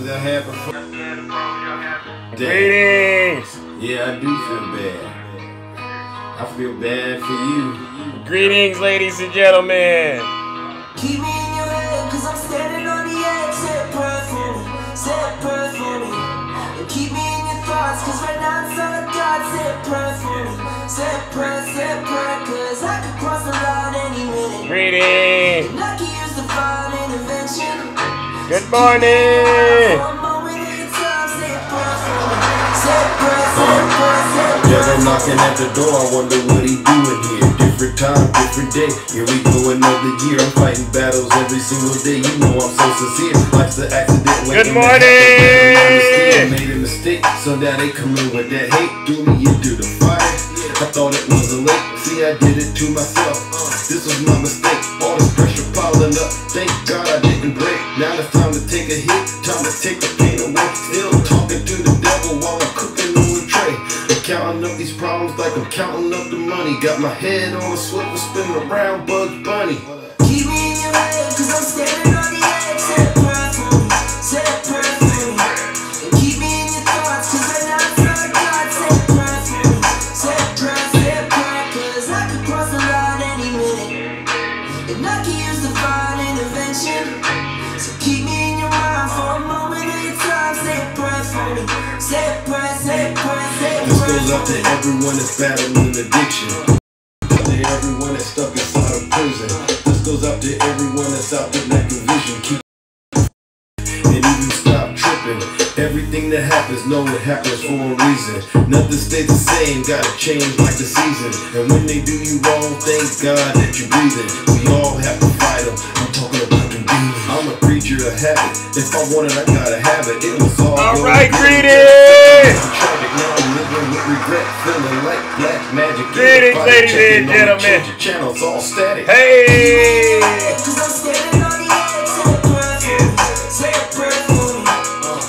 That happened for Greetings! Yeah, I do feel bad. I feel bad for you. Greetings, ladies and gentlemen. Keep me in your head, cause I'm standing on the edge. Say a prayer for me, say a prayer for me. And keep me in your thoughts, cause right now it's all I got. Say a prayer for me, say a prayer, cause I could cross the line any minute. Greetings. And I can use divine intervention. Good morning. Devil knocking at the door, I wonder what he doing here. Different time, different day. Here we go another year. I'm fighting battles every single day. You know I'm so sincere. Life's the accident. Good morning. I made a mistake, so now they come in with that hate. Threw me into the fire. I thought it was a lake. See, I did it to myself. This was my mistake. All this pressure piling up. Thank God I didn't break. Now it's time to take a hit. Time to take the pain away. Still talking to the devil while I'm cooking on the tray. I'm counting up these problems like I'm counting up the money. Got my head on a swivel, spinning around Bugs Bunny. Keep me in your head, cause I'm standing on the edge. Say a prayer for me, say a prayer for me. And keep me in your thoughts, cause right now it's all I got. Say a prayer for me, say a prayer, cause I could cross the line any minute. And I can use divine intervention. So keep me in your mind for a moment at a time. Say a prayer for me, say a prayer, say a prayer, say a prayer. This goes out to everyone that's battling addiction. To everyone that's stuck inside of prison. This goes out to everyone that's out there lacking vision. Keep and even stop tripping. Everything that happens, know it happens for a reason. Nothing stays the same, gotta change like the season. And when they do you wrong, thank God that you're breathing. We all have to fight them. I'm talking about the demons. I'm a creature of habit. If I want it, I gotta have it. It was all right, greetings. Tragic, now I'm living with regret, feeling like black magic. Greetings, ladies and gentlemen. Channels all static. Hey. Cause I'm standing on the edge. Say a prayer for me, say a prayer for me.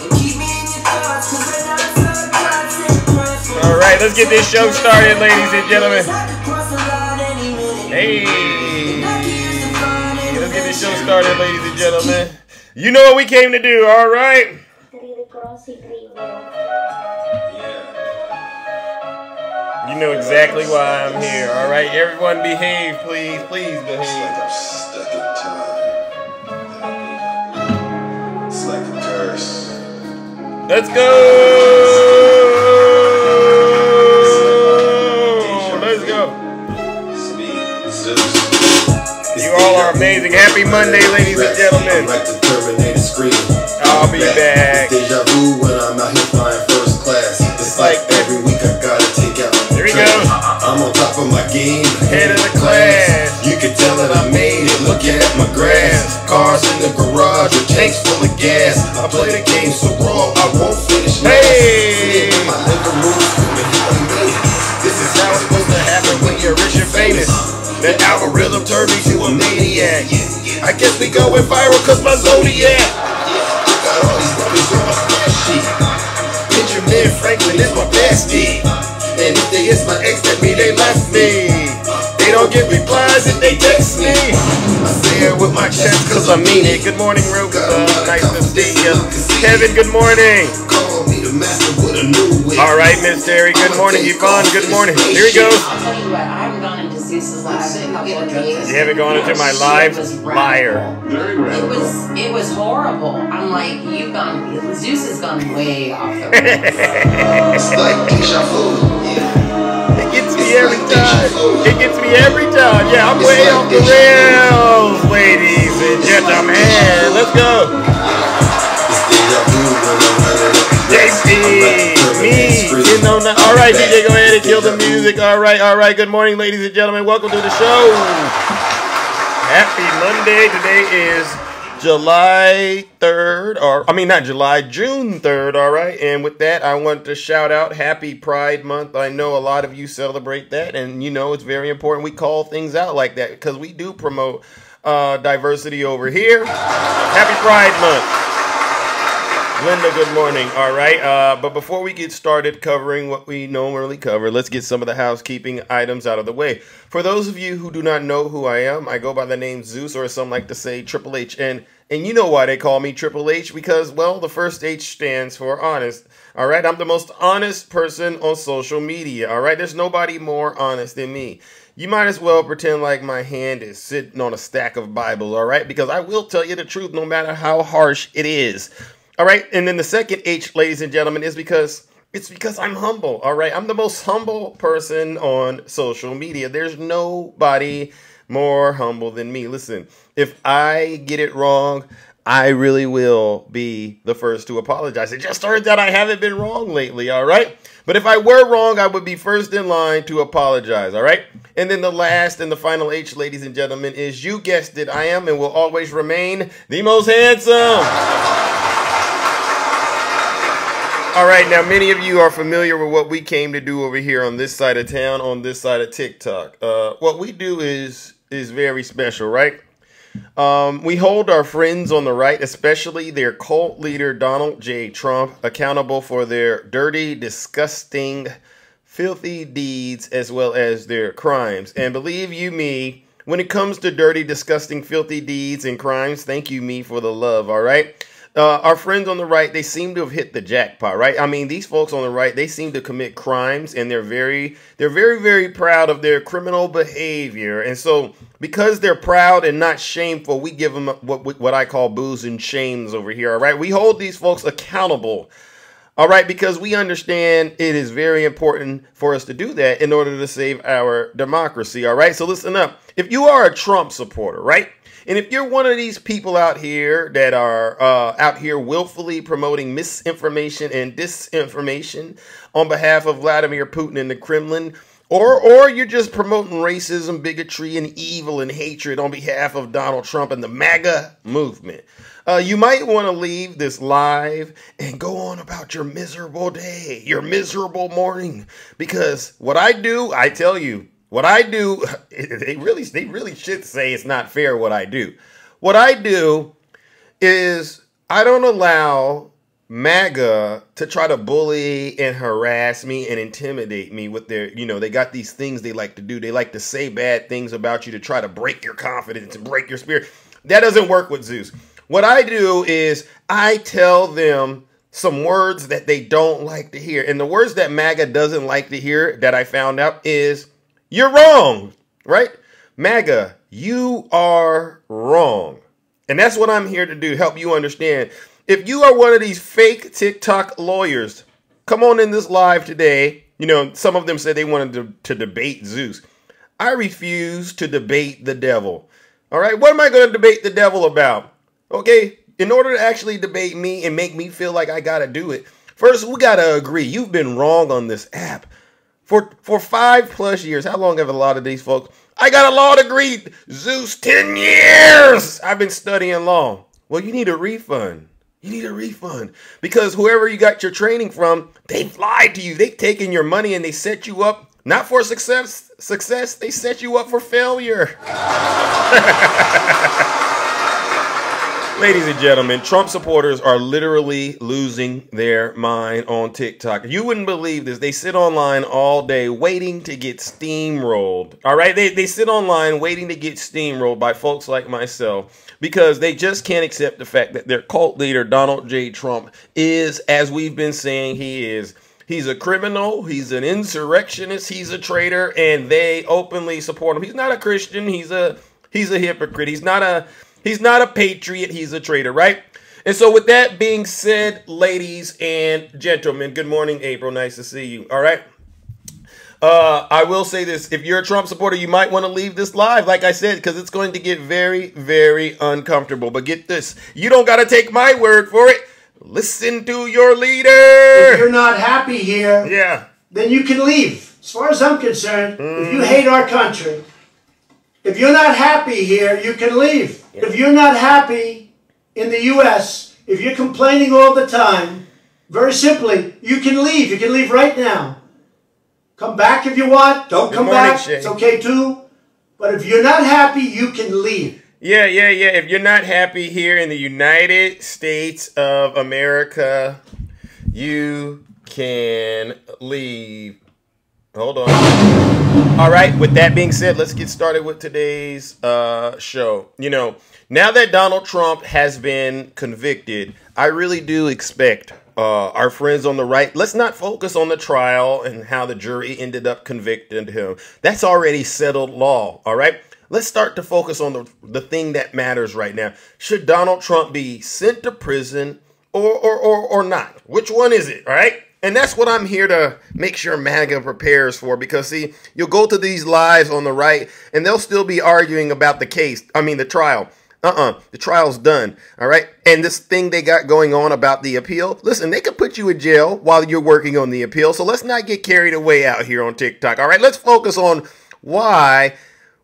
And keep me in your thoughts, cause right now it's all I got. Say a prayer for me. All right, let's get this show started, ladies and gentlemen. Hey. Let's get this show started, ladies and gentlemen. You know what we came to do, all right? You know exactly why I'm here, all right? Everyone behave, please. Please behave. It's like I'm stuck in time. It's like a curse. Let's go! Let's go. You all are amazing. Happy Monday, ladies and gentlemen. I'll be back. Deja vu when I'm out here flying first class. It's like every week I gotta take out. Here we go. I'm on top of my game, Head of the class. You can tell that I made it. Look at my grass. Cars in the garage with tanks full of gas. I play the game so raw I won't finish last. Hey. My living room screaming how we made it. This is how it's supposed to happen when you're rich and famous. The algorithm turned me to a maniac. I guess we going viral cause my zodiac. I got all these numbers on my spreadsheet. Benjamin Franklin is my bestie. And if they is my ex, that mean they left me. They don't get replies if they text me. I say it with my chest cause I mean it. Good morning, Rosa. Nice to see you. Kevin, good morning. Call me the master with a new way. All right, Miss Terry. Good morning, Yvonne. Good morning. Here we go. I'll tell you what, I haven't gone into Zeus's live in a couple of days. You haven't gone into my live? Liar. It was horrible. I'm like, Zeus has gone way off the rails. It's like deja vu. It gets me every time. It gets me every time. Yeah, I'm way off the rails, ladies and gentlemen. Let's go. JP, me, you know now. All right, DJ, go ahead and kill the music. All right. Good morning, ladies and gentlemen. Welcome to the show. Happy Monday. Today is July 3rd, June 3rd, all right? And with that, I want to shout out Happy Pride Month. I know a lot of you celebrate that, and you know it's very important we call things out like that because we do promote diversity over here. Happy Pride Month. Linda, good morning. All right, but before we get started covering what we normally cover, let's get some of the housekeeping items out of the way. For those of you who do not know who I am, I go by the name Zeus, or some like to say Triple H. And And you know why they call me Triple H? Because, well, the first H stands for honest. All right, I'm the most honest person on social media. All right, there's nobody more honest than me. You might as well pretend like my hand is sitting on a stack of Bibles, all right? Because I will tell you the truth no matter how harsh it is. All right, and then the second H, ladies and gentlemen, is because I'm humble, all right? I'm the most humble person on social media. There's nobody more humble than me. Listen, if I get it wrong, I really will be the first to apologize. It just turns out I haven't been wrong lately, all right? But if I were wrong, I would be first in line to apologize, all right? And then the last and the final H, ladies and gentlemen, is you guessed it. I am and will always remain the most handsome. All right, now many of you are familiar with what we came to do over here on this side of town, on this side of TikTok. What we do is very special, right? We hold our friends on the right, especially their cult leader, Donald J. Trump, accountable for their dirty, disgusting, filthy deeds as well as their crimes. And believe you me, when it comes to dirty, disgusting, filthy deeds and crimes, thank you me for the love, all right? Our friends on the right, they seem to have hit the jackpot, right? I mean, these folks on the right, they seem to commit crimes, and they're very, very proud of their criminal behavior. And so, because they're proud and not shameful, we give them what I call booze and shames over here, all right? We hold these folks accountable, all right, because we understand it is very important for us to do that in order to save our democracy, all right? So listen up. If you are a Trump supporter, right? And if you're one of these people out here that are out here willfully promoting misinformation and disinformation on behalf of Vladimir Putin and the Kremlin, or you're just promoting racism, bigotry, and evil and hatred on behalf of Donald Trump and the MAGA movement, you might want to leave this live and go on about your miserable day, your miserable morning, because what I do, I tell you, what I do, they really should say it's not fair what I do. What I do is I don't allow MAGA to try to bully and harass me and intimidate me with their, they got these things they like to do. They like to say bad things about you to try to break your confidence and break your spirit. That doesn't work with Zeus. What I do is I tell them some words that they don't like to hear. And the words that MAGA doesn't like to hear that I found out is, you're wrong, right? MAGA, you are wrong. And that's what I'm here to do, help you understand. If you are one of these fake TikTok lawyers, come on in this live today. Some of them said they wanted to debate Zeus. I refuse to debate the devil. All right, what am I going to debate the devil about? Okay, in order to actually debate me and make me feel like I got to do it, first we got to agree. You've been wrong on this app. For 5+ years, how long have a lot of these folks? I got a law degree, Zeus, 10 years. I've been studying law. Well, you need a refund. You need a refund because whoever you got your training from, they've lied to you. They've taken your money and they set you up, not for success. They set you up for failure. Ladies and gentlemen, Trump supporters are literally losing their mind on TikTok. You wouldn't believe this. They sit online all day waiting to get steamrolled. All right? They sit online waiting to get steamrolled by folks like myself because they just can't accept the fact that their cult leader, Donald J. Trump, is, as we've been saying, he's a criminal, he's an insurrectionist, he's a traitor, and they openly support him. He's not a Christian. He's a hypocrite. He's not a patriot. He's a traitor, right? And so with that being said, ladies and gentlemen, good morning, April. Nice to see you. All right. I will say this. If you're a Trump supporter, you might want to leave this live, like I said, because it's going to get very, very uncomfortable. But get this. You don't got to take my word for it. Listen to your leader. If you're not happy here, then you can leave. As far as I'm concerned, if you hate our country, if you're not happy here, you can leave. If you're not happy in the U.S., if you're complaining all the time, very simply, you can leave. You can leave right now. Come back if you want. Don't come back. Shay. It's okay too. But if you're not happy, you can leave. Yeah. If you're not happy here in the United States of America, you can leave. Hold on. All right. With that being said, let's get started with today's show. You know, now that Donald Trump has been convicted, I really do expect our friends on the right, let's not focus on the trial and how the jury ended up convicting him. That's already settled law. All right. Let's start to focus on the thing that matters right now. Should Donald Trump be sent to prison or not? Which one is it? All right. And that's what I'm here to make sure MAGA prepares for, because, see, you'll go to these lives on the right and they'll still be arguing about the case. I mean, the trial. The trial's done. All right. And this thing they got going on about the appeal. Listen, they could put you in jail while you're working on the appeal. So let's not get carried away out here on TikTok. All right. Let's focus on why,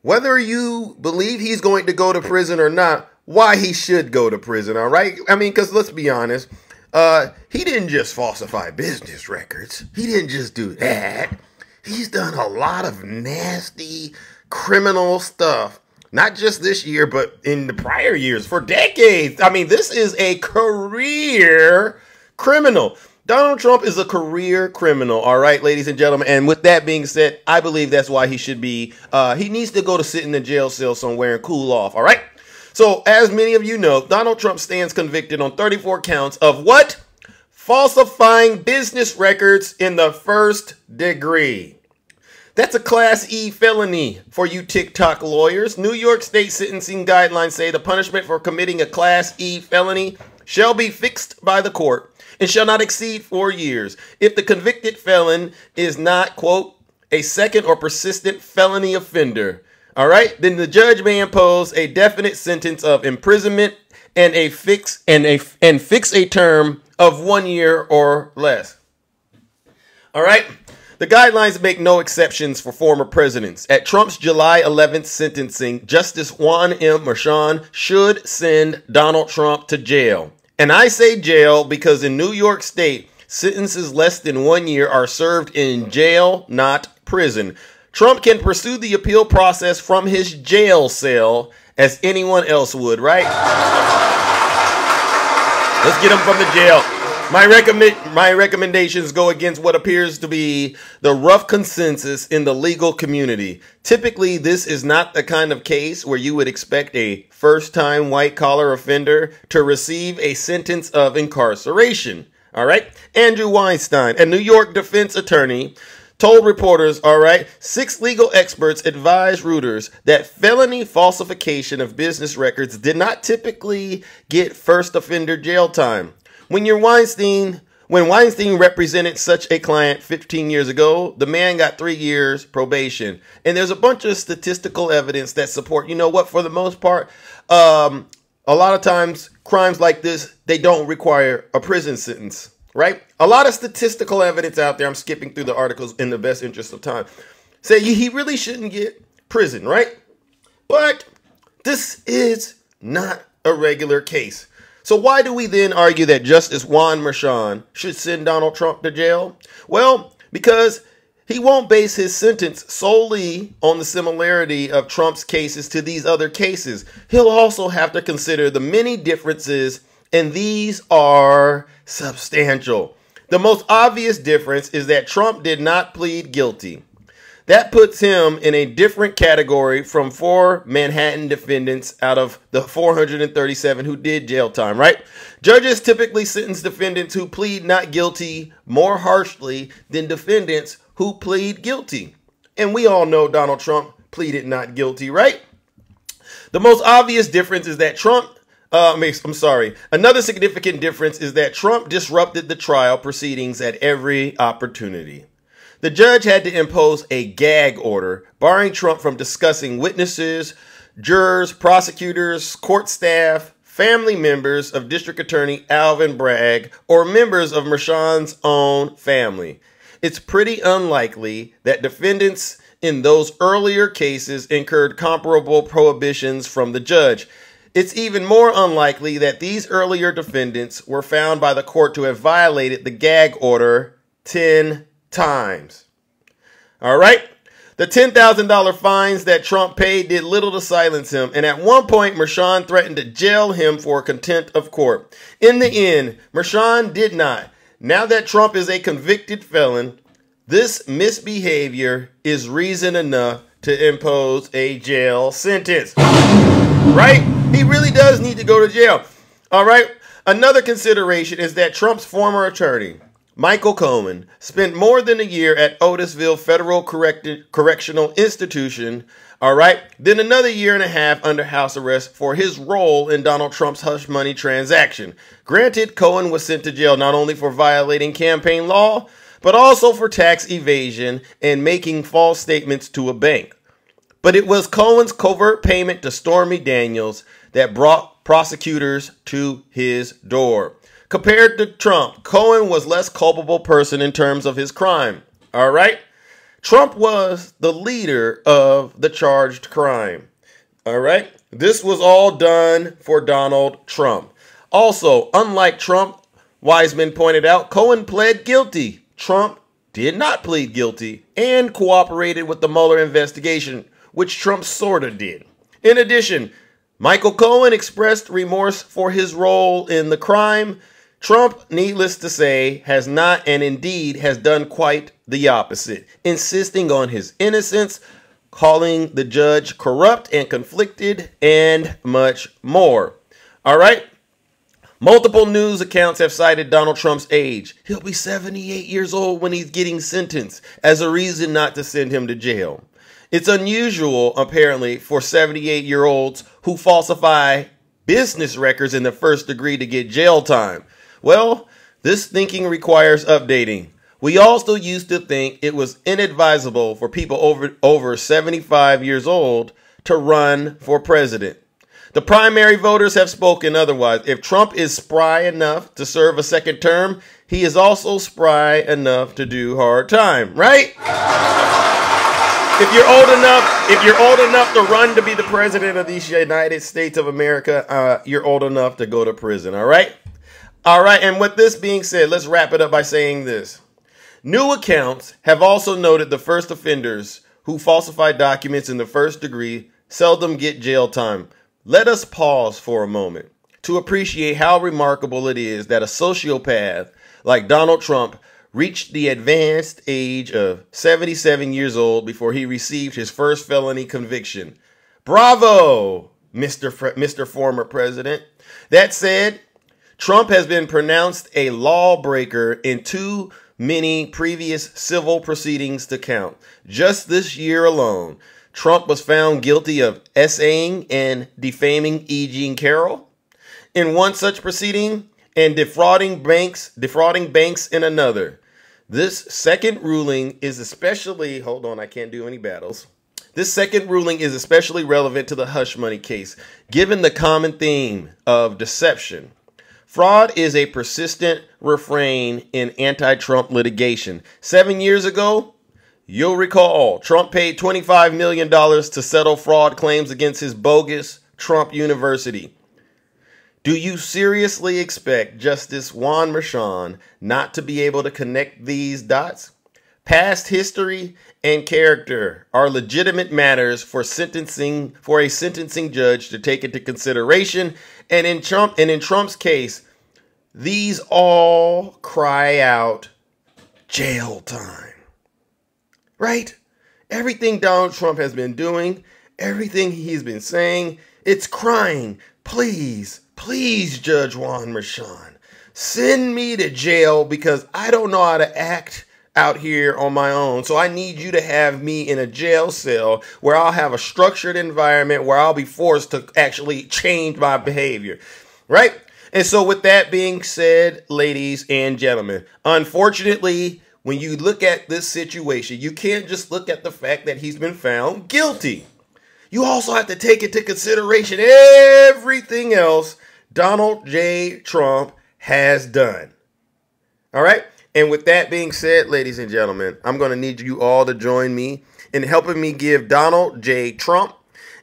whether you believe he's going to go to prison or not, why he should go to prison. All right. I mean, because let's be honest. He didn't just falsify business records. He didn't just do that. He's done a lot of nasty criminal stuff. Not just this year, but in the prior years, for decades. I mean, this is a career criminal. Donald Trump is a career criminal, all right, ladies and gentlemen. And with that being said, I believe that's why he should be, he needs to go to sit in the jail cell somewhere and cool off, all right? So, as many of you know, Donald Trump stands convicted on 34 counts of what? Falsifying business records in the first degree. That's a Class E felony for you TikTok lawyers. New York State sentencing guidelines say the punishment for committing a Class E felony shall be fixed by the court and shall not exceed 4 years if the convicted felon is not, quote, a second or persistent felony offender. All right, then the judge may impose a definite sentence of imprisonment and fix a term of 1 year or less. All right. The guidelines make no exceptions for former presidents. At Trump's July 11th sentencing, Justice Juan M. Merchan should send Donald Trump to jail. And I say jail because in New York State, sentences less than 1 year are served in jail, not prison. Trump can pursue the appeal process from his jail cell as anyone else would, right? Let's get him from the jail. My recommendations go against what appears to be the rough consensus in the legal community. Typically, this is not the kind of case where you would expect a first-time white-collar offender to receive a sentence of incarceration. All right? Andrew Weinstein, a New York defense attorney, told reporters, all right, 6 legal experts advised Reuters that felony falsification of business records did not typically get first offender jail time. When Weinstein represented such a client 15 years ago, the man got 3 years probation. And there's a bunch of statistical evidence that support, you know what, for the most part, a lot of times crimes like this, they don't require a prison sentence, right? A lot of statistical evidence out there, I'm skipping through the articles in the best interest of time, say he really shouldn't get prison, right? But this is not a regular case. So why do we then argue that Justice Juan Merchan should send Donald Trump to jail? Well, because he won't base his sentence solely on the similarity of Trump's cases to these other cases. He'll also have to consider the many differences, and these are substantial. The most obvious difference is that Trump did not plead guilty. That puts him in a different category from 4 Manhattan defendants out of the 437 who did jail time, right? Judges typically sentence defendants who plead not guilty more harshly than defendants who plead guilty. And we all know Donald Trump pleaded not guilty, right? The most obvious difference is that another significant difference is that Trump disrupted the trial proceedings at every opportunity. The judge had to impose a gag order, barring Trump from discussing witnesses, jurors, prosecutors, court staff, family members of District Attorney Alvin Bragg, or members of Merchan's own family. It's pretty unlikely that defendants in those earlier cases incurred comparable prohibitions from the judge. It's even more unlikely that these earlier defendants were found by the court to have violated the gag order 10 times. All right. The $10,000 fines that Trump paid did little to silence him. And at one point, Merchan threatened to jail him for contempt of court. In the end, Merchan did not. Now that Trump is a convicted felon, This misbehavior is reason enough to impose a jail sentence. Right? He really does need to go to jail. All right? Another consideration is that Trump's former attorney, Michael Cohen, spent more than a year at Otisville Federal Correctional Institution, all right, then another year and a half under house arrest for his role in Donald Trump's hush money transaction. Granted, Cohen was sent to jail not only for violating campaign law, but also for tax evasion and making false statements to a bank. But it was Cohen's covert payment to Stormy Daniels that brought prosecutors to his door. Compared to Trump, Cohen was less culpable person in terms of his crime. All right? Trump was the leader of the charged crime. All right? This was all done for Donald Trump. Also, unlike Trump, Wiseman pointed out, Cohen pled guilty. Trump did not plead guilty and cooperated with the Mueller investigation, which Trump sort of did. In addition, Michael Cohen expressed remorse for his role in the crime. Trump, needless to say, has not and indeed has done quite the opposite, insisting on his innocence, calling the judge corrupt and conflicted, and much more. All right? Multiple news accounts have cited Donald Trump's age. He'll be 78 years old when he's getting sentenced as a reason not to send him to jail. It's unusual, apparently, for 78-year-olds who falsify business records in the first degree to get jail time. Well, this thinking requires updating. We also used to think it was inadvisable for people over 75 years old to run for president. The primary voters have spoken otherwise. If Trump is spry enough to serve a second term, he is also spry enough to do hard time, right? If you're old enough to run to be the president of the United States of America, you're old enough to go to prison, all right? All right, and with this being said, let's wrap it up by saying this. New accounts have also noted the first offenders who falsify documents in the first degree seldom get jail time. Let us pause for a moment to appreciate how remarkable it is that a sociopath like Donald Trump reached the advanced age of 77 years old before he received his first felony conviction. Bravo, Mr. Former President. That said, Trump has been pronounced a lawbreaker in too many previous civil proceedings to count. Just this year alone, Trump was found guilty of essaying and defaming E. Jean Carroll in one such proceeding and defrauding banks in another. This second ruling is especially, hold on, I can't do any battles. This second ruling is especially relevant to the hush money case, given the common theme of deception. Fraud is a persistent refrain in anti-Trump litigation. 7 years ago, you'll recall, Trump paid $25 million to settle fraud claims against his bogus Trump University. Do you seriously expect Justice Juan Merchan not to be able to connect these dots? Past history and character are legitimate matters for a sentencing judge to take into consideration, and in Trump's case, these all cry out jail time. Right? Everything Donald Trump has been doing, everything he's been saying, it's crying, please, please, Judge Juan Merchan, send me to jail because I don't know how to act out here on my own. So I need you to have me in a jail cell where I'll have a structured environment where I'll be forced to actually change my behavior. Right? And so with that being said, ladies and gentlemen, unfortunately, when you look at this situation, you can't just look at the fact that he's been found guilty. You also have to take into consideration everything else Donald J. Trump has done. All right? And with that being said, ladies and gentlemen, I'm going to need you all to join me in helping me give Donald J. Trump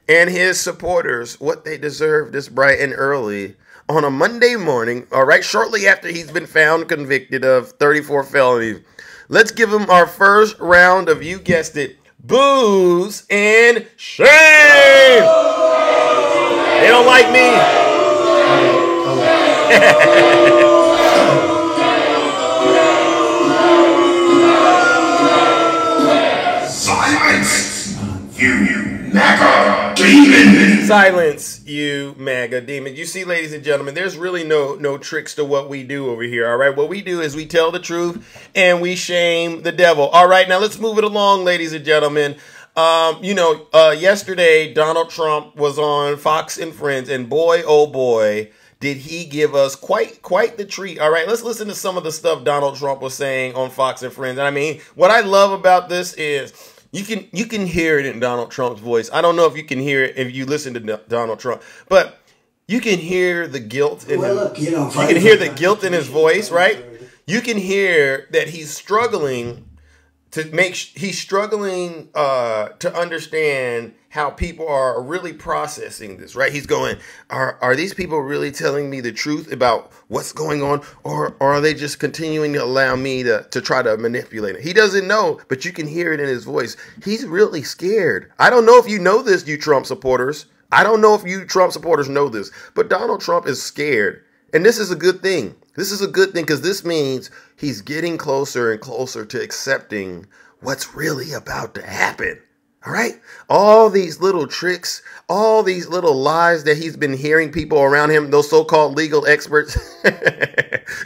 and his supporters what they deserve this bright and early on a Monday morning, all right, shortly after he's been found convicted of 34 felonies. Let's give him our first round of, you guessed it, boos and shame. They don't like me. Silence, you MAGA demon. You see, ladies and gentlemen, there's really no tricks to what we do over here, all right? What we do is we tell the truth and we shame the devil. All right, now let's move it along, ladies and gentlemen. Yesterday, Donald Trump was on Fox and Friends, and boy, oh boy, did he give us quite the treat. All right, let's listen to some of the stuff Donald Trump was saying on Fox and Friends. And I mean, what I love about this is you can hear it in Donald Trump's voice. I don't know if you can hear it if you listen to Donald Trump, but you can hear the guilt in you can hear the guilt in his voice, right? You can hear that he's struggling to understand how people are really processing this, right? He's going, are these people really telling me the truth about what's going on, or are they just continuing to allow me to try to manipulate it? He doesn't know, but you can hear it in his voice. He's really scared. I don't know if you know this, you Trump supporters. I don't know if you Trump supporters know this, but Donald Trump is scared. And this is a good thing. This is a good thing because this means he's getting closer and closer to accepting what's really about to happen. All right? All these little tricks, all these little lies that he's been hearing people around him, those so-called legal experts.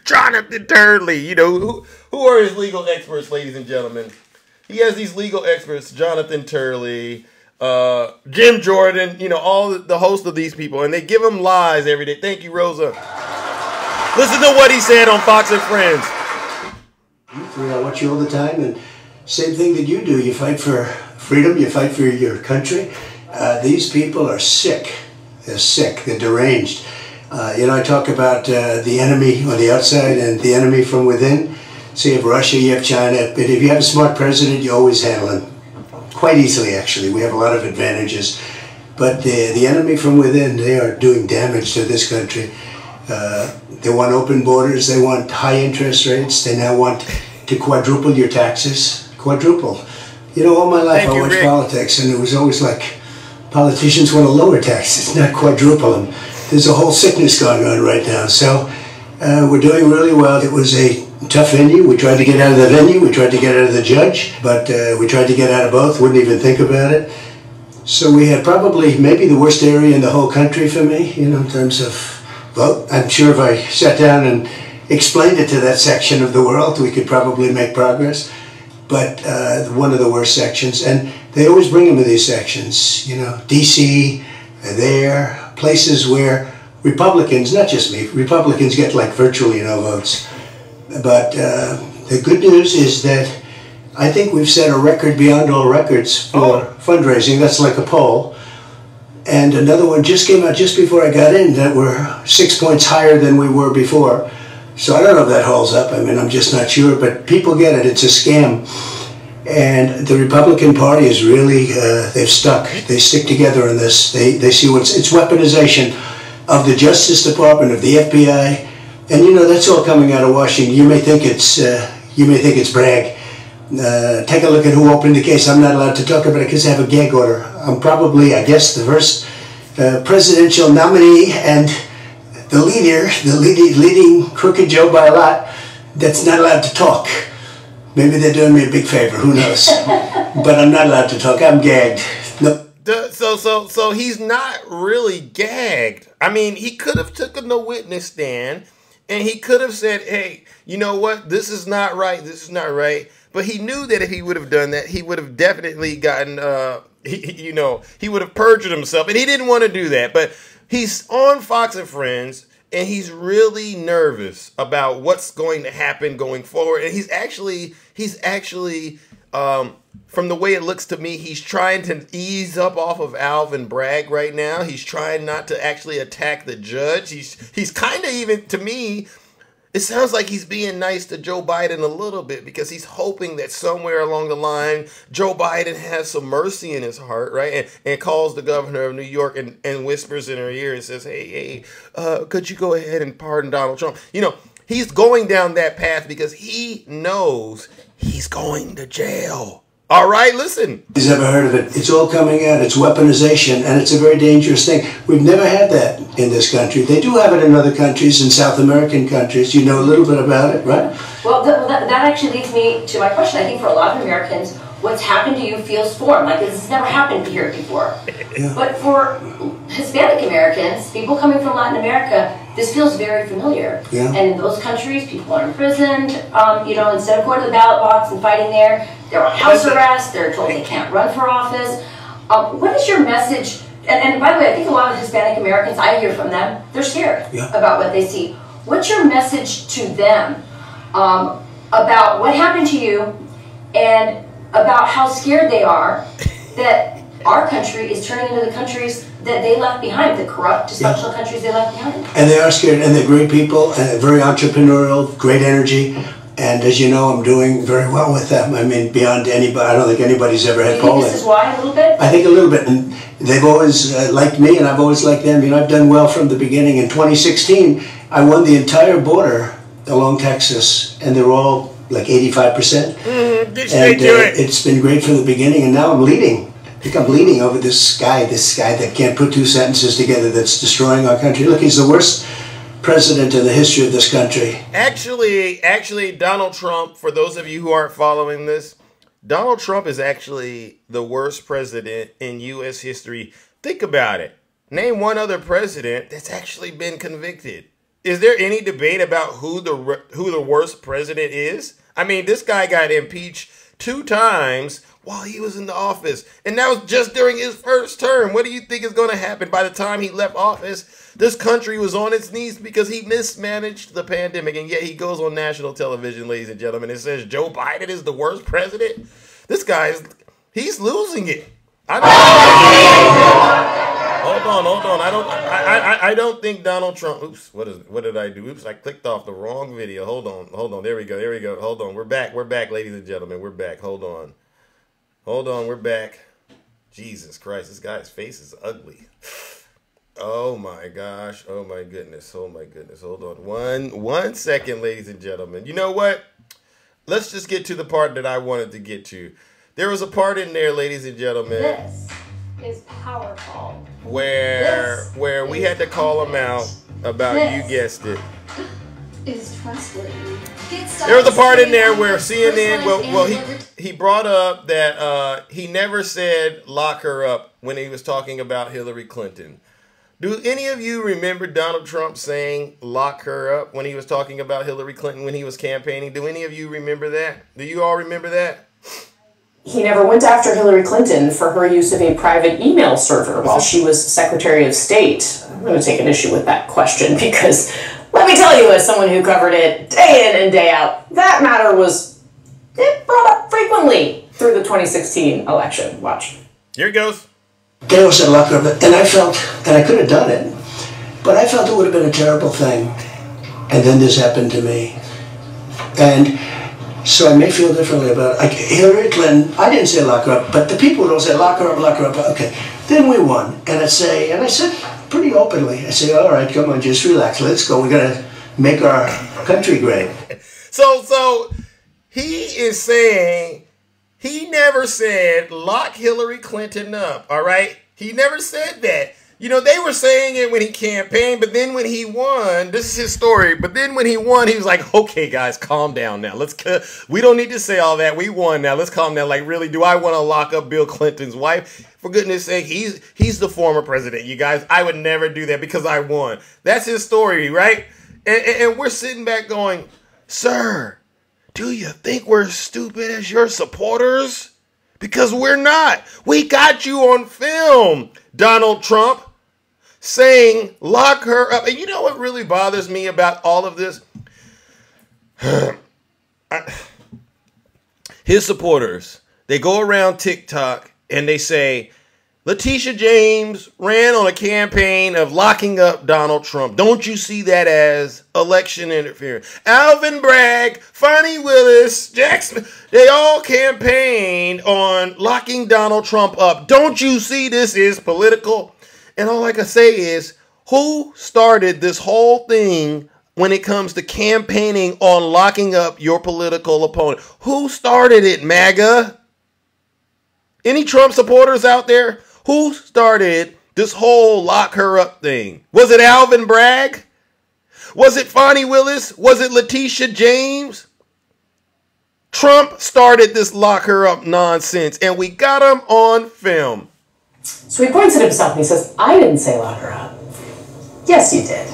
Jonathan Turley, who are his legal experts, ladies and gentlemen? He has these legal experts, Jonathan Turley, Jim Jordan, all the host of these people, and they give him lies every day. Thank you, Rosa. Listen to what he said on Fox and Friends. I watch you all the time, and same thing that you do. You fight for freedom, you fight for your country. These people are sick. They're sick, they're deranged. I talk about the enemy on the outside and the enemy from within. So you have Russia, you have China, but if you have a smart president, you always handle him. Quite easily, actually. We have a lot of advantages. But the enemy from within, they are doing damage to this country. They want open borders. They want high interest rates. They now want to quadruple your taxes. Quadruple. All my life I watched politics, and it was always like politicians want to lower taxes, not quadruple them. There's a whole sickness going on right now. So we're doing really well. It was a tough venue. We tried to get out of the venue. We tried to get out of the judge, but we tried to get out of both. Wouldn't even think about it. So we had probably maybe the worst area in the whole country for me, in terms of. Well, I'm sure if I sat down and explained it to that section of the world, we could probably make progress. But one of the worst sections, and they always bring them to these sections, D.C., there, places where Republicans, not just me, Republicans get like virtually no votes. But the good news is that I think we've set a record beyond all records for fundraising. That's like a poll. And another one just came out just before I got in that we're 6 points higher than we were before. So I don't know if that holds up. I mean, I'm just not sure. But people get it. It's a scam. And the Republican Party is really, they've stuck. They stick together in this. They see it's weaponization of the Justice Department, of the FBI. And, that's all coming out of Washington. You may think it's brag. Take a look at who opened the case. I'm not allowed to talk about it because I have a gag order. I'm probably, I guess, the first presidential nominee and the leading crooked Joe by a lot that's not allowed to talk. Maybe they're doing me a big favor. Who knows? But I'm not allowed to talk. I'm gagged. No. So he's not really gagged. I mean, he could have taken the witness stand and he could have said, hey, you know what? This is not right. This is not right. But he knew that if he would have done that, he would have definitely gotten, he would have perjured himself. And he didn't want to do that. But he's on Fox and Friends, and he's really nervous about what's going to happen going forward. And he's actually, from the way it looks to me, he's trying to ease up off of Alvin Bragg right now. He's trying not to actually attack the judge. He's kind of even, to me, it sounds like he's being nice to Joe Biden a little bit because he's hoping that somewhere along the line, Joe Biden has some mercy in his heart, right? And calls the governor of New York and whispers in her ear and says, hey, could you go ahead and pardon Donald Trump? He's going down that path because he knows he's going to jail. All right, listen. Who's ever heard of it? It's all coming out. It's weaponization, and it's a very dangerous thing. We've never had that in this country. They do have it in other countries, in South American countries. You know a little bit about it, right? Well, that actually leads me to my question. I think for a lot of Americans, what's happened to you feels foreign. Like, this has never happened here before. Yeah. But for Hispanic Americans, people coming from Latin America, this feels very familiar. Yeah. And in those countries, people are imprisoned. You know, instead of going to the ballot box and fighting there, they're on house arrest. They're told they can't run for office. What is your message? And by the way, I think a lot of Hispanic Americans, I hear from them, they're scared about what they see. What's your message to them about what happened to you and about how scared they are that our country is turning into the countries that they left behind, the corrupt, dysfunctional countries they left behind? And they are scared, and they're great people, and very entrepreneurial, great energy. And as you know, I'm doing very well with them. I mean, beyond anybody, I don't think anybody's ever had polling. Do you think this is why, a little bit? I think a little bit. And they've always liked me, and I've always liked them. You know, I've done well from the beginning. In 2016, I won the entire border along Texas, and they're all like 85%. And it's been great from the beginning, and now I'm leading. I think I'm leading over this guy that can't put two sentences together, that's destroying our country. Look, he's the worst president in the history of this country. Actually, Donald Trump, for those of you who aren't following this, Donald Trump is actually the worst president in U.S. history. Think about it. Name one other president that's actually been convicted. Is there any debate about who the worst president is? I mean, this guy got impeached 2 times while he was in the office. And that was just during his first term. What do you think is going to happen by the time he left office? This country was on its knees because he mismanaged the pandemic. And yet he goes on national television, ladies and gentlemen, and says Joe Biden is the worst president. This guy he's losing it. Hold on. I don't think Donald Trump. Oops, what did I do? Oops, I clicked off the wrong video. Hold on. There we go. Hold on. We're back, ladies and gentlemen. We're back. Hold on, we're back. Jesus Christ, this guy's face is ugly. Oh my gosh. Oh my goodness. Hold on. One second, ladies and gentlemen. You know what? Let's just get to the part that I wanted to get to. There was a part in there, ladies and gentlemen. This is powerful. Where we had to call him out about, you guessed it, is trustworthy. There was a part in there where CNN, he brought up that he never said lock her up when he was talking about Hillary Clinton. Do any of you remember Donald Trump saying lock her up when he was talking about Hillary Clinton when he was campaigning? Do any of you remember that? Do you all remember that? He never went after Hillary Clinton for her use of a private email server while she was Secretary of State. I'm going to take an issue with that question because, let me tell you, as someone who covered it day in and day out, that matter was brought up frequently through the 2016 election. Watch. Here it goes. Dale said lock her up, and I felt, and I could have done it, but I felt it would have been a terrible thing. And then this happened to me. And so I may feel differently about it. Like Hillary Clinton, I didn't say lock her up, but the people don't say lock her up. Okay, then we won. And I said pretty openly, I say, all right, come on, just relax. Let's go. We're going to make our country great. So he is saying he never said lock Hillary Clinton up, all right? He never said that. You know, they were saying it when he campaigned, but then when he won, this is his story, but then when he won, he was like, okay, guys, calm down now. We don't need to say all that. We won now. Let's calm down. Like, really, do I want to lock up Bill Clinton's wife? For goodness sake, he's the former president, you guys. I would never do that because I won. That's his story, right? And we're sitting back going, sir, do you think we're stupid as your supporters? Because we're not. We got you on film, Donald Trump, saying lock her up. And you know what really bothers me about all of this? His supporters, they go around TikTok and they say, Letitia James ran on a campaign of locking up Donald Trump. Don't you see that as election interference? Alvin Bragg, Fonnie Willis, Jack Smith, they all campaigned on locking Donald Trump up. Don't you see this is political? And all I can say is, who started this whole thing when it comes to campaigning on locking up your political opponent? Who started it, MAGA? Any Trump supporters out there? Who started this whole lock her up thing? Was it Alvin Bragg? Was it Fonnie Willis? Was it Letitia James? Trump started this lock her up nonsense, and we got him on film. So he points at himself and he says, I didn't say lock her up. Yes, you did.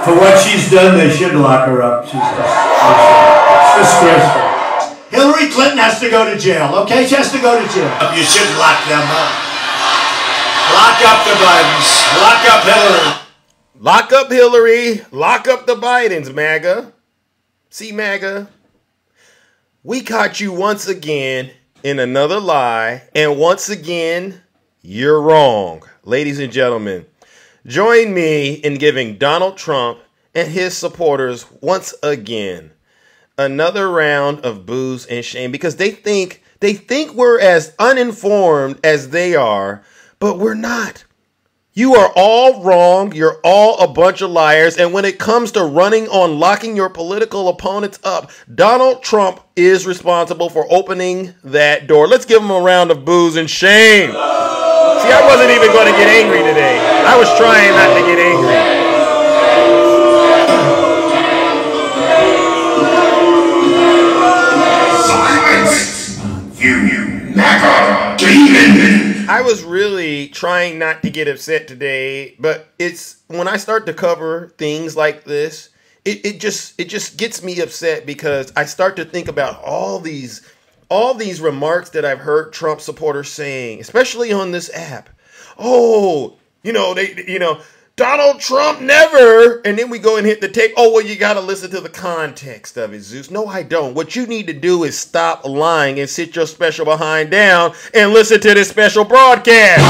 For what she's done, they should lock her up. She's disgraceful. Hillary Clinton has to go to jail, okay? She has to go to jail. You should lock them up. Lock up the Bidens. Lock up Hillary. Lock up Hillary. Lock up the Bidens, MAGA. See, MAGA, we caught you once again in another lie, and once again, you're wrong. Ladies and gentlemen, join me in giving Donald Trump and his supporters once again another round of booze and shame, because they think we're as uninformed as they are, but we're not. You are all wrong. You're all a bunch of liars. And when it comes to running on locking your political opponents up, Donald Trump is responsible for opening that door. Let's give him a round of booze and shame. See, I wasn't even going to get angry today. I was trying not to get angry. Silence! You MAGA demon! I was really trying not to get upset today, but it's when I start to cover things like this, it just gets me upset, because I start to think about all these remarks that I've heard Trump supporters saying, especially on this app. Oh, Donald Trump never. And then we go and hit the tape. Oh, well, you got to listen to the context of it, Zeus. No, I don't. What you need to do is stop lying and sit your special behind down and listen to this special broadcast.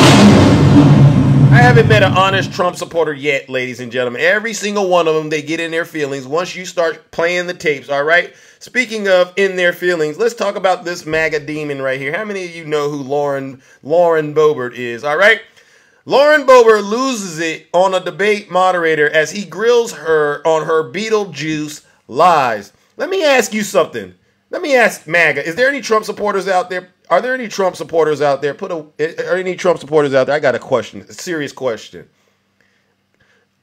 I haven't met an honest Trump supporter yet, ladies and gentlemen. Every single one of them, they get in their feelings once you start playing the tapes, all right? Speaking of in their feelings, let's talk about this MAGA demon right here. How many of you know who Lauren Boebert is, all right? Lauren Boebert loses it on a debate moderator as he grills her on her Beetlejuice lies. Let me ask you something. Let me ask MAGA. Is there any Trump supporters out there? Are there any Trump supporters out there? Are any Trump supporters out there? I got a question, a serious question.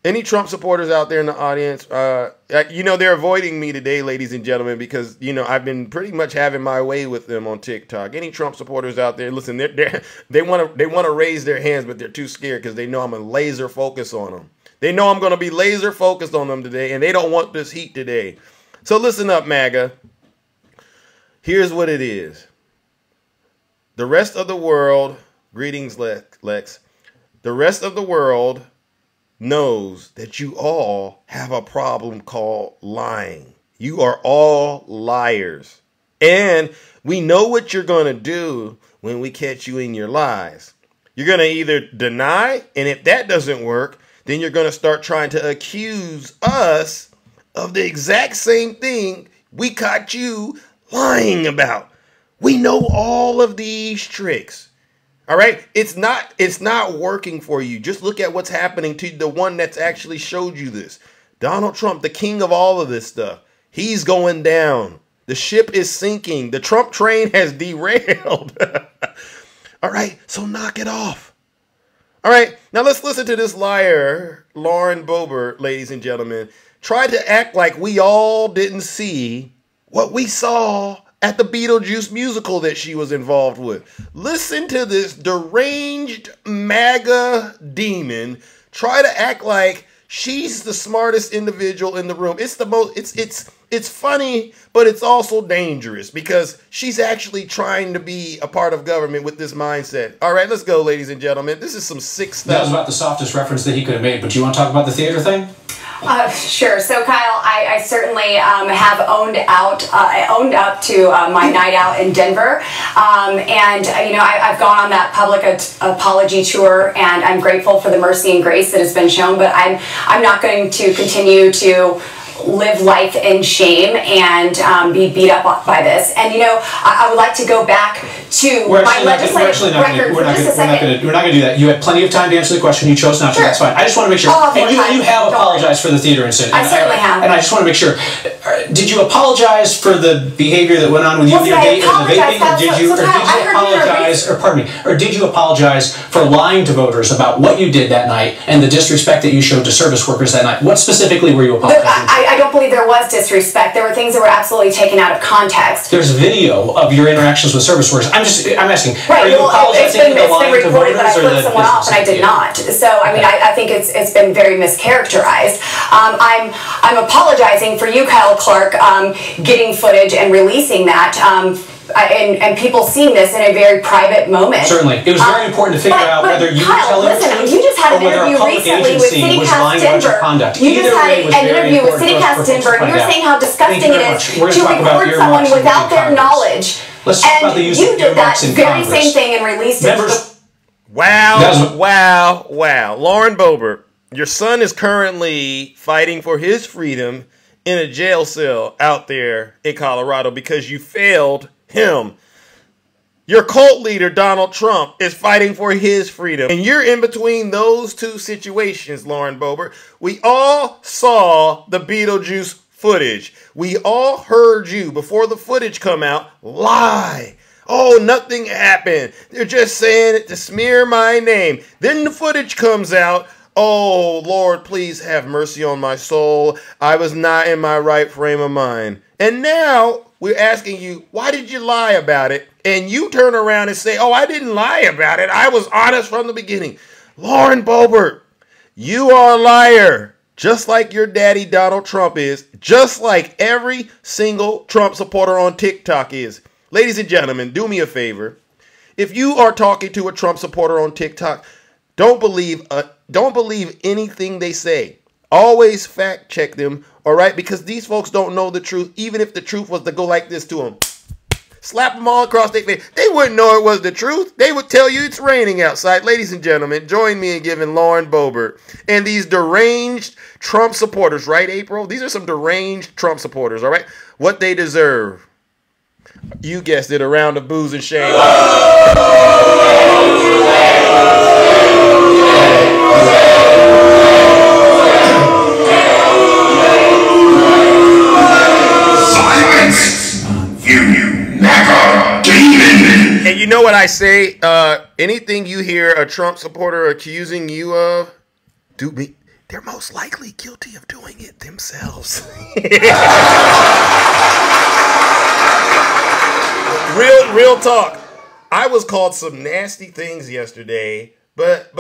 Any Trump supporters out there in the audience? They're avoiding me today, ladies and gentlemen, because, I've been pretty much having my way with them on TikTok. Any Trump supporters out there? Listen, they want to raise their hands, but they're too scared because they know I'm going to laser focus on them. They know I'm going to be laser focused on them today, and they don't want this heat today. So listen up, MAGA. Here's what it is. The rest of the world, greetings, Lex. The rest of the world knows that you all have a problem called lying. You are all liars. And we know what you're going to do when we catch you in your lies. You're going to either deny, and if that doesn't work, then you're going to start trying to accuse us of the exact same thing we caught you lying about. We know all of these tricks. All right, it's not working for you. Just look at what's happening to the one that's actually showed you this. Donald Trump, the king of all of this stuff. He's going down. The ship is sinking. The Trump train has derailed. All right, so knock it off. All right, now let's listen to this liar, Lauren Boebert, ladies and gentlemen, try to act like we all didn't see what we saw at the Beetlejuice musical that she was involved with. Listen to this deranged MAGA demon try to act like she's the smartest individual in the room. It's the most, it's funny, but it's also dangerous because she's actually trying to be a part of government with this mindset. All right, let's go, ladies and gentlemen. This is some sick stuff. That was about the softest reference that he could have made, but do you want to talk about the theater thing? Sure. So, Kyle, I certainly have owned up to my night out in Denver, and I've gone on that public apology tour, and I'm grateful for the mercy and grace that has been shown. But I'm not going to continue to live life in shame and be beat up by this. And I would like to go back to We're my legislative record for just a second. We're not going to do that. You had plenty of time to answer the question. You chose not to. Sure. That's fine. I just want to make sure. And you have apologized for the theater incident. I certainly have. And I just want to make sure. Did you apologize for the behavior that went on with you and your date and the vaping? Or did you apologize for lying to voters about what you did that night and the disrespect that you showed to service workers that night? What specifically were you apologizing for? I don't believe there was disrespect. There were things that were absolutely taken out of context. There's video of your interactions with service workers. I'm asking. Right. Are you apologizing for the lying to recorded voters that I flipped someone off, and I did not. So I mean, I think it's been very mischaracterized. I'm apologizing for you, Kyle Clark, getting footage and releasing that. And people seeing this in a very private moment. Certainly. It was very important to figure out whether you were telling the truth you just had an or whether interview a public recently with agency was CityCast lying about your Denver. conduct. You just Either had way was an very interview with important for us CityCast Denver, and you were saying how disgusting it is to record someone without their knowledge. Let's talk about the use of you did that earmarks in very Congress. same thing and released it. Wow. Lauren Boebert, your son is currently fighting for his freedom in a jail cell out there in Colorado because you failed him. Your cult leader, Donald Trump, is fighting for his freedom. And you're in between those two situations, Lauren Boebert. We all saw the Beetlejuice footage. We all heard you, before the footage come out, lie. Oh, nothing happened. They're just saying it to smear my name. Then the footage comes out. Oh, Lord, please have mercy on my soul. I was not in my right frame of mind. And now we're asking you, why did you lie about it? And you turn around and say, oh, I didn't lie about it. I was honest from the beginning. Lauren Boebert, you are a liar. Just like your daddy Donald Trump is. Just like every single Trump supporter on TikTok is. Ladies and gentlemen, do me a favor. If you are talking to a Trump supporter on TikTok, don't believe anything they say. Always fact check them, all right? Because these folks don't know the truth, even if the truth was to go like this to them. Slap them all across their face. They wouldn't know it was the truth. They would tell you it's raining outside. Ladies and gentlemen, join me in giving Lauren Boebert and these deranged Trump supporters, right, April? These are some deranged Trump supporters, all right? What they deserve. You guessed it, a round of booze and shame. And you know what I say? Anything you hear a Trump supporter accusing you of, they're most likely guilty of doing it themselves. Real talk. I was called some nasty things yesterday, but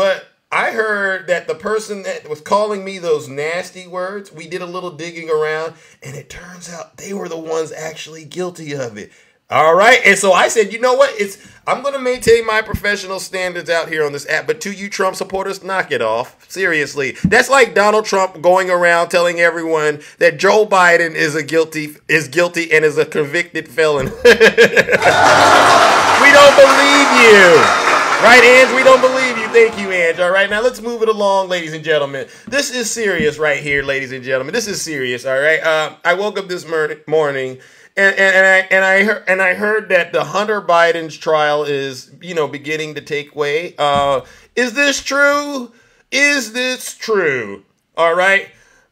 I heard that the person that was calling me those nasty words, we did a little digging around, and it turns out they were the ones actually guilty of it. All right. And so I said, you know what? I'm going to maintain my professional standards out here on this app. But to you Trump supporters, knock it off. Seriously. That's like Donald Trump going around telling everyone that Joe Biden is guilty and is a convicted felon. We don't believe you. Right, Ange? We don't believe you. Thank you, Ange. All right. Now let's move it along, ladies and gentlemen. This is serious right here, ladies and gentlemen. This is serious. All right. I woke up this morning. And I heard that the Hunter Biden's trial is, beginning to take way. Is this true? Is this true? All right.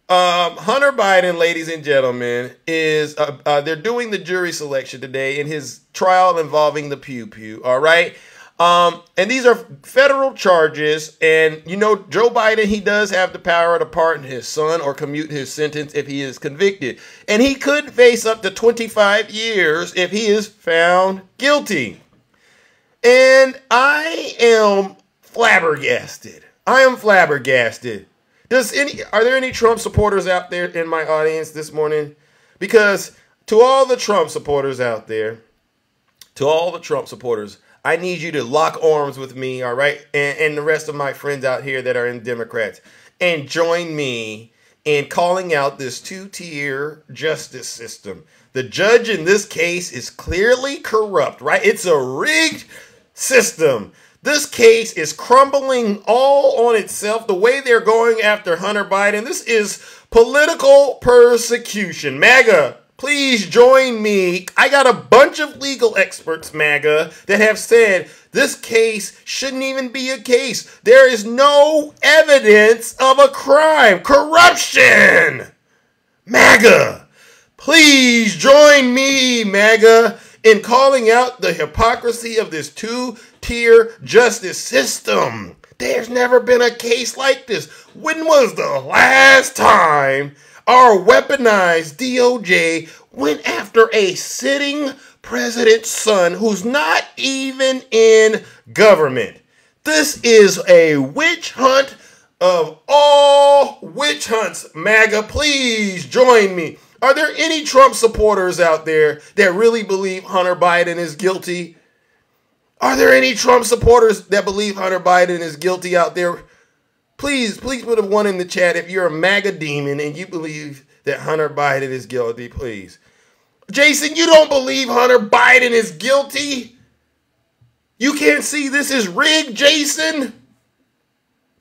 Hunter Biden, ladies and gentlemen, is they're doing the jury selection today in his trial involving the Pew Pew. All right. And these are federal charges. And, Joe Biden, he does have the power to pardon his son or commute his sentence if he is convicted. And he could face up to 25 years if he is found guilty. And I am flabbergasted. Are there any Trump supporters out there in my audience this morning? Because to all the Trump supporters out there, I need you to lock arms with me, all right? And the rest of my friends out here that are in Democrats. And join me in calling out this two-tier justice system. The judge in this case is clearly corrupt, right? It's a rigged system. This case is crumbling all on itself. The way they're going after Hunter Biden, this is political persecution. MAGA, please join me. I got a bunch of legal experts, MAGA, that have said this case shouldn't even be a case. There is no evidence of a crime. Corruption. MAGA, please join me, MAGA, in calling out the hypocrisy of this two-tier justice system. There's never been a case like this. When was the last time our weaponized DOJ went after a sitting president's son who's not even in government? This is a witch hunt of all witch hunts. MAGA, please join me. Are there any Trump supporters out there that really believe Hunter Biden is guilty? Are there any Trump supporters that believe Hunter Biden is guilty out there? Please put a 1 in the chat if you're a MAGA demon and you believe that Hunter Biden is guilty, please. Jason, you don't believe Hunter Biden is guilty? You can't see this is rigged, Jason?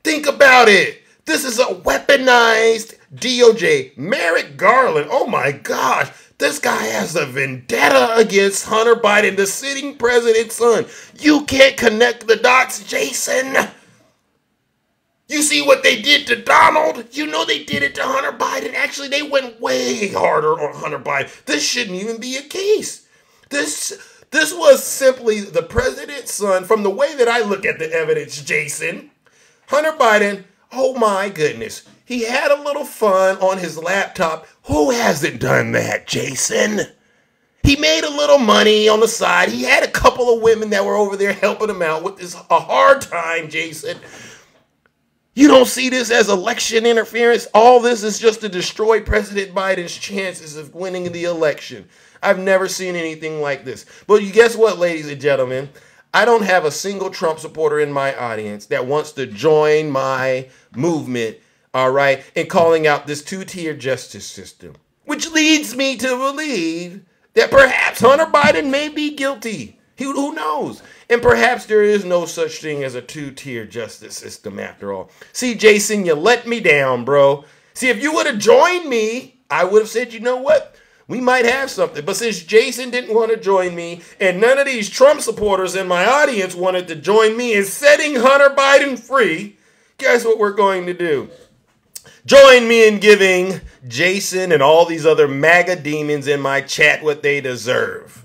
Think about it. This is a weaponized DOJ. Merrick Garland, oh my gosh. This guy has a vendetta against Hunter Biden, the sitting president's son. You can't connect the dots, Jason. You see what they did to Donald? You know they did it to Hunter Biden. Actually, they went way harder on Hunter Biden. This shouldn't even be a case. This was simply the president's son. From the way that I look at the evidence, Jason, Hunter Biden, oh my goodness. He had a little fun on his laptop. Who hasn't done that, Jason? He made a little money on the side. He had a couple of women that were over there helping him out with this a hard time, Jason. You don't see this as election interference? All this is just to destroy President Biden's chances of winning the election. I've never seen anything like this. But you guess what, ladies and gentlemen? I don't have a single Trump supporter in my audience that wants to join my movement, all right, in calling out this two-tier justice system, which leads me to believe that perhaps Hunter Biden may be guilty. Who knows? And perhaps there is no such thing as a two-tier justice system after all. See, Jason, you let me down, bro. See, if you would have joined me, I would have said, you know what? We might have something. But since Jason didn't want to join me, and none of these Trump supporters in my audience wanted to join me in setting Hunter Biden free, guess what we're going to do? Join me in giving Jason and all these other MAGA demons in my chat what they deserve.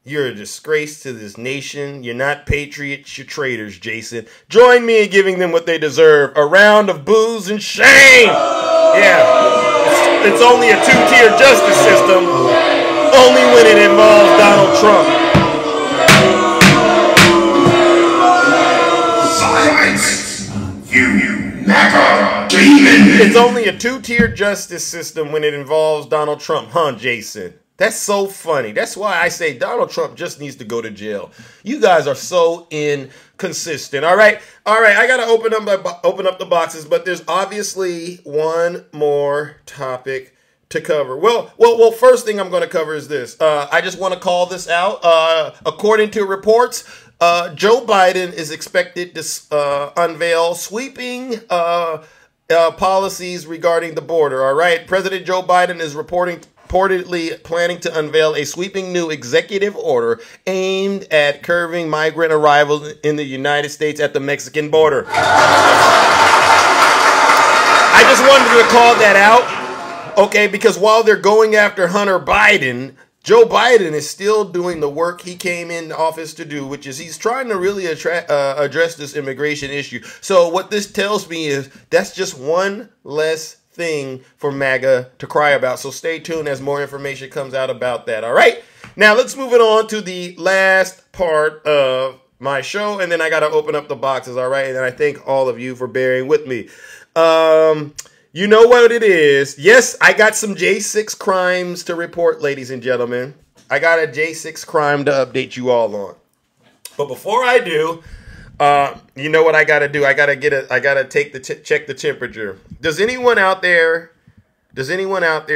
You're a disgrace to this nation. You're not patriots, you're traitors, Jason. Join me in giving them what they deserve. A round of boos and shame. Yeah, it's only a two-tier justice system. Only when it involves Donald Trump. Silence, you MAGA demon. It's only a two-tier justice system when it involves Donald Trump, huh, Jason? That's so funny. That's why I say Donald Trump just needs to go to jail. You guys are so inconsistent. All right. I got to open up the boxes, but there's obviously one more topic to cover. Well, first thing I'm going to cover is this. I just want to call this out. According to reports, Joe Biden is expected to unveil sweeping policies regarding the border. All right. President Joe Biden is reportedly planning to unveil a sweeping new executive order aimed at curbing migrant arrivals in the United States at the Mexican border. I just wanted to call that out, okay, because while they're going after Hunter Biden, Joe Biden is still doing the work he came in office to do, which is he's trying to really address this immigration issue. So what this tells me is that's just one less thing for MAGA to cry about. So stay tuned as more information comes out about that. All right. Now let's move it on to the last part of my show. And then I got to open up the boxes. All right. And I thank all of you for bearing with me. You know what it is. Yes, I got some J6 crimes to report, ladies and gentlemen. I got a J6 crime to update you all on. But before I do, you know what I gotta do? I gotta check the temperature. Does anyone out there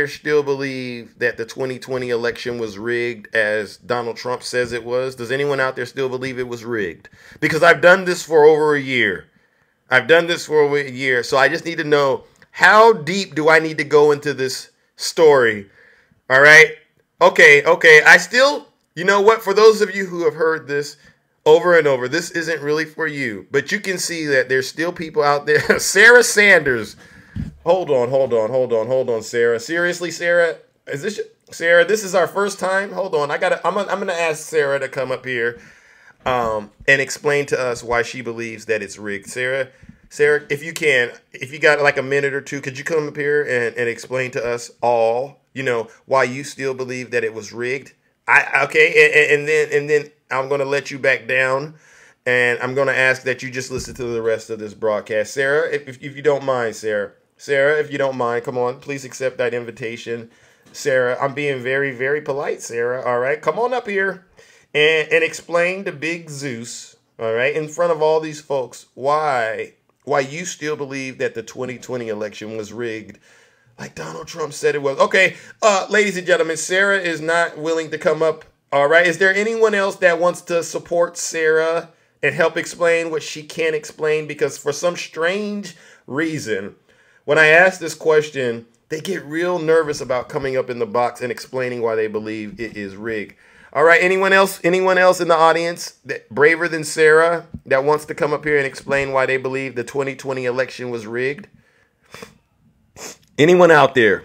still believe that the 2020 election was rigged as Donald Trump says it was? Does anyone out there still believe it was rigged? Because I've done this for over a year. So I just need to know, how deep do I need to go into this story All right. Okay. I still, you know what? For those of you who have heard this over and over, this isn't really for you, but you can see that there's still people out there. Sarah Sanders. Hold on, Sarah. Seriously, Sarah? Is this Sarah? This is our first time. Hold on. I'm gonna ask Sarah to come up here, and explain to us why she believes that it's rigged. Sarah, if you can, if you got like a minute or two, could you come up here and explain to us all, why you still believe that it was rigged? Okay, and then I'm gonna let you back down. And I'm going to ask that you just listen to the rest of this broadcast. Sarah, if you don't mind, Sarah. Sarah, if you don't mind, come on. Please accept that invitation. Sarah, I'm being very, very polite, Sarah. All right, come on up here and explain to Big Zeus, all right, in front of all these folks, why you still believe that the 2020 election was rigged like Donald Trump said it was. Okay, ladies and gentlemen, Sarah is not willing to come up. All right, is there anyone else that wants to support Sarah and help explain what she can't explain? Because for some strange reason, when I ask this question, they get real nervous about coming up in the box and explaining why they believe it is rigged. All right, anyone else in the audience that braver than Sarah that wants to come up here and explain why they believe the 2020 election was rigged? Anyone out there?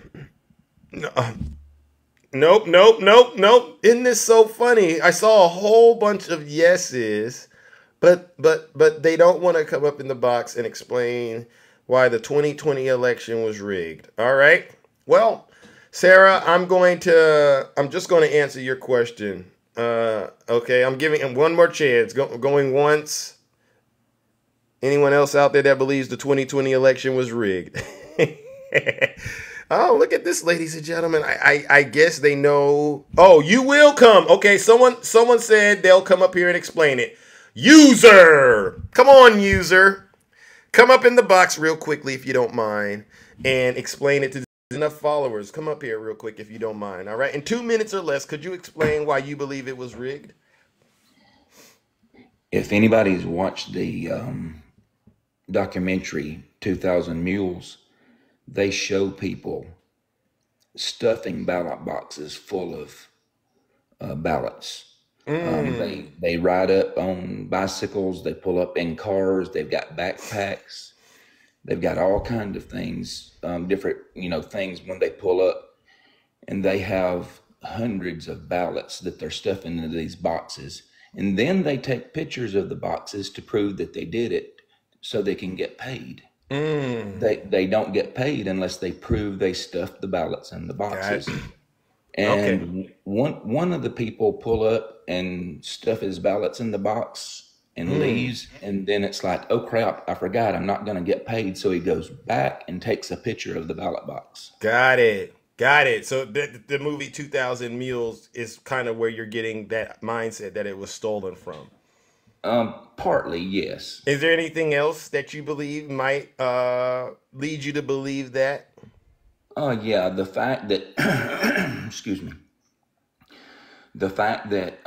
Nope. Isn't this so funny? I saw a whole bunch of yeses. But they don't want to come up in the box and explain why the 2020 election was rigged. All right. Well, Sarah, I'm just going to answer your question. Okay. I'm giving him one more chance. Going once. Anyone else out there that believes the 2020 election was rigged? Oh, look at this, ladies and gentlemen. I guess they know. Oh, you will come. Okay. Someone said they'll come up here and explain it. User, come on, user, come up in the box real quickly if you don't mind and explain it to enough followers. Come up here real quick if you don't mind. All right, in 2 minutes or less, could you explain why you believe it was rigged? If anybody's watched the documentary 2000 Mules, they show people stuffing ballot boxes full of ballots. They ride up on bicycles. They pull up in cars. They've got backpacks. They've got all kinds of things, different, things when they pull up, and they have hundreds of ballots that they're stuffing into these boxes. And then they take pictures of the boxes to prove that they did it so they can get paid. They don't get paid unless they prove they stuffed the ballots in the boxes. And one of the people pull up and stuff his ballots in the box and leaves. And then it's like, oh crap, I forgot, I'm not going to get paid. So he goes back and takes a picture of the ballot box. Got it. So the movie 2000 Mules is kind of where you're getting that mindset that it was stolen from. Partly, yes. Is there anything else that you believe might lead you to believe that? Yeah, the fact that, excuse me, the fact that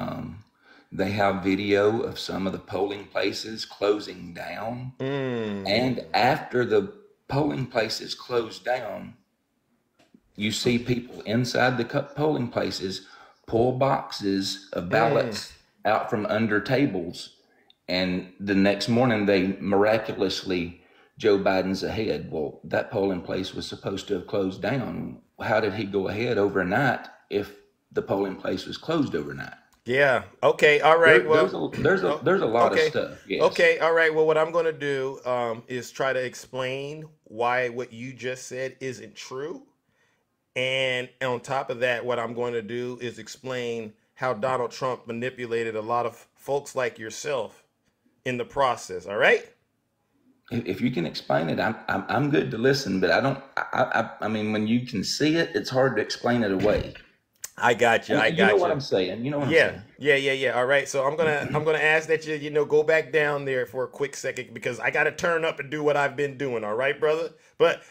they have video of some of the polling places closing down, and after the polling places closed down, you see people inside the polling places pull boxes of ballots out from under tables, and the next morning they miraculously, Joe Biden's ahead. Well, that polling place was supposed to have closed down. How did he go ahead overnight if the polling place was closed overnight? Yeah. Okay. All right. There's a lot of stuff. Yes. Okay. All right. Well, what I'm going to do is try to explain why what you just said isn't true. And on top of that, what I'm going to do is explain how Donald Trump manipulated a lot of folks like yourself in the process. All right. If you can explain it, I'm good to listen, but I mean, when you can see it, it's hard to explain it away. I got you. You know what I'm saying. You know what I'm saying. Yeah. All right. So I'm gonna ask that you go back down there for a quick second because I got to turn up and do what I've been doing. All right, brother. But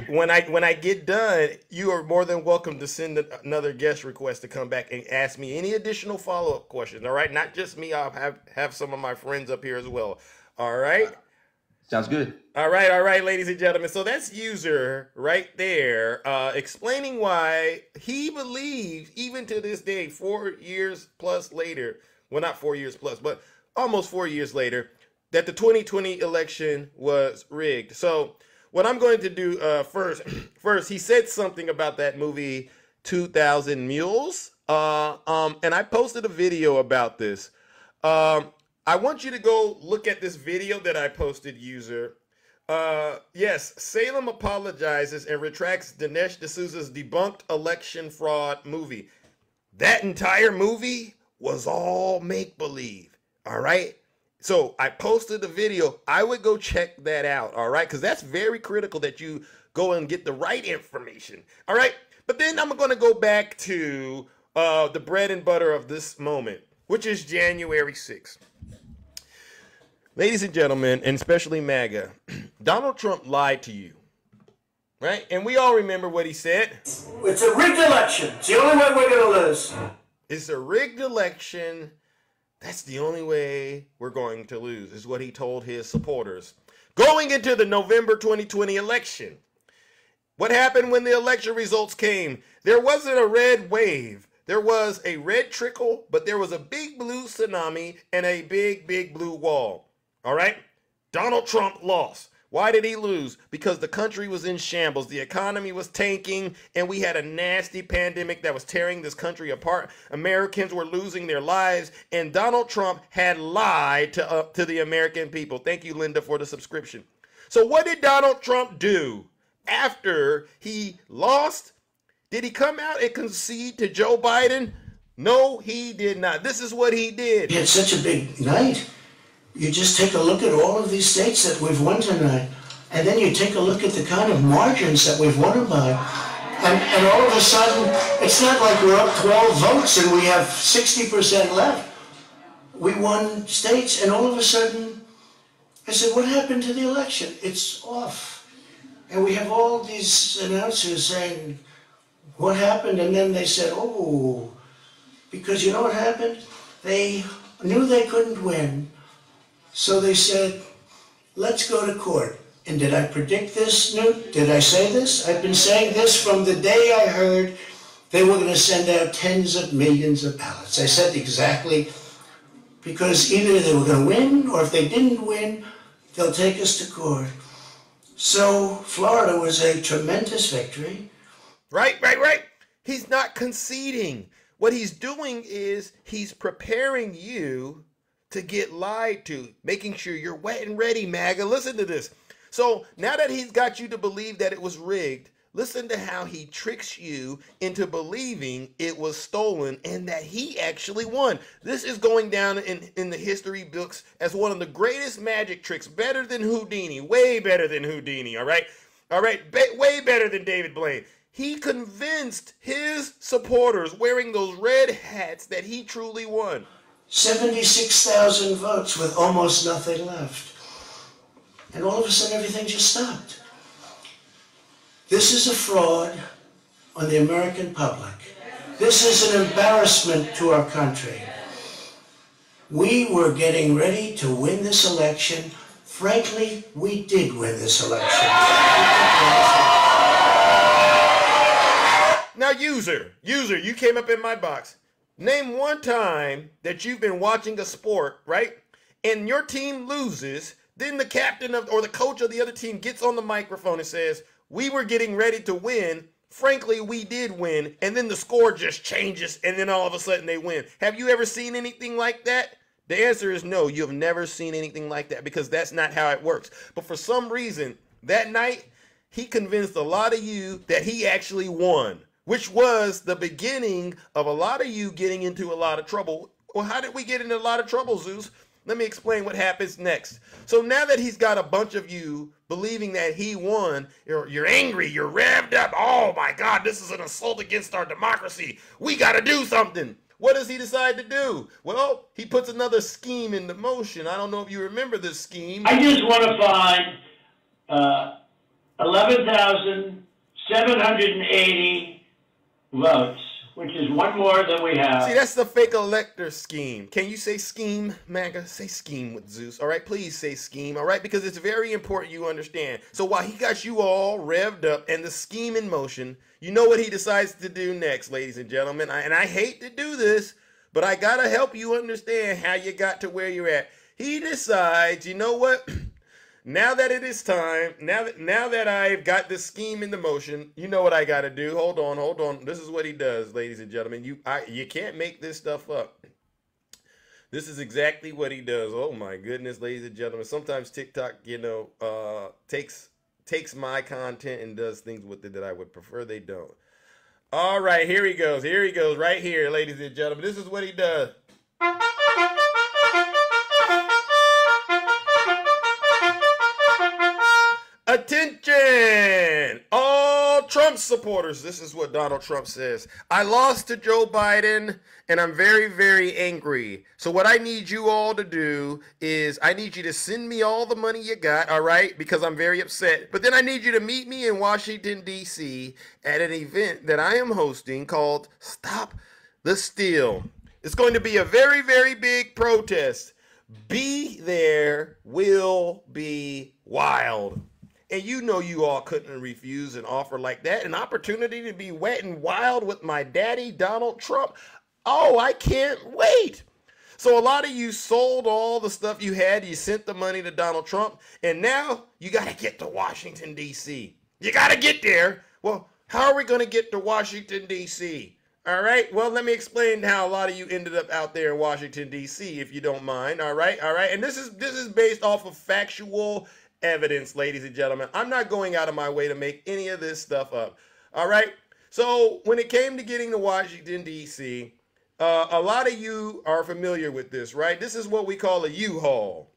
when I get done, you are more than welcome to send another guest request to come back and ask me any additional follow-up questions. All right, not just me. I'll have some of my friends up here as well. All right. Sounds good. All right, ladies and gentlemen. So that's User right there, explaining why he believes, even to this day, 4 years plus later, well, not 4 years plus, but almost 4 years later, that the 2020 election was rigged. So what I'm going to do first, he said something about that movie 2000 Mules, and I posted a video about this. I want you to go look at this video that I posted, User. Yes, Salem apologizes and retracts Dinesh D'Souza's debunked election fraud movie. That entire movie was all make-believe, all right? So I posted the video. I would go check that out, all right? Because that's very critical that you go and get the right information, all right? But then I'm going to go back to the bread and butter of this moment, which is January 6th. Ladies and gentlemen, and especially MAGA, Donald Trump lied to you, right? And we all remember what he said. It's a rigged election. It's the only way we're going to lose. It's a rigged election. That's the only way we're going to lose, is what he told his supporters. Going into the November 2020 election. What happened when the election results came? There wasn't a red wave. There was a red trickle, but there was a big blue tsunami and a big, big blue wall. All right? Donald Trump lost. Why did he lose? Because the country was in shambles. The economy was tanking, and we had a nasty pandemic that was tearing this country apart. Americans were losing their lives, and Donald Trump had lied to the American people. Thank you, Linda, for the subscription. So what did Donald Trump do after he lost? Did he come out and concede to Joe Biden? No, he did not. This is what he did. He had such a big night. You just take a look at all of these states that we've won tonight, and then you take a look at the kind of margins that we've won them by. And all of a sudden, it's not like we're up 12 votes and we have 60% left. We won states, and all of a sudden, I said, what happened to the election? It's off. And we have all these announcers saying, what happened? And then they said, oh, because you know what happened? They knew they couldn't win. So they said, let's go to court. And did I predict this, Newt? Did I say this? I've been saying this from the day I heard they were going to send out tens of millions of ballots. I said exactly, because either they were going to win, or if they didn't win, they'll take us to court. So Florida was a tremendous victory. Right. He's not conceding. What he's doing is he's preparing you to get lied to, making sure you're wet and ready, MAGA. Listen to this. So now that he's got you to believe that it was rigged, listen to how he tricks you into believing it was stolen and that he actually won. This is going down in the history books as one of the greatest magic tricks, better than Houdini, way better than Houdini, all right? Way better than David Blaine. He convinced his supporters wearing those red hats that he truly won. 76,000 votes with almost nothing left. And all of a sudden everything just stopped. This is a fraud on the American public. This is an embarrassment to our country. We were getting ready to win this election. Frankly, we did win this election. Now, user, you came up in my box. Name one time that you've been watching a sport, right? And your team loses, then the captain or the coach of the other team gets on the microphone and says, we were getting ready to win. Frankly, we did win. And then the score just changes, and then all of a sudden they win. Have you ever seen anything like that? The answer is no, you have never seen anything like that, because that's not how it works. But for some reason, that night, he convinced a lot of you that he actually won, which was the beginning of a lot of you getting into a lot of trouble. Well, how did we get into a lot of trouble, Zeus? Let me explain what happens next. So now that he's got a bunch of you believing that he won, you're angry, you're revved up. Oh my God, this is an assault against our democracy. We got to do something. What does he decide to do? Well, he puts another scheme into motion. I don't know if you remember this scheme. I just want to find 11,780 votes which is one more that we have. See, that's the fake elector scheme. Can you say scheme, MAGA? Say scheme with Zeus. All right, please say scheme. All right, because it's very important you understand. So while he got you all revved up and the scheme in motion, you know what he decides to do next, ladies and gentlemen. And I hate to do this, but I got to help you understand how you got to where you're at. He decides, you know what? Now that it is time, now that I've got this scheme into motion, you know what I got to do. Hold on. This is what he does, ladies and gentlemen. You can't make this stuff up. This is exactly what he does. Oh my goodness, ladies and gentlemen. Sometimes TikTok, takes my content and does things with it that I would prefer they don't. All right, here he goes. Right here, ladies and gentlemen. This is what he does. Attention, all Trump supporters. This is what Donald Trump says. I lost to Joe Biden and I'm very, very angry. So what I need you all to do is I need you to send me all the money you got, all right, because I'm very upset. But then I need you to meet me in Washington, D.C. at an event that I am hosting called Stop the Steal. It's going to be a very, very big protest. Be there, will be wild. And you know you all couldn't refuse an offer like that. An opportunity to be wet and wild with my daddy, Donald Trump. Oh, I can't wait. So a lot of you sold all the stuff you had. You sent the money to Donald Trump. And now you got to get to Washington, D.C. You got to get there. Well, how are we going to get to Washington, D.C.? All right. Well, let me explain how a lot of you ended up out there in Washington, D.C., if you don't mind. All right. And this is based off of factual evidence, ladies and gentlemen. I'm not going out of my way to make any of this stuff up. All right. So when it came to getting to Washington, D.C., a lot of you are familiar with this, right? This is what we call a U-Haul.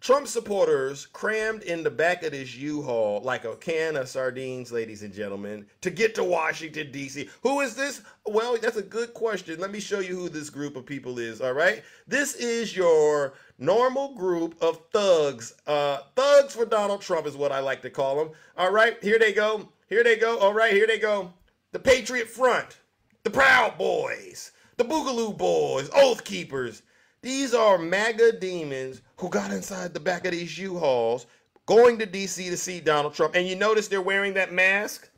Trump supporters crammed in the back of this U-Haul like a can of sardines, ladies and gentlemen, to get to Washington, D.C. Who is this? Well, that's a good question. Let me show you who this group of people is, all right? This is your normal group of thugs. Thugs for Donald Trump is what I like to call them. All right, here they go. All right, here they go. The Patriot Front, the Proud Boys, the Boogaloo Boys, Oath Keepers. These are MAGA demons who got inside the back of these U-Hauls going to D.C. to see Donald Trump. And you notice they're wearing that mask?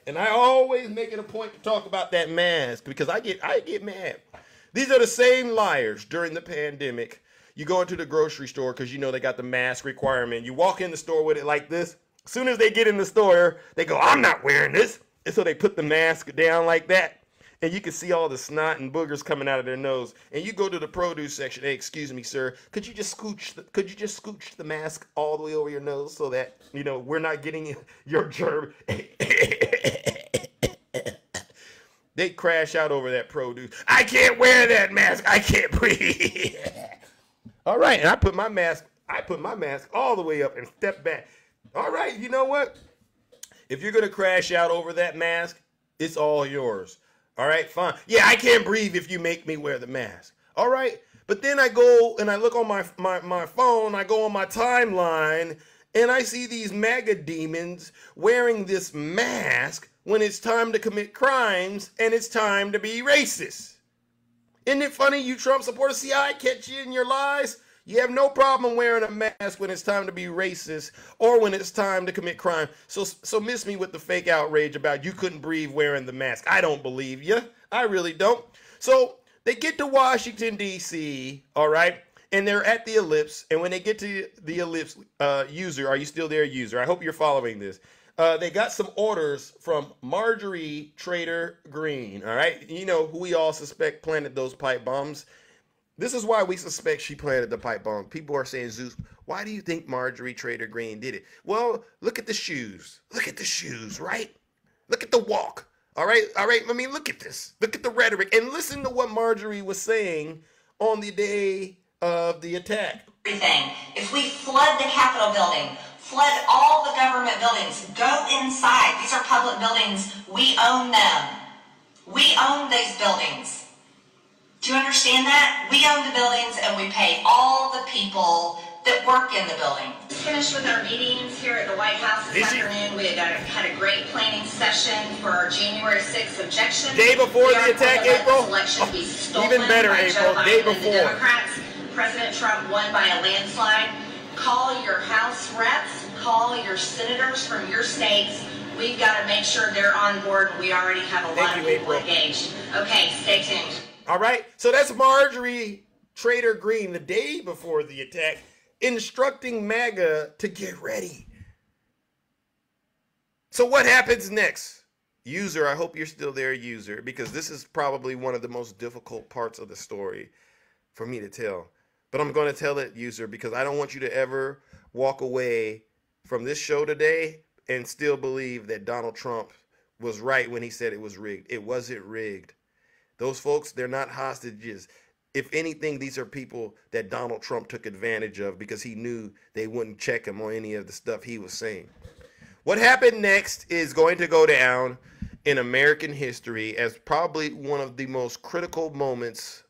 And I always make it a point to talk about that mask because I get mad. These are the same liars during the pandemic. You go into the grocery store because you know they got the mask requirement. You walk in the store with it like this. As soon as they get in the store, they go, I'm not wearing this. And so they put the mask down like that. And you can see all the snot and boogers coming out of their nose. And you go to the produce section. Hey, excuse me, sir. Could you just scooch the mask all the way over your nose so that, you know, we're not getting your germ. They crash out over that produce. I can't wear that mask. I can't breathe. All right, and I put my mask all the way up and step back. All right, you know what? If you're gonna crash out over that mask, it's all yours. All right, fine. Yeah, I can't breathe if you make me wear the mask. All right, but then I go and I look on my phone, I go on my timeline, and I see these MAGA demons wearing this mask when it's time to commit crimes and it's time to be racist. Isn't it funny, you Trump supporters? See how I catch you in your lies? You have no problem wearing a mask when it's time to be racist or when it's time to commit crime. So miss me with the fake outrage about you couldn't breathe wearing the mask. I don't believe you. I really don't. So they get to Washington, D.C., all right, and they're at the Ellipse. And when they get to the Ellipse, user, are you still there, user? I hope you're following this. They got some orders from Marjorie Trader Green, all right? You know, who we all suspect planted those pipe bombs. This is why we suspect she planted the pipe bomb. People are saying, Zeus, why do you think Marjorie Trader Green did it? Well, look at the shoes. Look at the shoes, right? Look at the walk. All right. I mean, look at this. Look at the rhetoric. And listen to what Marjorie was saying on the day of the attack. Everything. If we flood the Capitol building, flood all the government buildings, go inside. These are public buildings. We own them. We own these buildings. Do you understand that? We own the buildings and we pay all the people that work in the building. Finished with our meetings here at the White House this afternoon. We had a great planning session for our January 6th objection. Day before the attack, April. Even better, April. Day before. The Democrats. President Trump won by a landslide. Call your House reps. Call your senators from your states. We've got to make sure they're on board. We already have a lot of people engaged. Okay, stay tuned. All right. So that's Marjorie Trader Green the day before the attack, instructing MAGA to get ready. So what happens next? User, I hope you're still there, user, because this is probably one of the most difficult parts of the story for me to tell. But I'm going to tell it, user, because I don't want you to ever walk away from this show today and still believe that Donald Trump was right when he said it was rigged. It wasn't rigged. Those folks, they're not hostages. If anything, these are people that Donald Trump took advantage of because he knew they wouldn't check him on any of the stuff he was saying. What happened next is going to go down in American history as probably one of the most critical moments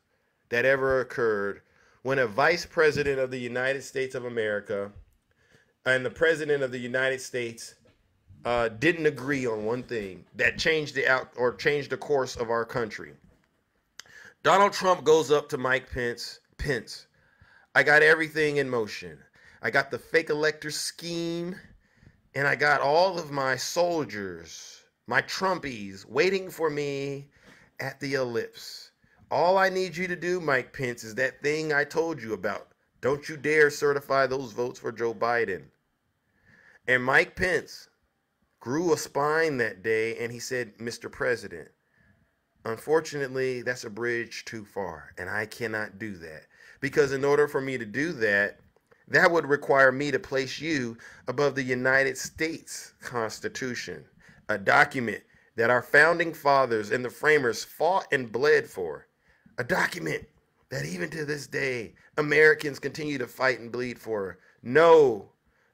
that ever occurred, when a vice president of the United States of America and the president of the United States didn't agree on one thing that changed the course of our country. Donald Trump goes up to Mike Pence. Pence, I got everything in motion. I got the fake elector scheme, and I got all of my soldiers, my Trumpies, waiting for me at the ellipse. All I need you to do, Mike Pence, is that thing I told you about. Don't you dare certify those votes for Joe Biden. And Mike Pence grew a spine that day, and he said, Mr. President, unfortunately, that's a bridge too far, and I cannot do that. Because in order for me to do that, that would require me to place you above the United States Constitution, a document that our founding fathers and the framers fought and bled for, a document that even to this day, Americans continue to fight and bleed for. No,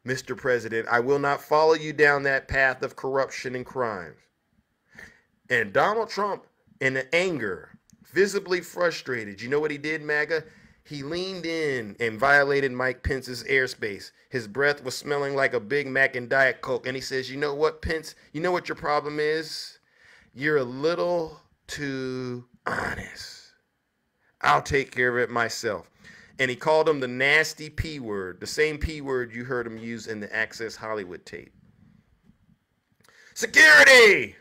Mr. President, I will not follow you down that path of corruption and crimes. And Donald Trump, in anger, visibly frustrated, you know what he did, MAGA? He leaned in and violated Mike Pence's airspace. His breath was smelling like a Big Mac and Diet Coke. And he says, you know what, Pence? You know what your problem is? You're a little too honest. I'll take care of it myself. And he called him the nasty P word, the same P word you heard him use in the Access Hollywood tape. Security!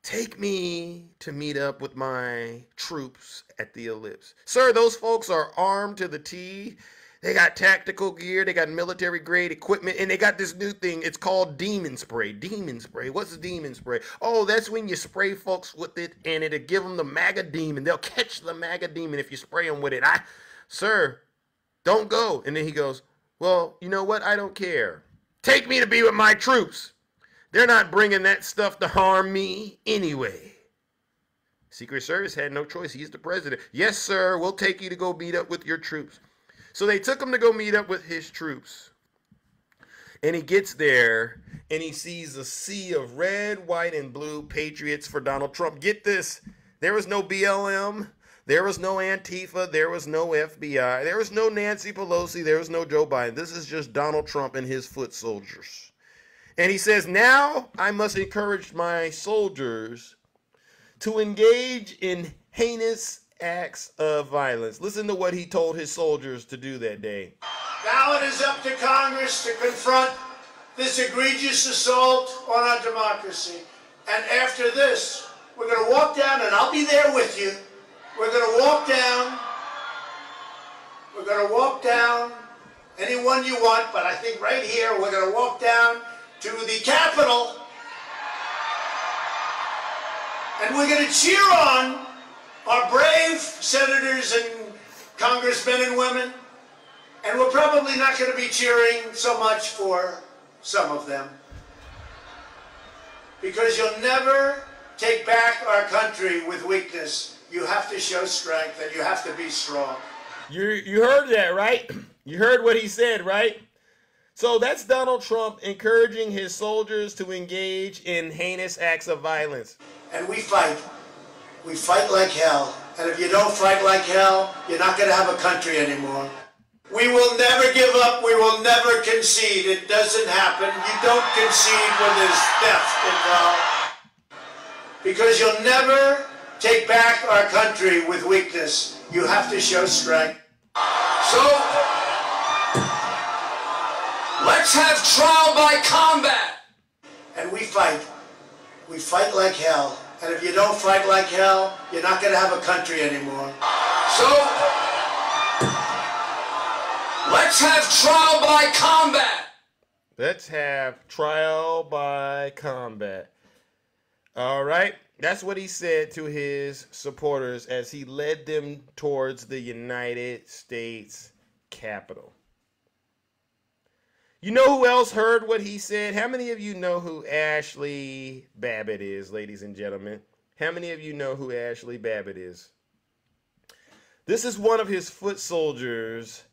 Take me to meet up with my troops at the ellipse. Sir, those folks are armed to the T. They got tactical gear, they got military grade equipment, and they got this new thing. It's called demon spray. Demon spray. What's demon spray? Oh, that's when you spray folks with it and it'll give them the MAGA demon. They'll catch the MAGA demon if you spray them with it. Sir, don't go. And then he goes, well, you know what? I don't care. Take me to be with my troops. They're not bringing that stuff to harm me anyway. Secret Service had no choice. He's the president. Yes, sir. We'll take you to go meet up with your troops. So they took him to go meet up with his troops. And he gets there and he sees a sea of red, white, and blue patriots for Donald Trump. Get this. There was no BLM. There was no Antifa. There was no FBI. There was no Nancy Pelosi. There was no Joe Biden. This is just Donald Trump and his foot soldiers. And he says, now I must encourage my soldiers to engage in heinous acts of violence. Listen to what he told his soldiers to do that day. Now it is up to Congress to confront this egregious assault on our democracy. And after this, we're going to walk down, and I'll be there with you. We're going to walk down. We're going to walk down anyone you want, but I think right here we're going to walk down to the Capitol. And we're going to cheer on our brave senators and congressmen and women. And we're probably not going to be cheering so much for some of them. Because you'll never take back our country with weakness. You have to show strength and you have to be strong. You heard that, right? You heard what he said, right? So that's Donald Trump encouraging his soldiers to engage in heinous acts of violence. And we fight. We fight like hell. And if you don't fight like hell, you're not going to have a country anymore. We will never give up. We will never concede. It doesn't happen. You don't concede when there's theft involved. Because you'll never take back our country with weakness. You have to show strength. So, let's have trial by combat. And we fight. We fight like hell. And if you don't fight like hell, you're not going to have a country anymore. So, let's have trial by combat. Let's have trial by combat. All right. That's what he said to his supporters as he led them towards the United States Capitol. You know who else heard what he said? How many of you know who Ashley Babbitt is, ladies and gentlemen? How many of you know who Ashley Babbitt is? This is one of his foot soldiers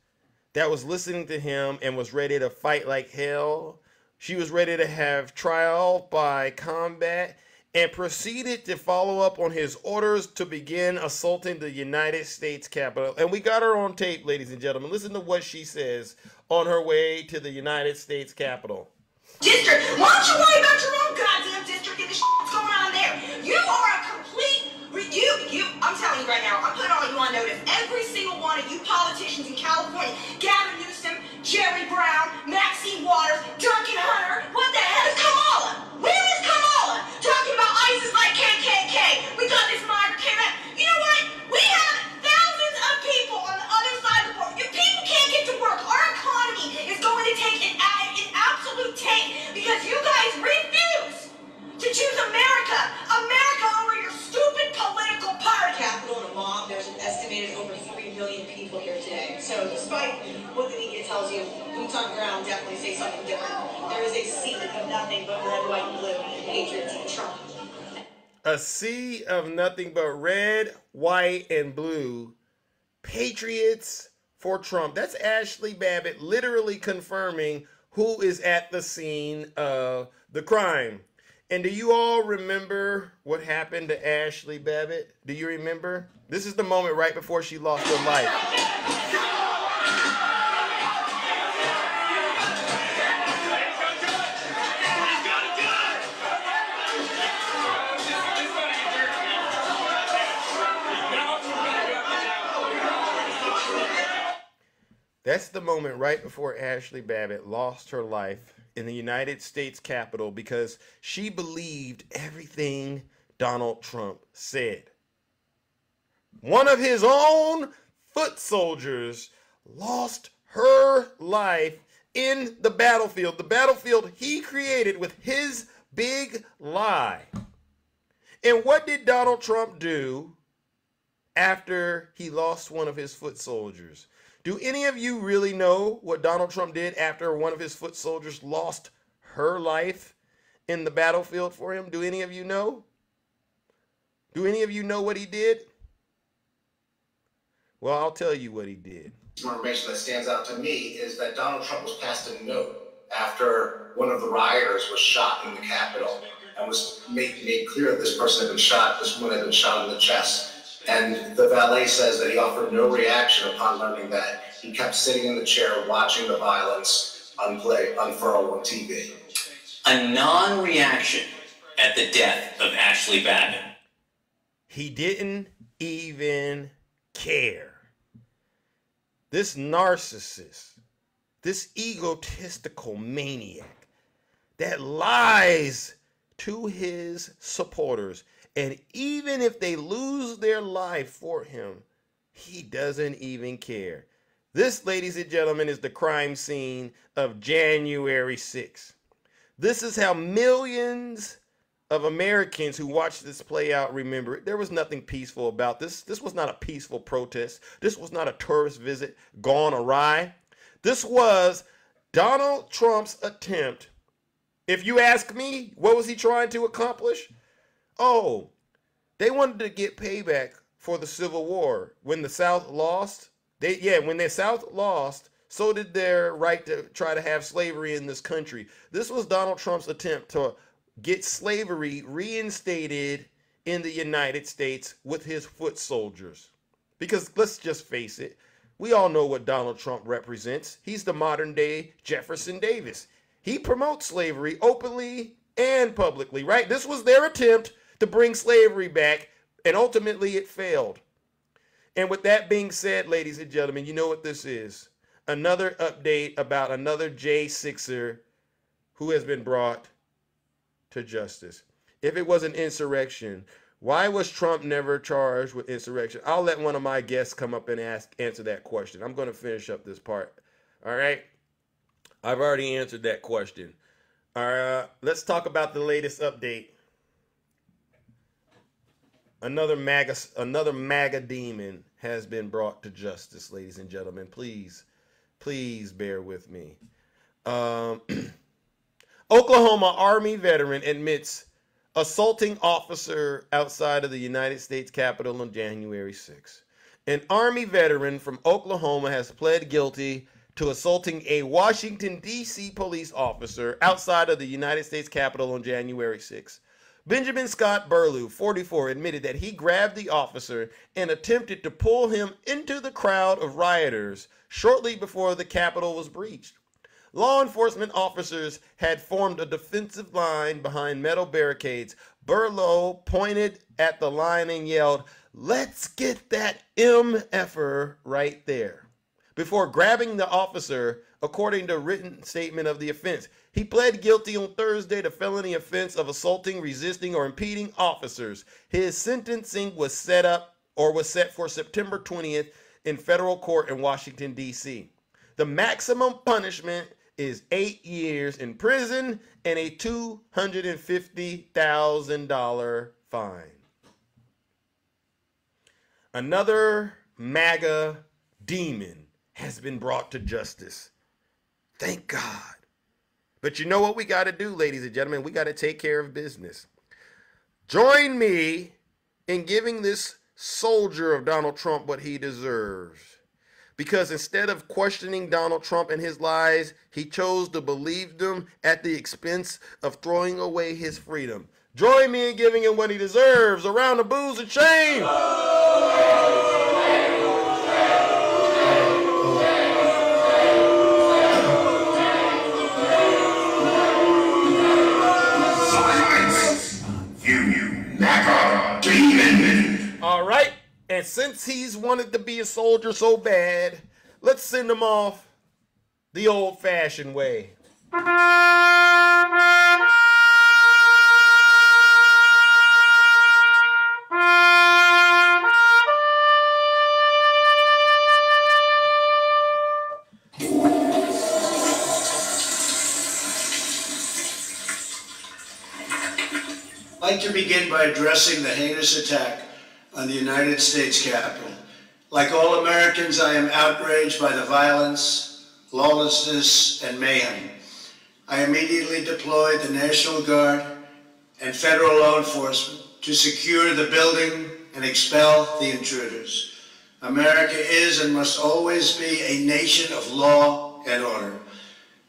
that was listening to him and was ready to fight like hell. She was ready to have trial by combat and proceeded to follow up on his orders to begin assaulting the United States Capitol. And we got her on tape, ladies and gentlemen. Listen to what she says on her way to the United States Capitol. District, why don't you worry about your own goddamn district and the shit that's going on there? You are a complete, I'm telling you right now, I'm putting all you on notice. Every single one of you politicians in California, Gavin Newsom, Jerry Brown, Maxine Waters, Duncan Hunter, what the hell is Kamala? Where is Kamala? Talking about ISIS like KKK. We got this migrant came out. You know what? We have thousands of people on the other side of the world. If people can't get to work, our economy is going to take an absolute tank because you guys refuse to choose America over your stupid political party. Capital and a mob. There's an estimated over 3 million people here today. So despite what the media tells you, boots on ground definitely say something different. There is a sea of nothing but red, white, and blue. Patriots and Trump. A sea of nothing but red, white, and blue. Patriots for Trump. That's Ashley Babbitt literally confirming who is at the scene of the crime. And do you all remember what happened to Ashley Babbitt? Do you remember? This is the moment right before she lost her life. That's the moment right before Ashley Babbitt lost her life in the United States Capitol because she believed everything Donald Trump said. One of his own foot soldiers lost her life in the battlefield he created with his big lie. And what did Donald Trump do after he lost one of his foot soldiers? Do any of you really know what Donald Trump did after one of his foot soldiers lost her life in the battlefield for him? Do any of you know? Do any of you know what he did? Well, I'll tell you what he did. Some information that stands out to me is that Donald Trump was passed a note after one of the rioters was shot in the Capitol and was made clear that this person had been shot, this woman had been shot in the chest. And the valet says that he offered no reaction upon learning that. He kept sitting in the chair watching the violence unfurl on TV. A non-reaction at the death of Ashley Babbitt. He didn't even care. This narcissist, this egotistical maniac that lies to his supporters, and even if they lose their life for him, he doesn't even care. This, ladies and gentlemen, is the crime scene of January 6th. This is how millions of Americans who watched this play out remember it. There was nothing peaceful about this. This was not a peaceful protest. This was not a tourist visit gone awry. This was Donald Trump's attempt. If you ask me, what was he trying to accomplish? Oh, they wanted to get payback for the Civil War. When the South lost, when the South lost, so did their right to try to have slavery in this country. This was Donald Trump's attempt to get slavery reinstated in the United States with his foot soldiers. Because let's just face it, We all know what Donald Trump represents. He's the modern day Jefferson Davis. He promotes slavery openly and publicly, right? This was their attempt to bring slavery back, and ultimately it failed. And with that being said, ladies and gentlemen, you know what this is. Another update about another J6er who has been brought to justice. If it was an insurrection, why was Trump never charged with insurrection? I'll let one of my guests come up and answer that question. I'm going to finish up this part. All right. I've already answered that question. All right. Let's talk about the latest update. Another MAGA demon has been brought to justice, ladies and gentlemen. Please bear with me. Oklahoma Army veteran admits assaulting officer outside of the United States Capitol on January 6th. An Army veteran from Oklahoma has pled guilty to assaulting a Washington, D.C. police officer outside of the United States Capitol on January 6th. Benjamin Scott Burlew, 44, admitted that he grabbed the officer and attempted to pull him into the crowd of rioters shortly before the Capitol was breached. Law enforcement officers had formed a defensive line behind metal barricades. Burlew pointed at the line and yelled, "Let's get that MFer right there," before grabbing the officer, according to a written statement of the offense. He pled guilty on Thursday to felony offense of assaulting, resisting, or impeding officers. His sentencing was set for September 20th in federal court in Washington, D.C. The maximum punishment is 8 years in prison and a $250,000 fine. Another MAGA demon has been brought to justice. Thank God. But you know what we got to do, ladies and gentlemen? We got to take care of business. Join me in giving this soldier of Donald Trump what he deserves. Because instead of questioning Donald Trump and his lies, he chose to believe them at the expense of throwing away his freedom. Join me in giving him what he deserves. A round of boos and shame. All right, and since he's wanted to be a soldier so bad, let's send him off the old-fashioned way. I'd like to begin by addressing the heinous attack on the United States Capitol. Like all Americans, I am outraged by the violence, lawlessness, and mayhem. I immediately deployed the National Guard and federal law enforcement to secure the building and expel the intruders. America is and must always be a nation of law and order.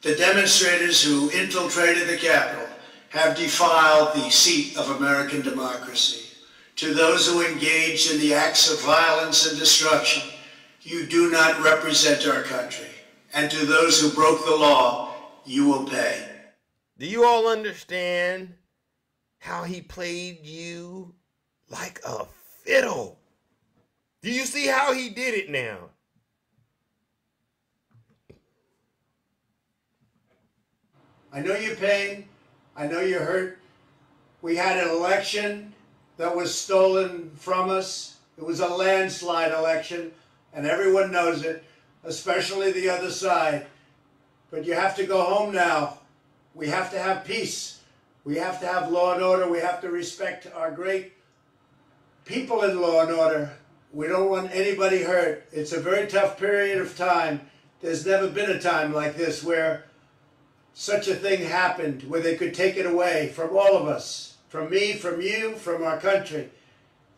The demonstrators who infiltrated the Capitol have defiled the seat of American democracy. To those who engaged in the acts of violence and destruction, you do not represent our country. And to those who broke the law, you will pay. Do you all understand how he played you like a fiddle? Do you see how he did it now? I know your pain. I know you're hurt. We had an election that was stolen from us. It was a landslide election, and everyone knows it, especially the other side. But you have to go home now. We have to have peace. We have to have law and order. We have to respect our great people in law and order. We don't want anybody hurt. It's a very tough period of time. There's never been a time like this where such a thing happened, where they could take it away from all of us. From me, from you, from our country.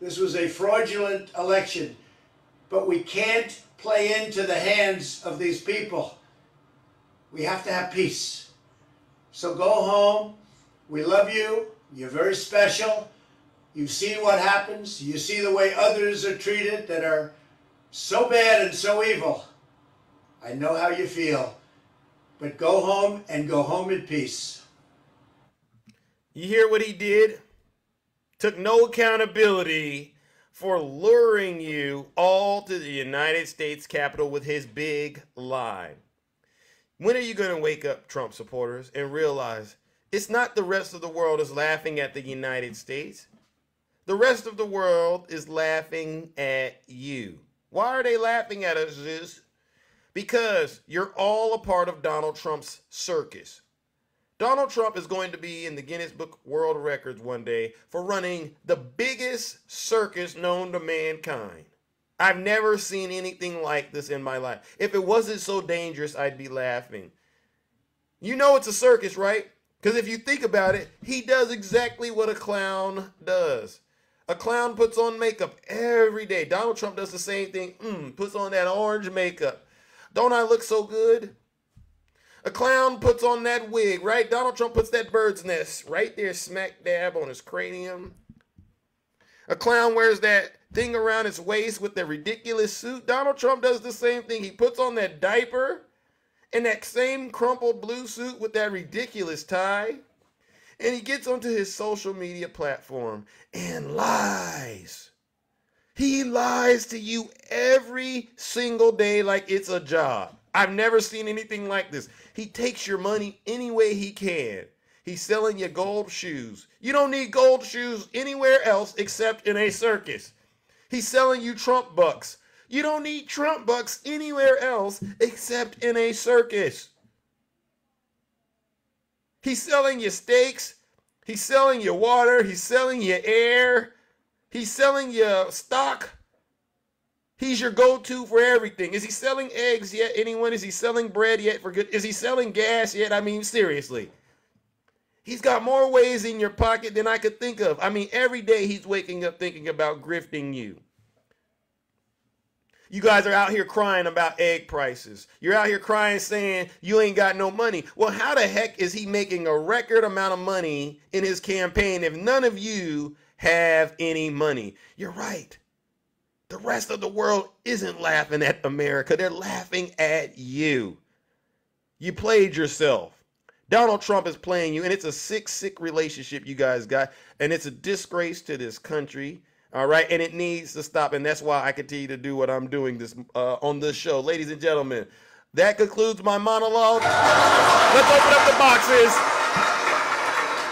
This was a fraudulent election, but we can't play into the hands of these people. We have to have peace. So go home. We love you. You're very special. You've seen what happens. You see the way others are treated that are so bad and so evil. I know how you feel. But go home and go home in peace. You hear what he did? Took no accountability for luring you all to the United States Capitol with his big lie. When are you going to wake up, Trump supporters, and realize it's not the rest of the world is laughing at the United States? The rest of the world is laughing at you. Why are they laughing at us, Zeus? Because you're all a part of Donald Trump's circus. Donald Trump is going to be in the Guinness Book World Records one day for running the biggest circus known to mankind. I've never seen anything like this in my life. If it wasn't so dangerous, I'd be laughing. You know it's a circus, right? Because if you think about it, he does exactly what a clown does. A clown puts on makeup every day. Donald Trump does the same thing. Puts on that orange makeup. Don't I look so good? A clown puts on that wig, right? Donald Trump puts that bird's nest right there smack dab on his cranium. A clown wears that thing around his waist with the ridiculous suit. Donald Trump does the same thing. He puts on that diaper and that same crumpled blue suit with that ridiculous tie. And he gets onto his social media platform and lies. He lies to you every single day like it's a job. I've never seen anything like this. He takes your money any way he can. He's selling you gold shoes. You don't need gold shoes anywhere else except in a circus. He's selling you Trump bucks. You don't need Trump bucks anywhere else except in a circus. He's selling you steaks. He's selling you water. He's selling you air. He's selling you stock. He's your go-to for everything. Is he selling eggs yet? Anyone? Is he selling bread yet for good? Is he selling gas yet? I mean, seriously. He's got more ways in your pocket than I could think of. I mean, every day he's waking up thinking about grifting you. You guys are out here crying about egg prices. You're out here crying saying you ain't got no money. Well, how the heck is he making a record amount of money in his campaign if none of you have any money? You're right. The rest of the world isn't laughing at America. They're laughing at you. You played yourself. Donald Trump is playing you, and it's a sick relationship you guys got, and it's a disgrace to this country, all right? And it needs to stop, and that's why I continue to do what I'm doing this on this show. Ladies and gentlemen, that concludes my monologue. Let's open up the boxes.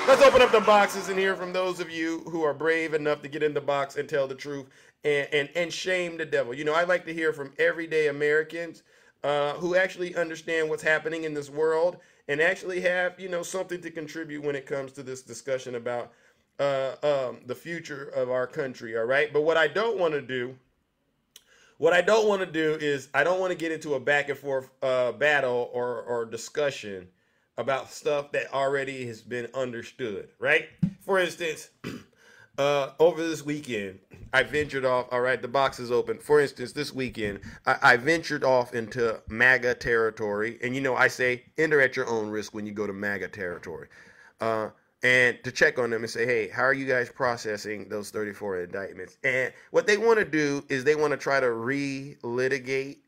Let's open up the boxes and hear from those of you who are brave enough to get in the box and tell the truth and shame the devil. You know, I like to hear from everyday Americans who actually understand what's happening in this world and actually have, you know, something to contribute when it comes to this discussion about the future of our country. All right. But what I don't want to do is I don't want to get into a back and forth battle or discussion about stuff that already has been understood. Right. For instance, over this weekend, I ventured off. All right, the box is open. For instance, this weekend, I ventured off into MAGA territory. And, you know, I say enter at your own risk when you go to MAGA territory. And to check on them and say, hey, how are you guys processing those 34 indictments? And what they want to do is they want to try to re-litigate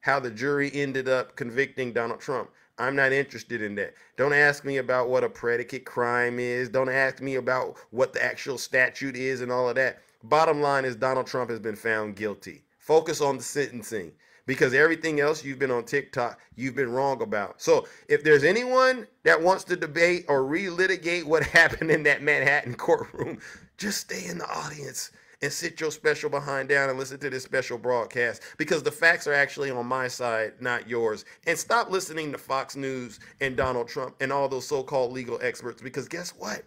how the jury ended up convicting Donald Trump. I'm not interested in that. Don't ask me about what a predicate crime is. Don't ask me about what the actual statute is and all of that. Bottom line is Donald Trump has been found guilty. Focus on the sentencing because everything else you've been on TikTok, you've been wrong about. So if there's anyone that wants to debate or relitigate what happened in that Manhattan courtroom, just stay in the audience and sit your special behind down and listen to this special broadcast because the facts are actually on my side, not yours. And stop listening to Fox News and Donald Trump and all those so-called legal experts because guess what?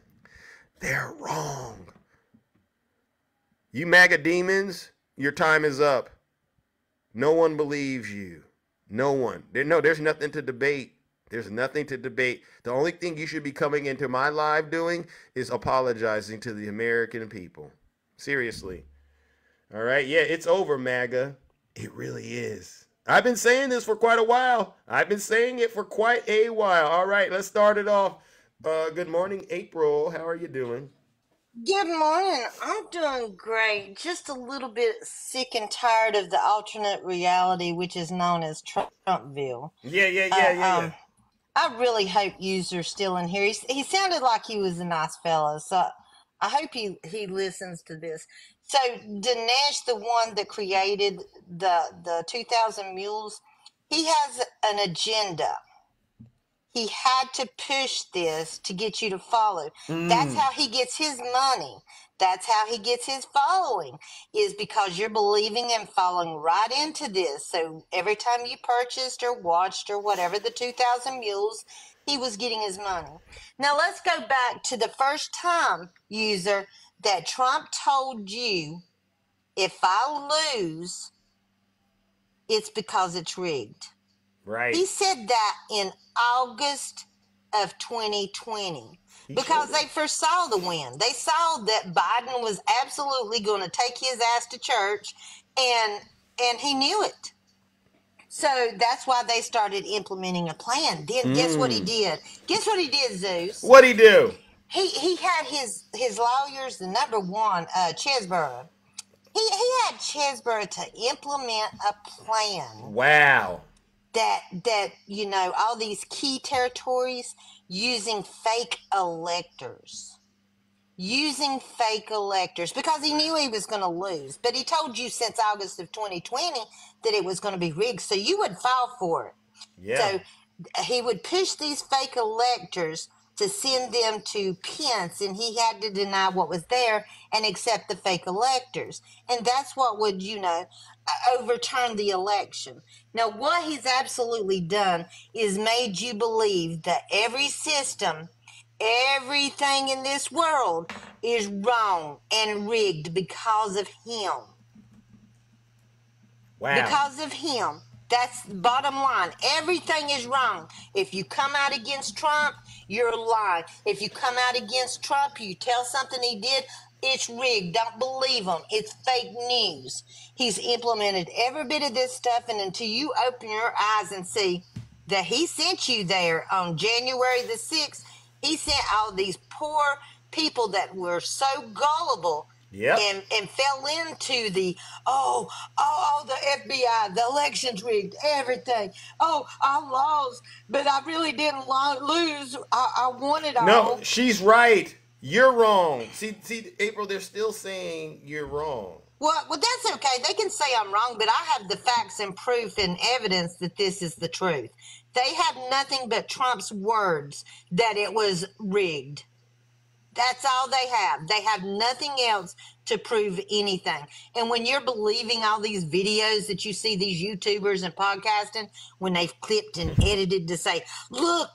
They're wrong. You MAGA demons, your time is up. No one believes you. No one. There's nothing to debate. There's nothing to debate. The only thing you should be coming into my live doing is apologizing to the American people. Seriously. All right. Yeah, it's over, MAGA. It really is. I've been saying this for quite a while. I've been saying it for quite a while. All right, let's start it off. Good morning, April. How are you doing? Good morning. I'm doing great. Just a little bit sick and tired of the alternate reality, which is known as Trumpville. Yeah. I really hope User's still in here. He sounded like he was a nice fellow, so I hope he listens to this. So Dinesh, the one that created the 2,000 Mules, he has an agenda. He had to push this to get you to follow. That's how he gets his money. That's how he gets his following, is because you're believing and following right into this. So every time you purchased or watched or whatever the 2,000 Mules, he was getting his money. Now let's go back to the first time, User, that Trump told you, if I lose, it's because it's rigged. Right. He said that in August of 2020 because they foresaw the win. They saw that Biden was absolutely going to take his ass to church, and he knew it. So that's why they started implementing a plan. Then guess what he did? Guess what he did, Zeus? What'd he do? He had his lawyers, the number one, Chesborough. He had Chesborough to implement a plan. Wow. That you know, all these key territories using fake electors because he knew he was going to lose, but he told you since August of 2020 that it was going to be rigged, so you would file for it. So he would push these fake electors to send them to Pence, and he had to deny what was there and accept the fake electors. And that's what would, you know, overturn the election. Now, what he's absolutely done is made you believe that every system, everything in this world is wrong and rigged because of him. Wow. Because of him. That's the bottom line. Everything is wrong. If you come out against Trump, you're lying. If you come out against Trump, you tell something he did, it's rigged. Don't believe him. It's fake news. He's implemented every bit of this stuff, and until you open your eyes and see that he sent you there on January the 6th, he sent all these poor people that were so gullible and fell into the the FBI, the election's rigged, everything. Oh, I lost, but I really didn't lose. I won it all. No, she's right. You're wrong. See, April, they're still saying you're wrong. Well, that's okay. They can say I'm wrong, but I have the facts and proof and evidence that this is the truth. They have nothing but Trump's words that it was rigged. That's all they have. They have nothing else to prove anything. And when you're believing all these videos that you see these YouTubers and podcasting, when they've clipped and edited to say, look,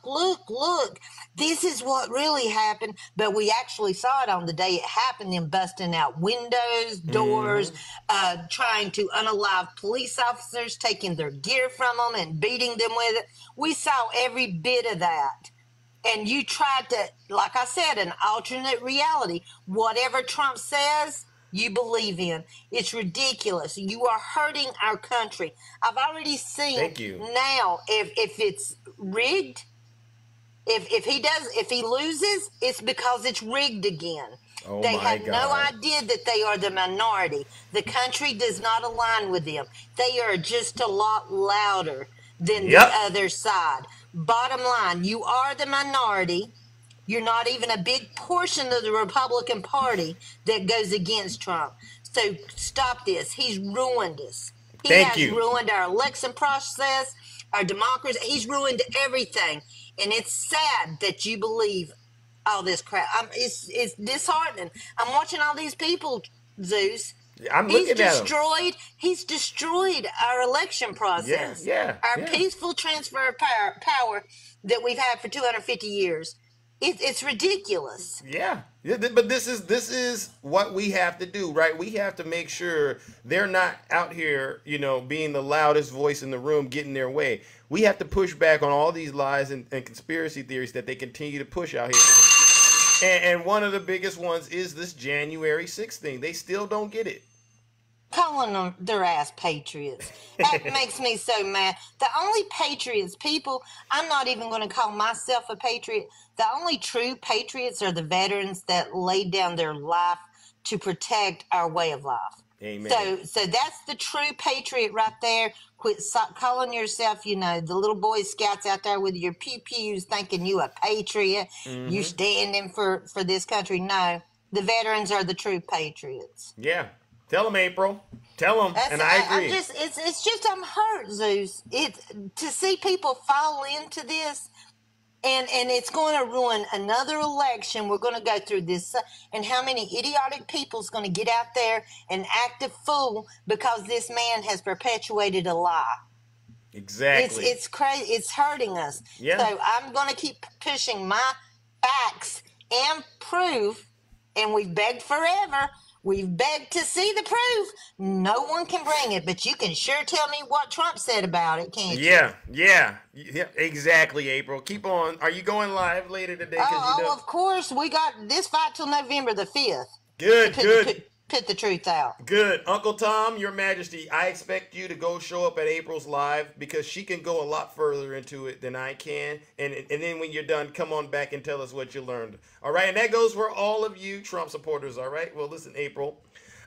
this is what really happened. But we actually saw it on the day it happened, them busting out windows, doors, trying to unalive police officers, taking their gear from them and beating them with it. We saw every bit of that. And you tried to, like I said, an alternate reality. Whatever Trump says, you believe in. It's ridiculous. You are hurting our country. I've already seen now if it's rigged, if he loses, it's because it's rigged again. Oh they my have God. no idea that they are the minority. The country does not align with them. They are just a lot louder than the other side. Bottom line, you are the minority. You're not even a big portion of the Republican Party that goes against Trump. So stop this. He's ruined us. He has ruined our election process, our democracy. He's ruined everything. And it's sad that you believe all this crap. It's disheartening. I'm watching all these people, Zeus. I'm looking at him. He's destroyed our election process. Our peaceful transfer of power that we've had for 250 years. It's ridiculous. Yeah, but this is what we have to do, right? We have to make sure they're not out here, you know, being the loudest voice in the room, getting their way. We have to push back on all these lies and conspiracy theories that they continue to push out here. And one of the biggest ones is this January 6th thing. They still don't get it. calling them their ass patriots. That makes me so mad. The only patriots, people, I'm not even going to call myself a patriot. The only true patriots are the veterans that laid down their life to protect our way of life. Amen. So that's the true patriot right there. Quit calling yourself, the little Boy Scouts out there with your pew-pews thinking you a patriot. You standing for this country. No, the veterans are the true patriots. Yeah. Tell them, April. Tell them, and I agree. It's just I'm hurt, Zeus. To see people fall into this. And it's going to ruin another election. We're going to go through this. And how many idiotic people's going to get out there and act a fool because this man has perpetuated a lie. Exactly. It's crazy. It's hurting us. Yeah. So I'm going to keep pushing my facts and proof. And we've begged forever. We've begged to see the proof. No one can bring it, but you can sure tell me what Trump said about it, can't you? Yeah, exactly, April. Keep on. Are you going live later today? Of course. We got this fight till November the 5th. Good. Put the truth out. Good. Uncle Tom, Your Majesty, I expect you to go show up at April's live because she can go a lot further into it than I can. And then when you're done, come on back and tell us what you learned. All right. And that goes for all of you Trump supporters. All right. Well, listen, April,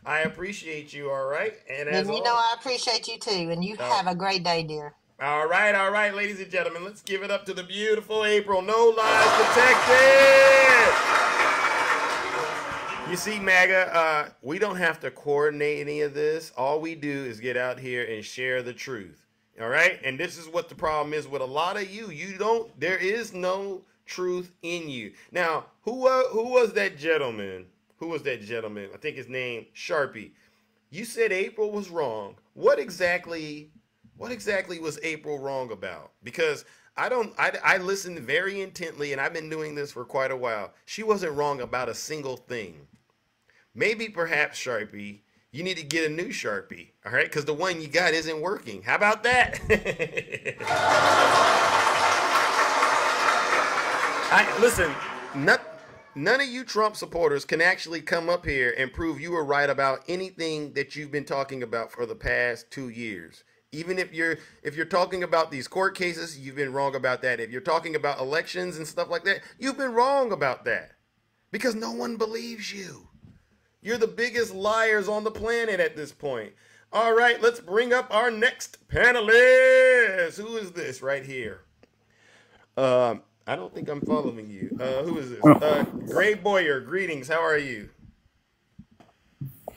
I appreciate you. All right. And I appreciate you too. And you have a great day, dear. All right, ladies and gentlemen, let's give it up to the beautiful April. No lies detected. You see, MAGA, we don't have to coordinate any of this. All we do is get out here and share the truth. All right? And this is what the problem is with a lot of you. There is no truth in you. Now, who was that gentleman? I think his name, Sharpie. You said April was wrong. What exactly was April wrong about? Because I listened very intently, and I've been doing this for quite a while. She wasn't wrong about a single thing. Maybe, perhaps, Sharpie, you need to get a new Sharpie, all right? Because the one you got isn't working. How about that? Listen, none of you Trump supporters can actually come up here and prove you were right about anything that you've been talking about for the past 2 years. Even if you're talking about these court cases, you've been wrong about that. If you're talking about elections and stuff like that, you've been wrong about that. Because no one believes you. You're the biggest liars on the planet at this point. All right, let's bring up our next panelist. Who is this right here? I don't think I'm following you. Who is this? Gray Boyer, greetings. How are you?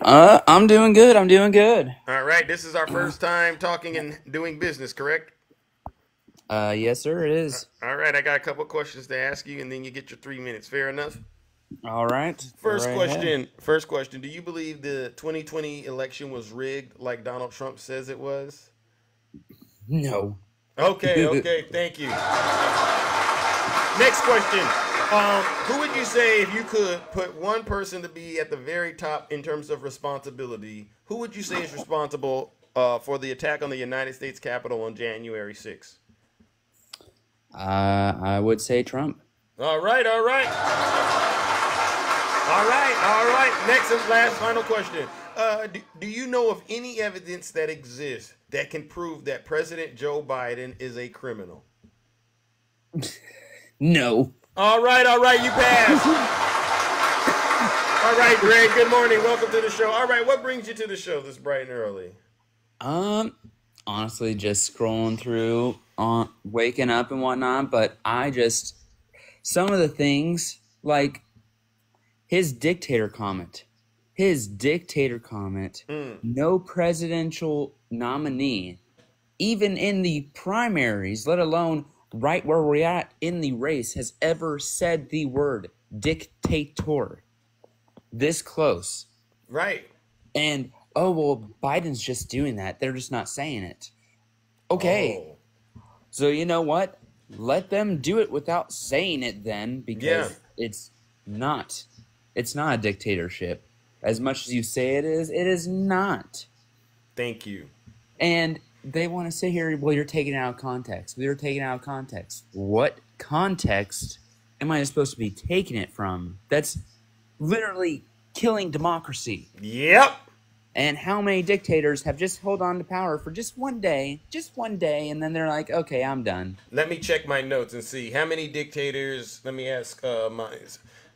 I'm doing good. All right, this is our first time talking and doing business, correct? Yes, sir, it is. All right, I got a couple questions to ask you, and then you get your 3 minutes. Fair enough? All right. First question. Do you believe the 2020 election was rigged like Donald Trump says it was? No. Okay, thank you. Next question. Who would you say, if you could put one person to be at the very top in terms of responsibility, who would you say is responsible for the attack on the United States Capitol on January 6th? I would say Trump. All right. Next and last final question. Do you know of any evidence that exists that can prove that President Joe Biden is a criminal? No. All right, you passed. All right, Greg, good morning. Welcome to the show. All right, what brings you to the show this bright and early? Honestly, just scrolling through, waking up and whatnot, but some of the things, like his dictator comment, no presidential nominee, even in the primaries, let alone right where we're at in the race, has ever said the word dictator this close. Right. And, oh, well, Biden's just doing that. They're just not saying it. Okay. Oh. So you know what? Let them do it without saying it then, because it's not a dictatorship. As much as you say it is not. Thank you. And they want to sit here, well, you're taking it out of context. What context am I supposed to be taking it from? That's literally killing democracy. Yep. And how many dictators have just held on to power for just one day, and then they're like, okay, I'm done. Let me check my notes and see how many dictators. Let me ask mine.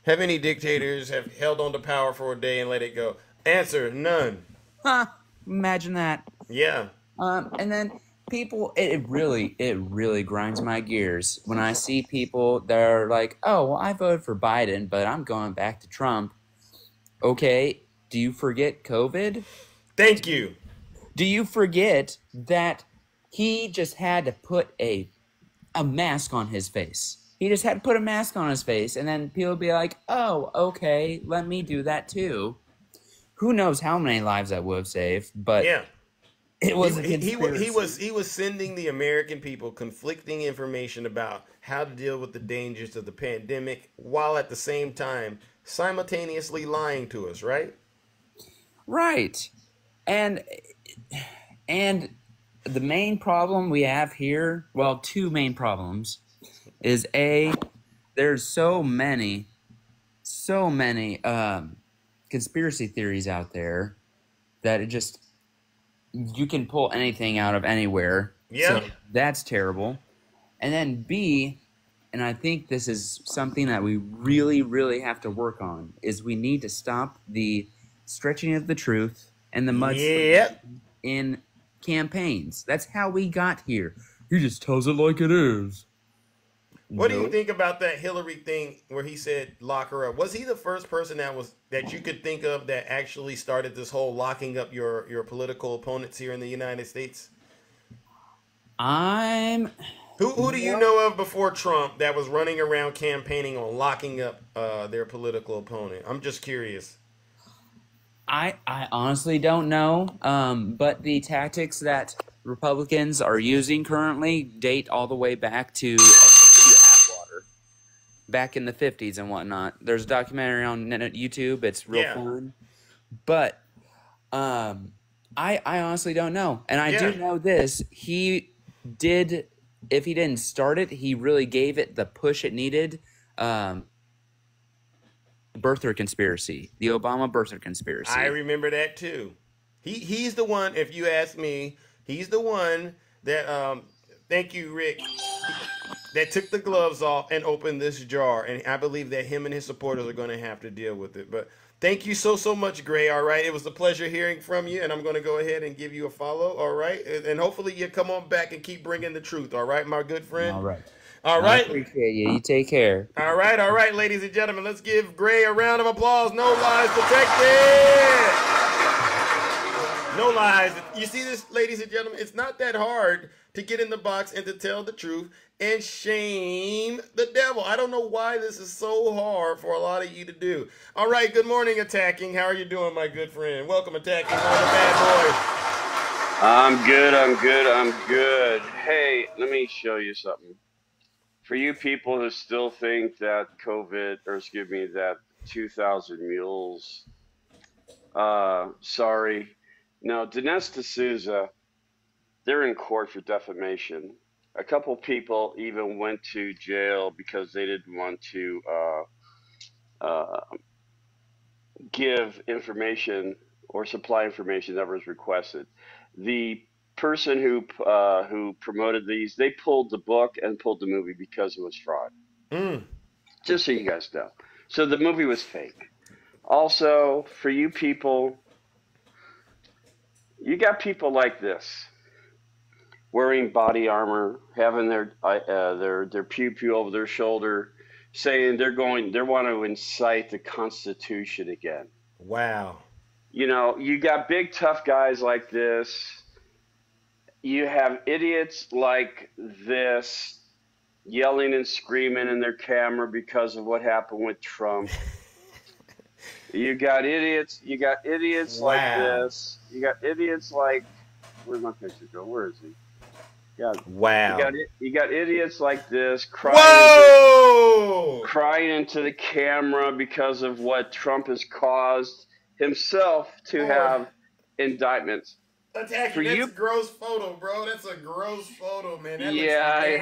How many dictators have held on to power for a day and let it go? Answer: none. Huh? Imagine that. Yeah. And then people, it really grinds my gears when I see people that are like, oh, well, I voted for Biden, but I'm going back to Trump. Okay, do you forget COVID? Thank you. Do you forget that he just had to put a mask on his face? He just had to put a mask on his face, and then people would be like, oh, okay, let me do that too. Who knows how many lives that would have saved, but yeah. It was he was sending the American people conflicting information about how to deal with the dangers of the pandemic, while at the same time simultaneously lying to us, right? Right. And the main problem we have here, well, two main problems, is there's so many conspiracy theories out there that it just, you can pull anything out of anywhere. Yeah. So that's terrible. And then B, and I think this is something that we really, really have to work on, is we need to stop the stretching of the truth and the mudslinging in campaigns. That's how we got here. He just tells it like it is. What do you think about that Hillary thing where he said lock her up? Was he the first person that you could think of that actually started this whole locking up your political opponents here in the United States? Who do you know of before Trump that was running around campaigning on locking up their political opponent? I'm just curious. I honestly don't know, but the tactics that Republicans are using currently date all the way back to Atwater, back in the 50s and whatnot. There's a documentary on YouTube. It's real fun. But I honestly don't know. And I do know this. He did, if he didn't start it, he really gave it the push it needed. Birther conspiracy, the Obama birther conspiracy. I remember that too. He's the one, if you ask me, he's the one that thank you, Rick, that took the gloves off and opened this jar. And I believe that him and his supporters are going to have to deal with it. But thank you so much, Gray. All right. It was a pleasure hearing from you. And I'm going to go ahead and give you a follow. All right. And hopefully you come on back and keep bringing the truth. All right, my good friend. All right. All right. I appreciate you. You take care. All right, ladies and gentlemen. Let's give Gray a round of applause. No lies detected. No lies. You see this, ladies and gentlemen? It's not that hard to get in the box and to tell the truth and shame the devil. I don't know why this is so hard for a lot of you to do. All right, good morning, Attacking. How are you doing, my good friend? Welcome, Attacking, all the bad boys. I'm good. Hey, let me show you something. For you people who still think that that 2,000 mules, sorry. No, Dinesh D'Souza, they're in court for defamation. A couple people even went to jail because they didn't want to give information or supply information that was requested. The person who promoted these, they pulled the book and pulled the movie because it was fraud. Just so you guys know. So the movie was fake. Also, for you people, you got people like this wearing body armor, having their pew pew over their shoulder, saying they want to incite the Constitution again. Wow. You know, you got big tough guys like this. You have idiots like this yelling and screaming in their camera because of what happened with Trump. You got idiots like this. You got idiots like, where's my picture go? Where is he? Wow. You got idiots like this crying into the camera because of what Trump has caused himself to have indictments. Attacking, that's a gross photo, bro. That's a gross photo, man. That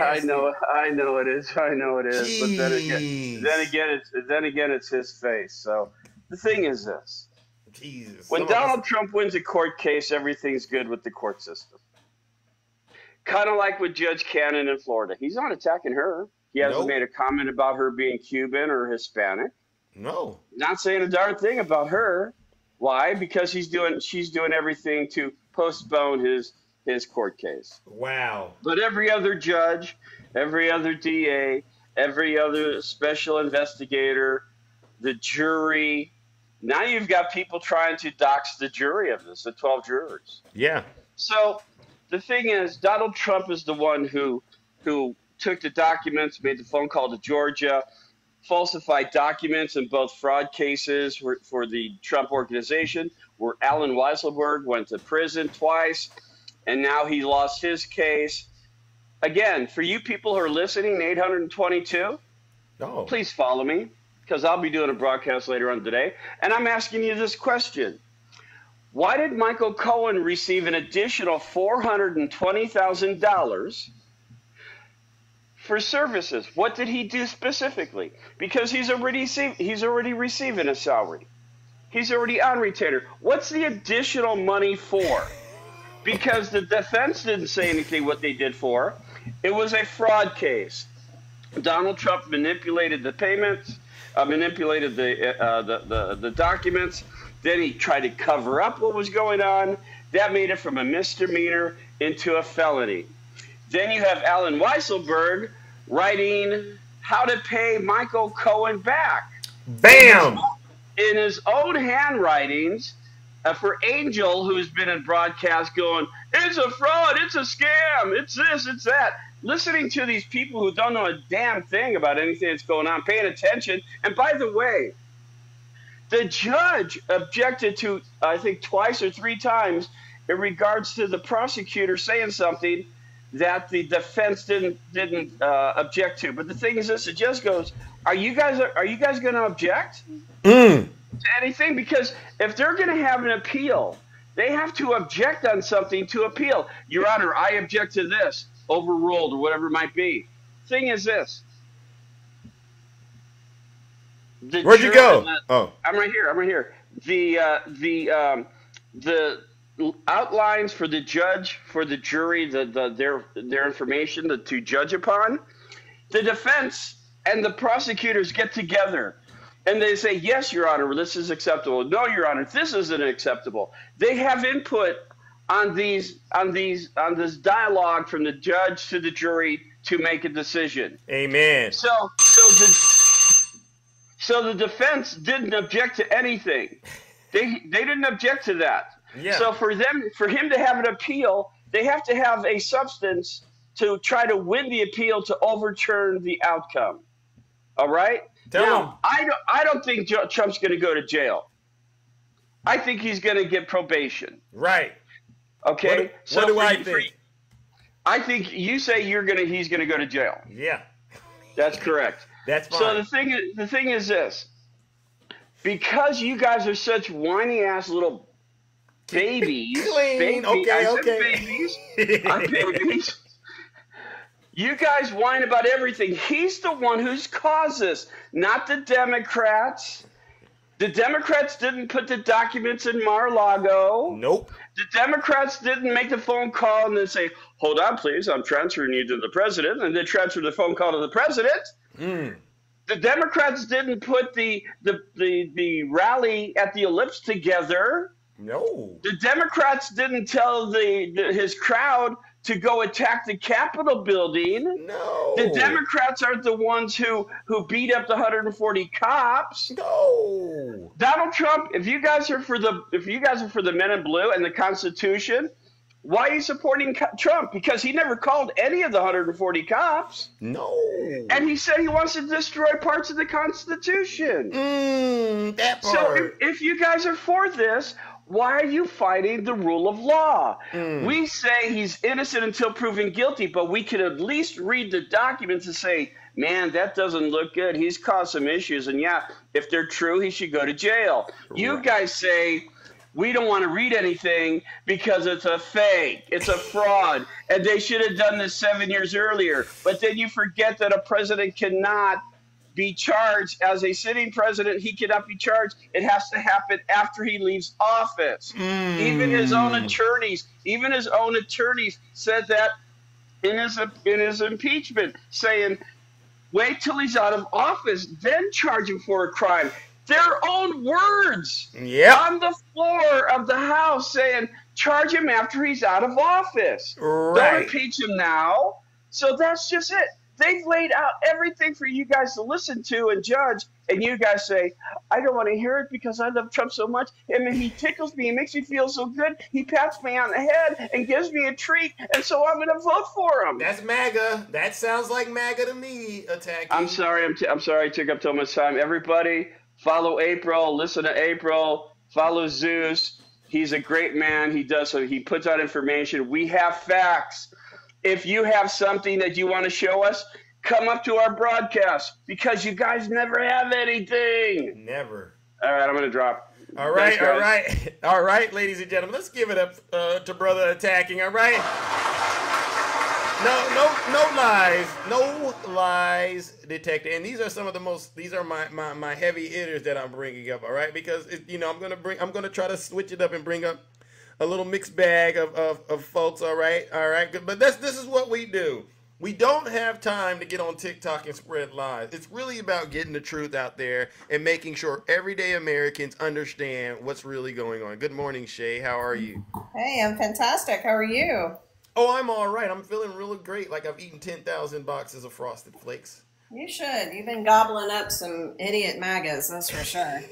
I know it is. Jeez. But then again, it's his face. So the thing is this: Jesus. When Donald Trump wins a court case, everything's good with the court system. Kind of like with Judge Cannon in Florida. He's not attacking her. He hasn't made a comment about her being Cuban or Hispanic. No. Not saying a darn thing about her. Why? Because she's doing everything to postpone his court case. Wow. But every other judge, every other DA, every other special investigator, the jury, now you've got people trying to dox the jury of this, the 12 jurors. Yeah. So the thing is, Donald Trump is the one who took the documents, made the phone call to Georgia, falsified documents in both fraud cases for the Trump organization, where Alan Weisselberg went to prison twice, and now he lost his case. Again, for you people who are listening, 822, please follow me, because I'll be doing a broadcast later on today, and I'm asking you this question. Why did Michael Cohen receive an additional $420,000 for services? What did he do specifically? Because he's already receiving a salary. He's already on retainer. What's the additional money for? Because the defense didn't say anything what they did for. It was a fraud case. Donald Trump manipulated the payments, manipulated the documents. Then he tried to cover up what was going on. That made it from a misdemeanor into a felony. Then you have Alan Weisselberg writing how to pay Michael Cohen back. Bam! In his own handwritings for Angel, who's been in broadcast going, it's a fraud, it's a scam, it's this, it's that. Listening to these people who don't know a damn thing about anything that's going on, paying attention. And by the way, the judge objected to, I think, twice or three times in regards to the prosecutor saying something that the defense didn't object to. But the thing is this, the judge goes, are you guys going to object to anything? Because if they're going to have an appeal, they have to object on something to appeal. Your Honor, I object to this, overruled or whatever it might be. Thing is this. Where'd you go? I'm right here. The outlines for the judge, for the jury, their information to judge upon, the defense and the prosecutors get together and they say, yes, Your Honor, this is acceptable. No, Your Honor, this isn't acceptable. They have input on this dialogue from the judge to the jury to make a decision. Amen. So the defense didn't object to anything. They didn't object to that. Yeah. So for him to have an appeal, they have to have a substance to try to win the appeal to overturn the outcome. All right? Now, I don't think Trump's going to go to jail. I think he's going to get probation. Right. Okay? What do I think? I think you say he's going to go to jail. Yeah. That's correct. That's fine. So the thing is this. Because you guys are such whiny ass little babies. Clean. Babies. I'm babies. You guys whine about everything. He's the one who's caused this, not the Democrats. The Democrats didn't put the documents in Mar-a-Lago. Nope. The Democrats didn't make the phone call and then say, hold on, please, I'm transferring you to the president, and then transfer the phone call to the president. The Democrats didn't put the rally at the Ellipse together. No. The Democrats didn't tell his crowd to go attack the Capitol building. No. The Democrats aren't the ones who beat up the 140 cops. No. Donald Trump, if you guys are for the men in blue and the Constitution, why are you supporting Trump? Because he never called any of the 140 cops. No. And he said he wants to destroy parts of the Constitution. That part. So if you guys are for this, why are you fighting the rule of law? We say he's innocent until proven guilty, but we can at least read the documents and say, man, that doesn't look good. He's caused some issues. And yeah, if they're true, he should go to jail. Right. You guys say, we don't want to read anything because it's a fake. It's a fraud. And they should have done this 7 years earlier. But then you forget that a president cannot be charged as a sitting president. He cannot be charged. It has to happen after he leaves office. Even his own attorneys said that in his impeachment, saying, wait till he's out of office, then charge him for a crime. Their own words on the floor of the House saying, charge him after he's out of office. Don't impeach him now. So that's just it. They've laid out everything for you guys to listen to and judge, and you guys say, I don't want to hear it because I love Trump so much, and he tickles me, he makes me feel so good, he pats me on the head and gives me a treat, and so I'm going to vote for him. That's MAGA. That sounds like MAGA to me, attacking. I'm sorry I took up too much time. Everybody, follow April, listen to April, follow Zeus. He's a great man. He puts out information. We have facts. If you have something that you want to show us, come up to our broadcast because you guys never have anything. Never. All right, I'm going to drop. All right, all right, ladies and gentlemen. Let's give it up to Brother Attacking, all right? No lies detected. And these are some of the most, these are my heavy hitters that I'm bringing up, all right? Because, I'm going to try to switch it up and bring up a little mixed bag of folks, all right? But this is what we do. We don't have time to get on TikTok and spread lies. It's really about getting the truth out there and making sure everyday Americans understand what's really going on. Good morning, Shay. How are you? Hey, I'm fantastic. How are you? Oh, I'm all right. I'm feeling really great, like I've eaten 10,000 boxes of Frosted Flakes. You should. You've been gobbling up some idiot MAGAs, that's for sure.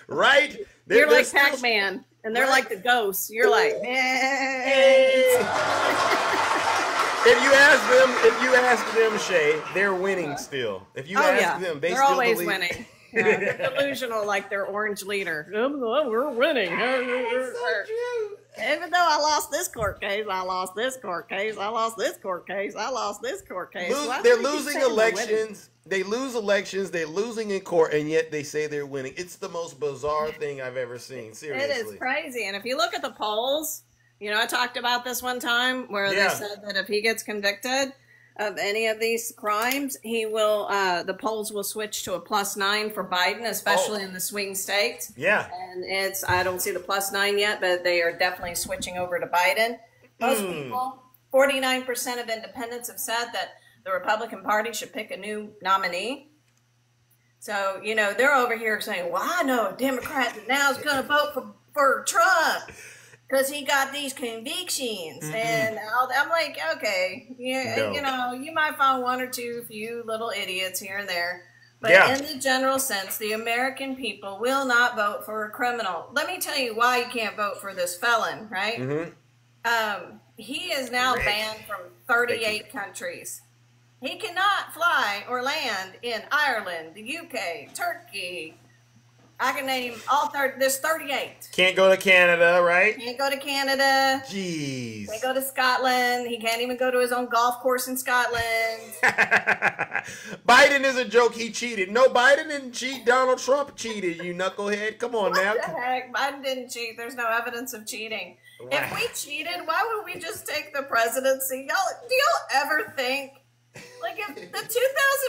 Right? You're like Pac-Man, and they're like the ghosts. You're like, hey. If you ask them, Shay, they're winning still. If you ask them, they're still always believe. winning. Yeah, they're delusional like their orange leader. Oh, we're winning. Even though I lost this court case, I lost this court case, I lost this court case, I lost this court case. They're losing elections. They lose elections. They're losing in court, and yet they say they're winning. It's the most bizarre thing I've ever seen. Seriously. It is crazy. And if you look at the polls, I talked about this one time where they said that if he gets convicted of any of these crimes, he will. The polls will switch to a +9 for Biden, especially in the swing states. Yeah, and I don't see the +9 yet, but they are definitely switching over to Biden. Most people, 49% of independents have said that the Republican Party should pick a new nominee. So they're over here saying, "Well, I know a Democrat that now is going to vote for Trump." Because he got these convictions, and I'm like, okay, you might find one or two few little idiots here and there, but in the general sense, the American people will not vote for a criminal. Let me tell you why you can't vote for this felon, right? He is now banned from 38 countries. He cannot fly or land in Ireland, the UK, Turkey. I can name all there's 38. Can't go to Canada, right? Can't go to Canada. Jeez. Can't go to Scotland. He can't even go to his own golf course in Scotland. Biden is a joke. He cheated. No, Biden didn't cheat. Donald Trump cheated, you knucklehead. Come on now. What the heck? Biden didn't cheat. There's no evidence of cheating. Wow. If we cheated, why would we just take the presidency? Do y'all ever think? Like, if the 2,000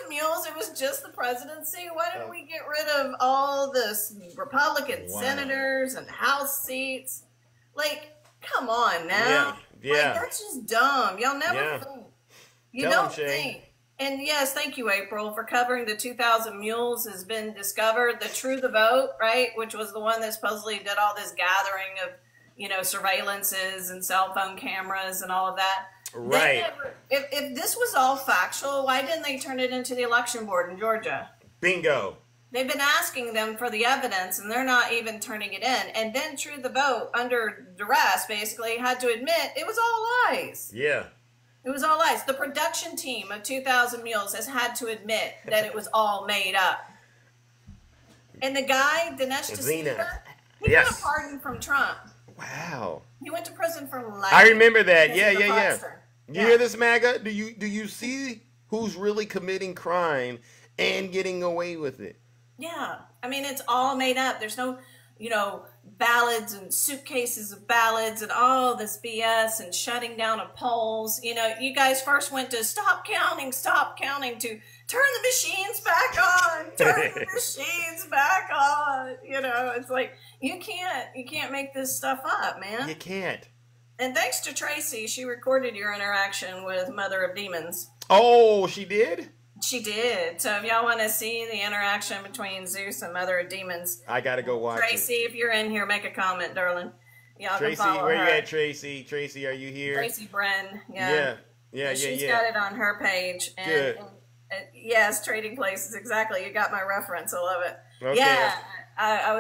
mules, it was just the presidency, why didn't we get rid of all the Republican senators and House seats? Like, come on now. Yeah. Like, that's just dumb. Y'all never think. You don't think. And yes, thank you, April, for covering the 2,000 mules has been discovered. The True the Vote, right, which was the one that supposedly did all this gathering of, surveillances and cell phone cameras and all of that. Right. If this was all factual, why didn't they turn it into the election board in Georgia? Bingo. They've been asking them for the evidence, and they're not even turning it in. And then True the Vote, under duress, basically, had to admit it was all lies. Yeah. It was all lies. The production team of 2,000 Mules has had to admit that it was all made up. And the guy, Dinesh D'Souza, he got a pardon from Trump. Wow. He went to prison for life. I remember that. Yeah. You hear this, MAGA? Do you see who's really committing crime and getting away with it? Yeah. I mean, it's all made up. There's no ballots and suitcases of ballots and all this BS and shutting down of polls. You guys first went to stop counting to turn the machines back on, turn the machines back on. It's like you can't make this stuff up, man. You can't. And thanks to Tracy, she recorded your interaction with Mother of Demons. Oh, she did? She did. So if y'all want to see the interaction between Zeus and Mother of Demons, I gotta go watch Tracy, if you're in here, make a comment, darling. Y'all Tracy, can follow where her. you at, Tracy? Tracy, are you here? Tracy Bren. Yeah. She's got it on her page. Good. And yes, Trading Places, exactly. You got my reference. I love it. Okay. Yeah. I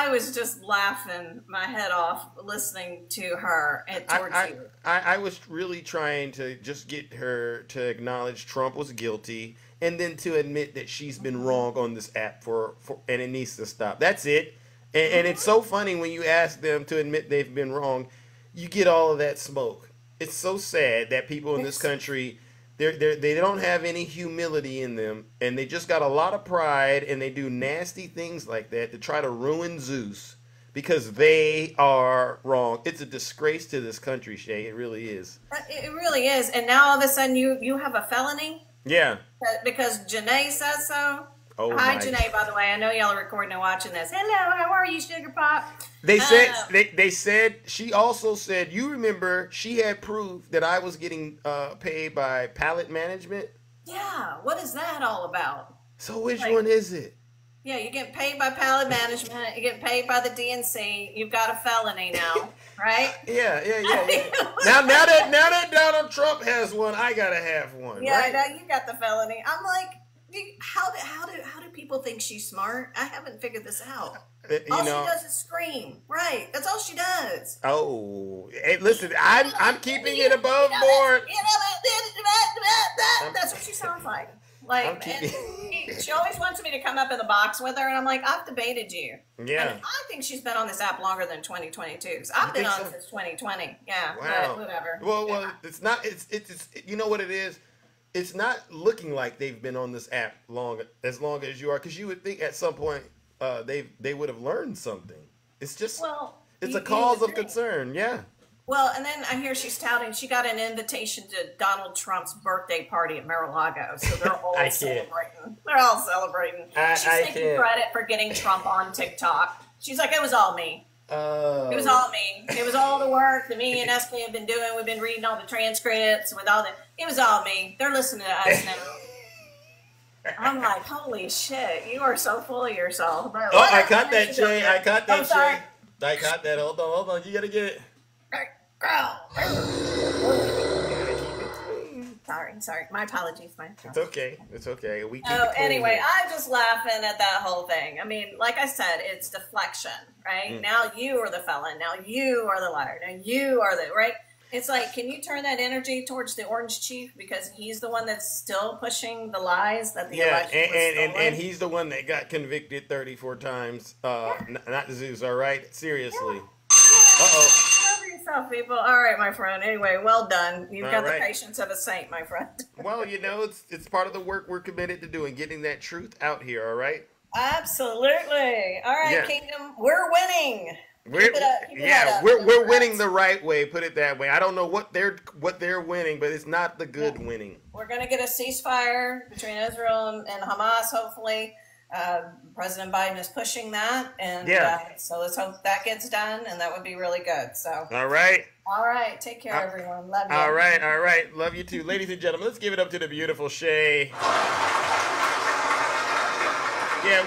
was just laughing my head off listening to her and towards you. I was really trying to just get her to acknowledge Trump was guilty and then to admit that she's been wrong on this app and it needs to stop. That's it. And it's so funny when you ask them to admit they've been wrong, you get all of that smoke. It's so sad that people in this country, they don't have any humility in them, and they just got a lot of pride, and they do nasty things like that to try to ruin Zeus because they are wrong. It's a disgrace to this country, Shay. It really is. It really is. And now all of a sudden you have a felony? Yeah. Because Janae says so? Oh, Hi, my. Janae, by the way. I know y'all are recording and watching this. Hello, how are you, Sugar Pop? They said she also said, you remember she had proof that I was getting paid by pallet management. Yeah, what is that all about? So which one is it? Yeah, you're getting paid by pallet management. You're getting paid by the DNC. You've got a felony now, right? Yeah. now that Donald Trump has one, I gotta have one. Yeah, right? now you got the felony. I'm like, how do people think she's smart? I haven't figured this out. All she does is scream. Right. That's all she does. Oh, hey, listen, I'm keeping it above board. That's what she sounds like. She always wants me to come up in the box with her, and I'm like, I've debated you. Yeah. And I think she's been on this app longer than 2022. So I've been on since 2020. Yeah. Wow. But whatever. Well, it's not. It's you know what it is. It's not looking like they've been on this app as long as you are, because you would think at some point they would have learned something. It's just it's a cause of concern. Yeah. Well, and then I hear she's touting she got an invitation to Donald Trump's birthday party at Mar-a-Lago, so they're all celebrating. They're all celebrating. She's taking credit for getting Trump on TikTok. She's like, it was all me. It was all me. It was all the work that me and SK have been doing. We've been reading all the transcripts with all the. It was all me. They're listening to us now. I'm like, holy shit, you are so full of yourself. But I caught that, Shay. I caught that, sorry. Shay. I caught that. Hold on. You gotta get it. Sorry. My apologies. It's okay. We keep anyway, I'm just laughing at that whole thing. I mean, like I said, it's deflection, right? Now you are the felon. Now you are the liar. Now you are the, right? It's like, can you turn that energy towards the Orange Chief because he's the one that's still pushing the lies that the election was stolen? and he's the one that got convicted 34 times. Not Zeus, all right? Seriously. Uh-oh. Cover yourself, people. All right, my friend. Anyway, well done. You've got the patience of a saint, my friend. Well, it's part of the work we're committed to doing, getting that truth out here, all right? Absolutely. All right, Kingdom, we're winning. We're winning the right way. Put it that way. I don't know what they're winning, but it's not the good winning. We're gonna get a ceasefire between Israel and Hamas. Hopefully, President Biden is pushing that, and so let's hope that gets done, and that would be really good. So all right. Take care, everyone. Love you. All right. Love you too, ladies and gentlemen. Let's give it up to the beautiful Shay. Yeah,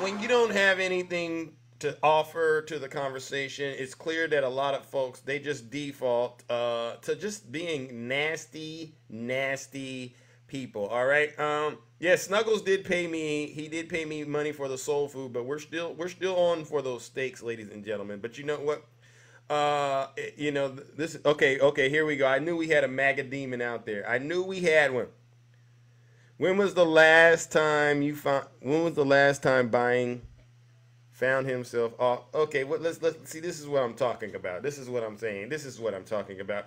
when you don't have anything to offer to the conversation, it's clear that a lot of folks, they just default to just being nasty people. All right. Snuggles did pay me. He did pay me money for the soul food, but we're still on for those steaks, ladies and gentlemen. But you know what? This okay. Here we go. I knew we had a MAGA demon out there. I knew we had one. When was the last time buying found himself off? Okay, let's see. This is what I'm talking about. This is what I'm saying. This is what I'm talking about.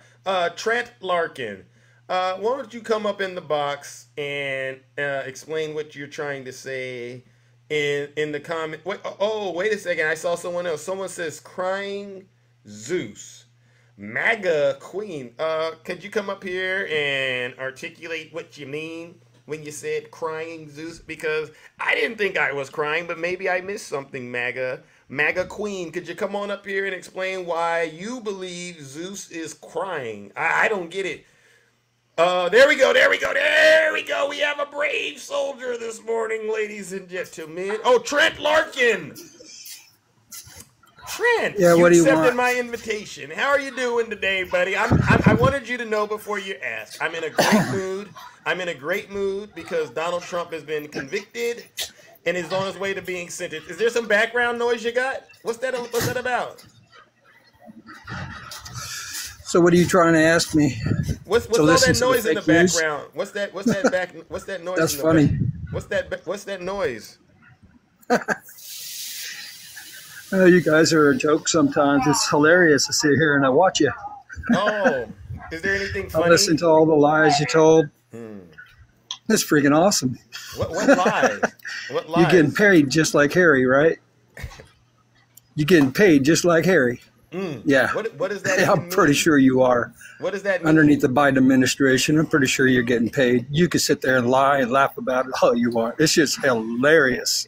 Trent Larkin, why don't you come up in the box and explain what you're trying to say in the comment. Wait, oh, wait a second. I saw someone else. Someone says crying Zeus. MAGA Queen. Could you come up here and articulate what you mean when you said crying Zeus? Because I didn't think I was crying, but maybe I missed something, MAGA Queen. Could you come on up here and explain why you believe Zeus is crying? I don't get it. There we go. We have a brave soldier this morning, ladies and gentlemen. Oh, Trent Larkin. Trent, yeah, you what do you accepted want? my invitation. How are you doing today, buddy? I wanted you to know before you ask. I'm in a great mood. I'm in a great mood because Donald Trump has been convicted and is on his way to being sentenced. Is there some background noise you got? What's that about? So what are you trying to ask me? What's to all listen that to the noise in the fake news? background? What's that noise That's in the funny. What's that noise? You guys are a joke sometimes. It's hilarious to sit here and I watch you. Oh, is there anything funny? I listen to all the lies you told. It's freaking awesome. What lies? What lies? You're getting paid just like Harry, right? You're getting paid just like Harry. Yeah. What does that I'm pretty sure you are. What does that mean? Underneath the Biden administration, I'm pretty sure you're getting paid. You can sit there and lie and laugh about it all you want. It's just hilarious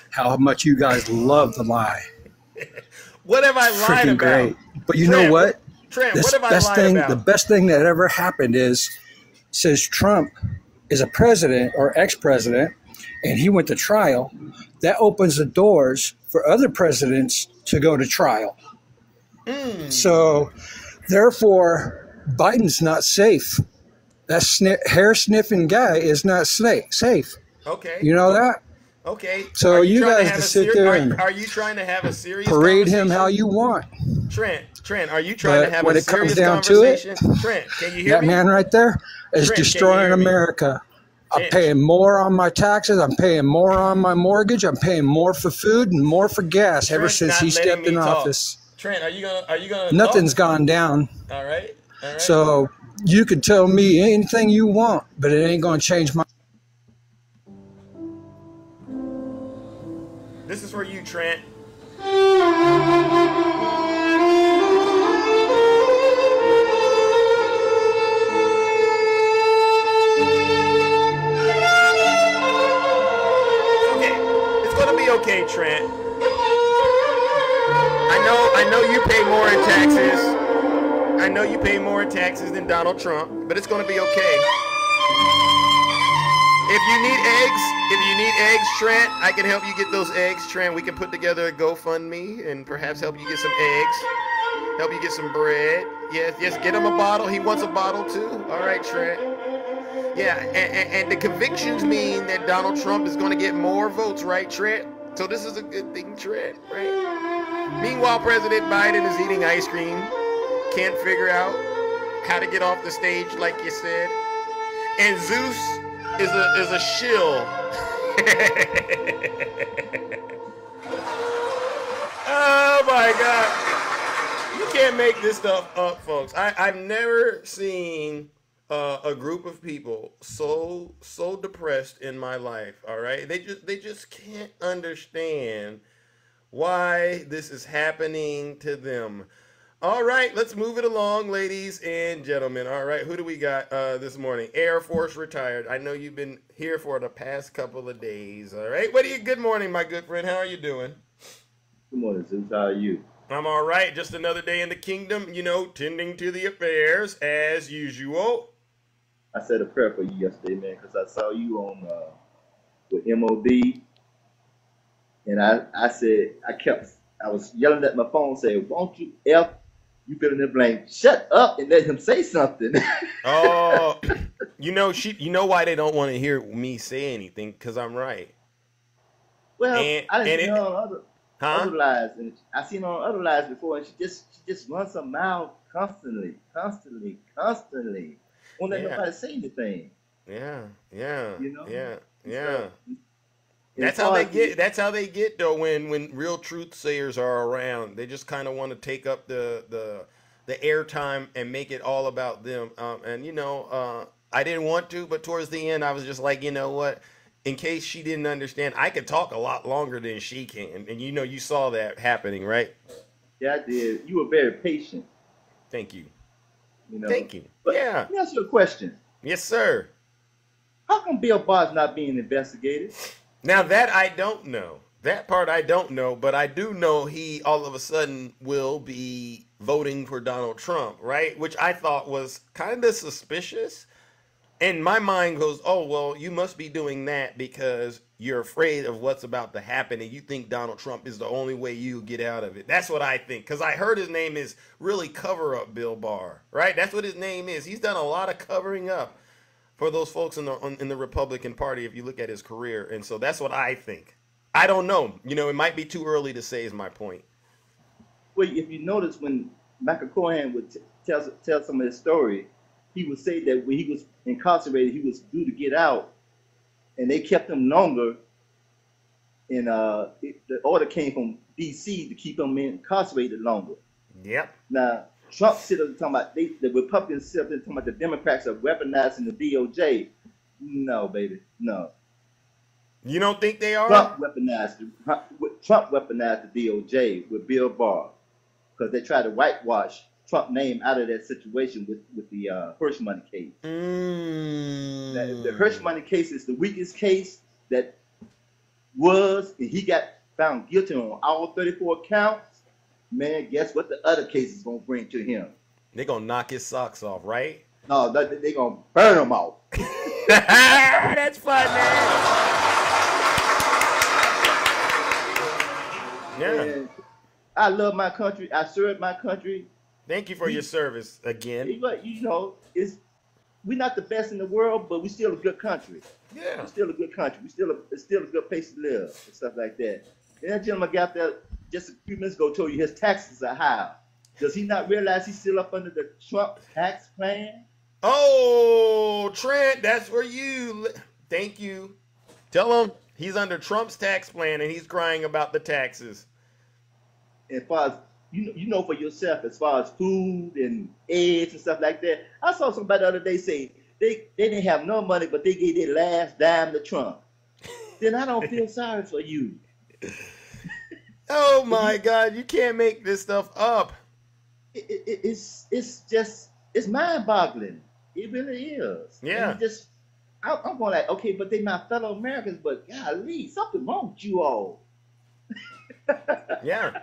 how much you guys love to lie. What have I lied Freaking about? great. But you Trent, know what? Trent, what have I lied about? The best thing that ever happened is, says Trump is a president or ex-president, and he went to trial. That opens the doors for other presidents to go to trial. So, therefore, Biden's not safe. That hair sniffing guy is not safe. Okay. You know that? Okay. So you guys can sit there and are you trying to have a serious parade him how you want. Trent, are you trying to have when a it comes serious down to it, conversation? Trent, can you hear that me? man right there is Trent, can you destroying hear me? America. I'm paying more on my taxes. I'm paying more on my mortgage. I'm paying more for food and more for gas ever Trent's since not he letting stepped me in talk. office. Trent, are you gonna Nothing's talk? gone down. All right. So you can tell me anything you want, but it ain't going to change my. This is for you, Trent. It's gonna be okay, Trent. I know you pay more in taxes. I know you pay more in taxes than Donald Trump, but it's gonna be okay. If you need eggs, Trent, I can help you get those eggs, Trent. We can put together a GoFundMe and perhaps help you get some eggs, help you get some bread. Yes, get him a bottle. He wants a bottle too. All right, Trent. Yeah, and the convictions mean that Donald Trump is going to get more votes, right, Trent? So this is a good thing, Trent, right? Meanwhile, President Biden is eating ice cream, can't figure out how to get off the stage, like you said. And Zeus is a shill. Oh my God! You can't make this stuff up, folks. I've never seen a group of people so depressed in my life. All right, they just can't understand why this is happening to them. All right, let's move it along, ladies and gentlemen. All right, who do we got this morning? Air Force retired. I know you've been here for the past couple of days. All right, good morning, my good friend. How are you doing? Good morning, Zeus. How are you? I'm all right. Just another day in the kingdom, tending to the affairs as usual. I said a prayer for you yesterday, man, because I saw you on with MOD, and I was yelling at my phone saying, "Won't you F? You fill in the blank. Shut up and let him say something." Oh, you know why they don't want to hear me say anything? Because I'm right. Well, I didn't know other lies, and I seen her on other lies before, and she just runs her mouth constantly. Won't let nobody say anything. Yeah. You know? Yeah. That's how they get though when real truth sayers are around. They just kind of want to take up the airtime and make it all about them. I didn't want to, but towards the end I was just like, you know what? in case she didn't understand, I could talk a lot longer than she can. And you know, you saw that happening, right? Yeah, I did. You were very patient. Thank you. You know. Thank you. But Yeah. let me ask you a question. Yes, sir. How come Bill Barr's not being investigated? Now that I don't know. That part I don't know, but I do know he all of a sudden will be voting for Donald Trump, right? Which I thought was kind of suspicious. And my mind goes, oh, well, you must be doing that because you're afraid of what's about to happen and you think Donald Trump is the only way you get out of it. That's what I think. Because I heard his name is really Cover Up Bill Barr, right? That's what his name is. He's done a lot of covering up for those folks in the Republican Party if you look at his career. And so that's what I think. I don't know. You know, it might be too early to say is my point. Well, if you notice when Michael Cohen would tell some of his story, he would say that when he was incarcerated, he was due to get out, and they kept him longer. And the order came from D.C. to keep him incarcerated longer. Yep. Now, Trump sit up talking about the Republicans sit up there talking about the Democrats are weaponizing the DOJ. No, baby, no. You don't think they are? Trump weaponized the DOJ with Bill Barr because they tried to whitewash Trump's name out of that situation with the Hirsch money case. The Hirsch money case is the weakest case that was, and he got found guilty on all 34 counts. Man, guess what the other case is going to bring to him? They're going to knock his socks off, right? No, they're going to burn him off. That's fun, man. Yeah. And I love my country. I serve my country. Thank you for your service again. You know, we're not the best in the world, but we're still a good country. Yeah. We're still a good country. It's still a good place to live and stuff like that. And that gentleman got there just a few minutes ago, told you his taxes are high. Does he not realize he's still up under the Trump tax plan? Oh, Trent, that's where you. Thank you. Tell him he's under Trump's tax plan and he's crying about the taxes. As far as you know for yourself, as far as food and eggs and stuff like that. I saw somebody the other day say they didn't have no money, but they gave their last dime to Trump. Then I don't feel sorry for you. Oh my God, you can't make this stuff up. It's mind-boggling. It really is. Yeah. I'm going like, okay, but they my fellow Americans, but golly, something wrong with you all. Yeah.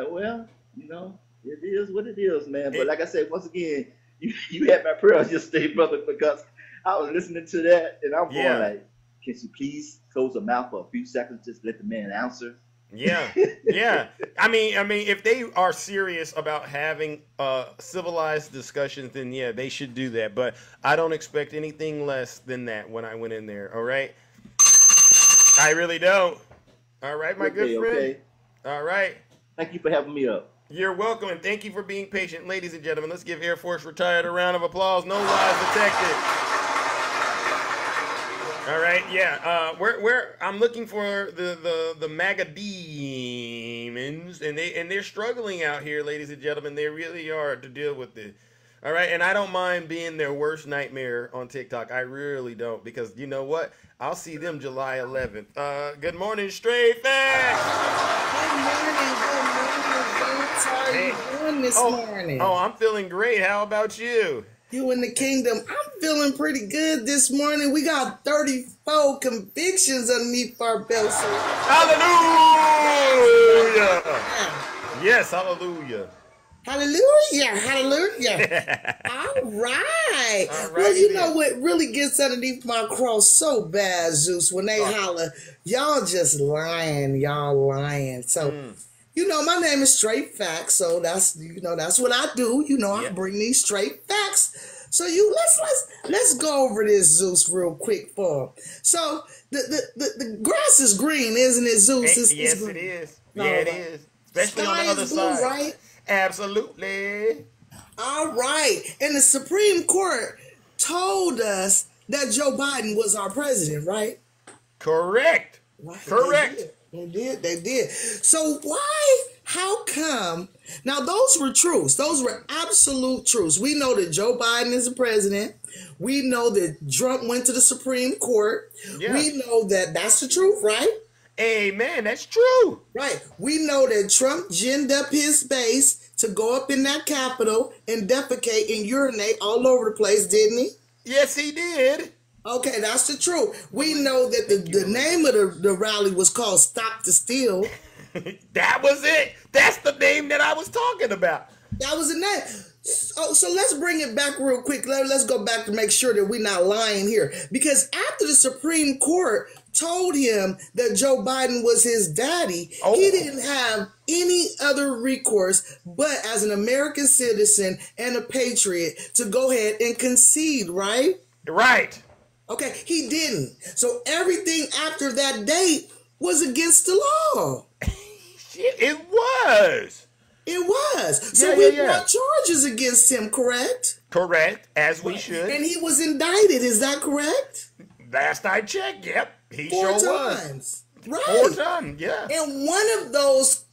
Well, you know, it is what it is, man. But like I said, once again, you had my prayers yesterday, brother, because I was listening to that and I'm going like, can you please close the mouth for a few seconds, just let the man answer? Yeah. I mean, if they are serious about having civilized discussions, then yeah, they should do that. But I don't expect anything less than that when I went in there. All right. I really don't. All right, my good friend. Okay. All right. Thank you for having me up. You're welcome, and thank you for being patient. Ladies and gentlemen, let's give Air Force Retired a round of applause. No lies detected. All right, yeah. I'm looking for the MAGA demons, and they're struggling out here, ladies and gentlemen. They really are to deal with this. All right, and I don't mind being their worst nightmare on TikTok. I really don't, because you know what? I'll see them July 11th. Good morning, Straight Facts. Good morning, folks. How are you doing this morning? Oh, I'm feeling great. How about you? You in the kingdom. I'm feeling pretty good this morning. We got 34 convictions underneath our belts. Hallelujah! Yes, hallelujah. Hallelujah. All right. Well, you know what really gets underneath my cross so bad, Zeus, when they holler, y'all just lying, So, you know, my name is Straight Facts, so that's what I do. You know, I bring these straight facts. So let's go over this, Zeus, real quick for him. So the grass is green, isn't it, Zeus? Yes, it is. Yeah, it is. Especially on the other side. Right? Absolutely. All right. And the Supreme Court told us that Joe Biden was our president, right? Correct. Right. Correct. They did. So how come, now those were truths. Those were absolute truths. We know that Joe Biden is the president. We know that Trump went to the Supreme Court. Yeah. We know that that's the truth, right? Amen. That's true. Right. We know that Trump ginned up his base to go up in that Capitol and defecate and urinate all over the place, didn't he? Yes, he did. Okay, that's the truth. We know that the name of the rally was called Stop the Steal. That was it. That's the name that I was talking about. That was the name. So let's bring it back real quick. Let's go back to make sure that we're not lying here. Because after the Supreme Court told him that Joe Biden was his daddy, he didn't have any other recourse but as an American citizen and a patriot to go ahead and concede, right? Right. Okay, he didn't. So everything after that date was against the law. It was. It was. So we brought charges against him, correct? Correct, as we should. And he was indicted, is that correct? Last I checked, yep. He 4 sure times. was. Right. 4 times, yeah. And one of those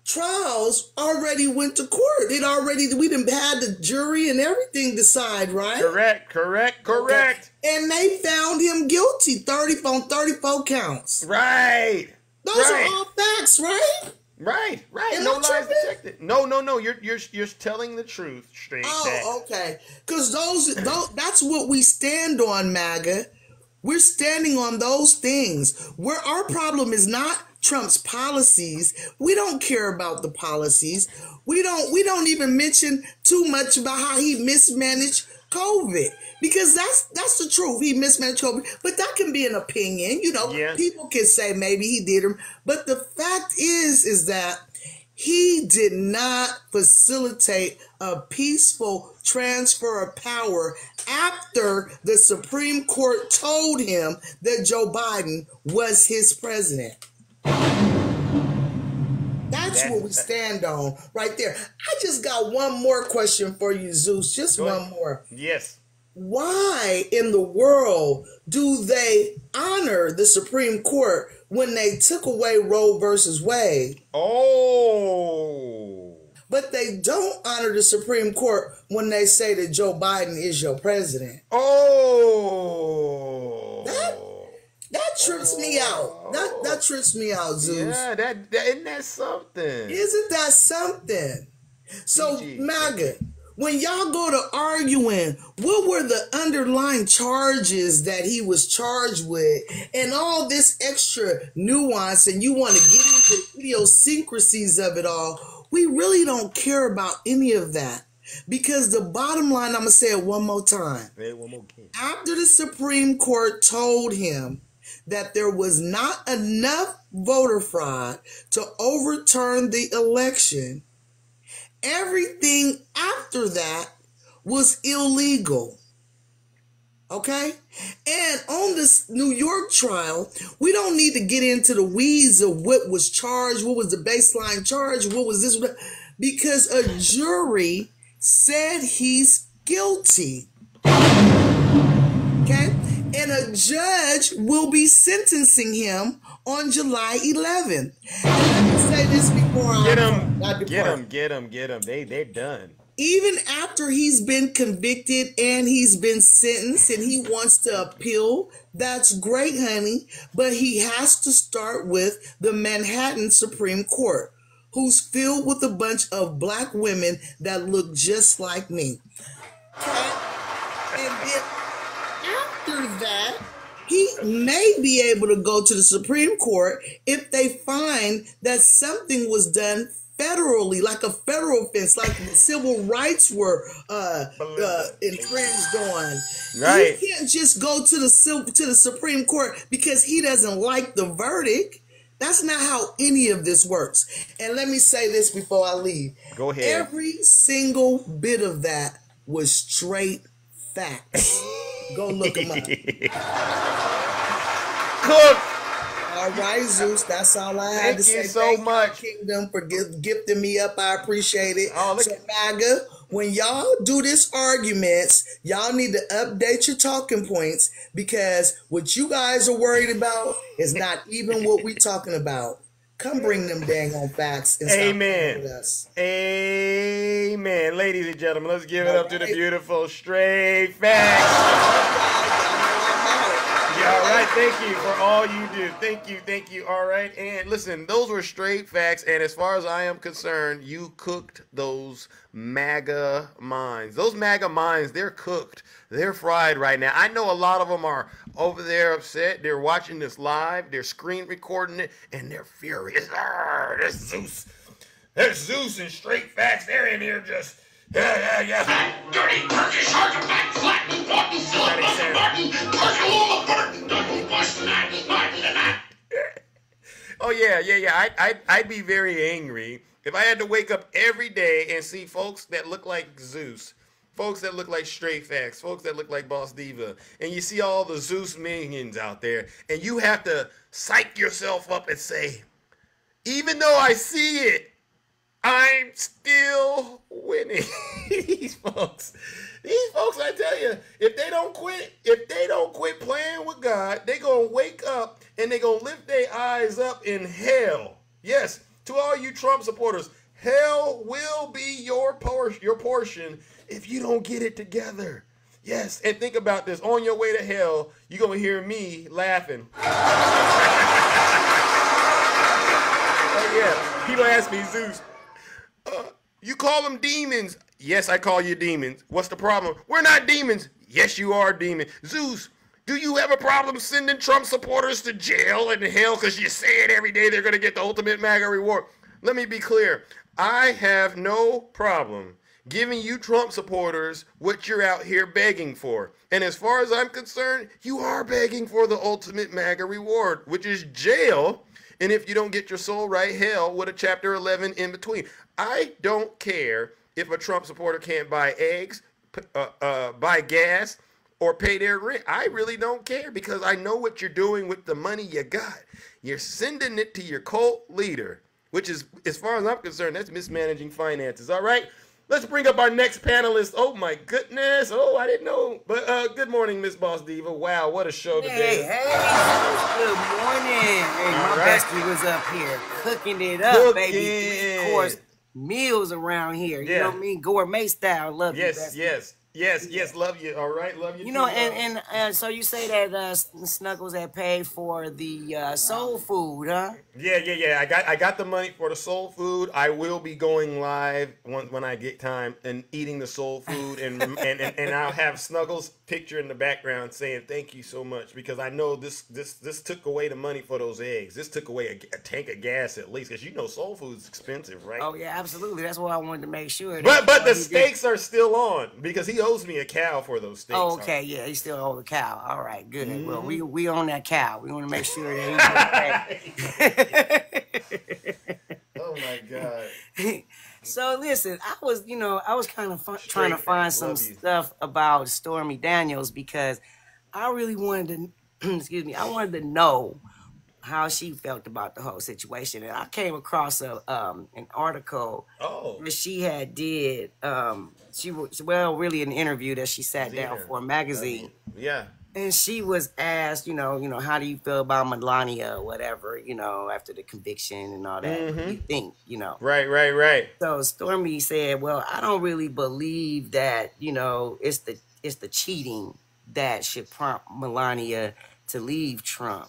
trials already went to court. We done had the jury and everything decide, right? Correct. Okay. And they found him guilty, 34 counts. Right. Those are all facts, right? Right. Am No I lies tripping? detected. No. You're telling the truth straight. Oh, okay. Because those that's what we stand on, MAGA. We're standing on those things. Where our problem is not Trump's policies. We don't care about the policies. We don't even mention too much about how he mismanaged COVID. Because that's the truth. He mismanaged COVID. But that can be an opinion. People can say maybe he did him. But the fact is that he did not facilitate a peaceful transfer of power after the Supreme Court told him that Joe Biden was his president. That's what we stand on right there. I just got one more question for you, Zeus. Just one more. Yes. Why in the world do they honor the Supreme Court when they took away Roe versus Wade? Oh. But they don't honor the Supreme Court when they say that Joe Biden is your president. Oh. That trips me out. That trips me out, Zeus. Yeah, isn't that something? Isn't that something? So, MAGA, when y'all go to arguing, what were the underlying charges that he was charged with and all this extra nuance, and you want to get into the idiosyncrasies of it all, we really don't care about any of that. Because the bottom line, I'm going to say it one more time. Say it one more time. After the Supreme Court told him that there was not enough voter fraud to overturn the election, everything after that was illegal. Okay? And on this New York trial, we don't need to get into the weeds of what was charged, what was the baseline charge, what was this, because a jury said he's guilty. Okay? And a judge will be sentencing him on July 11th. And let me say this before I depart. Get him. They're done. Even after he's been convicted and he's been sentenced and he wants to appeal, that's great, honey. But he has to start with the Manhattan Supreme Court, who's filled with a bunch of black women that look just like me. Okay? And then after that, he may be able to go to the Supreme Court if they find that something was done federally, like a federal offense, like the civil rights were infringed on. Right. He can't just go to the Supreme Court because he doesn't like the verdict. That's not how any of this works. And let me say this before I leave. Go ahead. Every single bit of that was straight facts. Go look them up. Cook. All right, Zeus. That's all I had to say. Thank you so much, Kingdom, for gifting me up. I appreciate it. Oh, so, MAGA, when y'all do this arguments, y'all need to update your talking points, because what you guys are worried about is not even what we talking about. Come bring them dang on facts and stop Amen. with us. Amen. Ladies and gentlemen, let's give it up to the beautiful Straight Facts. Yeah, all right, thank you for all you do. Thank you. All right, and listen, those were straight facts, and as far as I am concerned, you cooked those MAGA minds. Those MAGA minds, they're cooked. They're fried right now. I know a lot of them are over there upset. They're watching this live. They're screen recording it, and they're furious. There's Zeus. There's Zeus and Straight Facts. They're in here just... Yeah. Dirty Turkish artifact, flattened, rotten, filibuster, Martin, Percoloma, Burton, double bust, Martin. Oh, yeah. I'd be very angry if I had to wake up every day and see folks that look like Zeus, folks that look like Straight Facts, folks that look like Boss Diva, and you see all the Zeus minions out there, and you have to psych yourself up and say, even though I see it, I'm still winning. These folks, I tell you, if they don't quit playing with God, they gonna wake up and they gonna lift their eyes up in hell. Yes, to all you Trump supporters, hell will be your portion if you don't get it together. Yes, and think about this. On your way to hell, you're gonna hear me laughing. Oh yeah, people ask me, Zeus, you call them demons. Yes, I call you demons. What's the problem? We're not demons. Yes, you are demon. Zeus, do you have a problem sending Trump supporters to jail and hell because you say it every day they're going to get the ultimate MAGA reward? Let me be clear. I have no problem giving you Trump supporters what you're out here begging for. And as far as I'm concerned, you are begging for the ultimate MAGA reward, which is jail. And if you don't get your soul right, hell with a chapter 11 in between. I don't care if a Trump supporter can't buy eggs, buy gas, or pay their rent. I really don't care because I know what you're doing with the money you got. You're sending it to your cult leader, which is, as far as I'm concerned, that's mismanaging finances. All right, let's bring up our next panelist. Oh my goodness. Oh, I didn't know. But good morning, Miss Boss Diva. Wow, what a show today. Hey, good morning. Hey, my bestie was up here cooking it up, baby. 3-course meals around here. You know what I mean? Gourmet style. Love you, bestie. Yes, love you. All right, love you. You know, and so you say that Snuggles had paid for the soul food, huh? Yeah. I got the money for the soul food. I will be going live when I get time and eating the soul food, and I'll have Snuggles' picture in the background saying thank you so much, because I know this took away the money for those eggs. This took away a tank of gas at least, because you know soul food's expensive, right? Oh yeah, absolutely. That's why I wanted to make sure. But the steaks are still on because he owes me a cow for those steaks. Oh, okay, yeah, he still owes a cow. All right, good. Mm-hmm. Well, we own that cow. We want to make sure that he's okay. Oh my God. So listen, I was kind of trying to find some stuff about Stormy Daniels because I really wanted to, I wanted to know how she felt about the whole situation, and I came across an article that she had did. She was really an interview that she sat down for a magazine. Yeah. And she was asked, how do you feel about Melania or whatever, after the conviction and all that? Mm-hmm. What do you think, Right. So Stormy said, well, I don't really believe that, it's the cheating that should prompt Melania to leave Trump.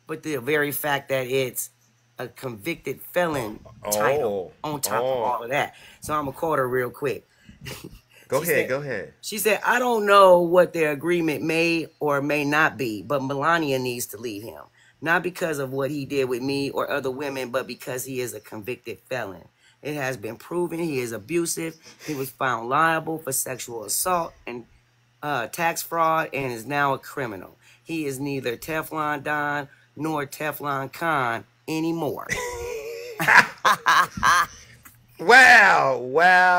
But the very fact that it's a convicted felon title on top of all of that. So I'm going to quote her real quick. Go ahead. She said, I don't know what their agreement may or may not be, but Melania needs to leave him. Not because of what he did with me or other women, but because he is a convicted felon. It has been proven he is abusive. He was found liable for sexual assault and tax fraud and is now a criminal. He is neither Teflon Don nor Teflon Khan anymore. Wow.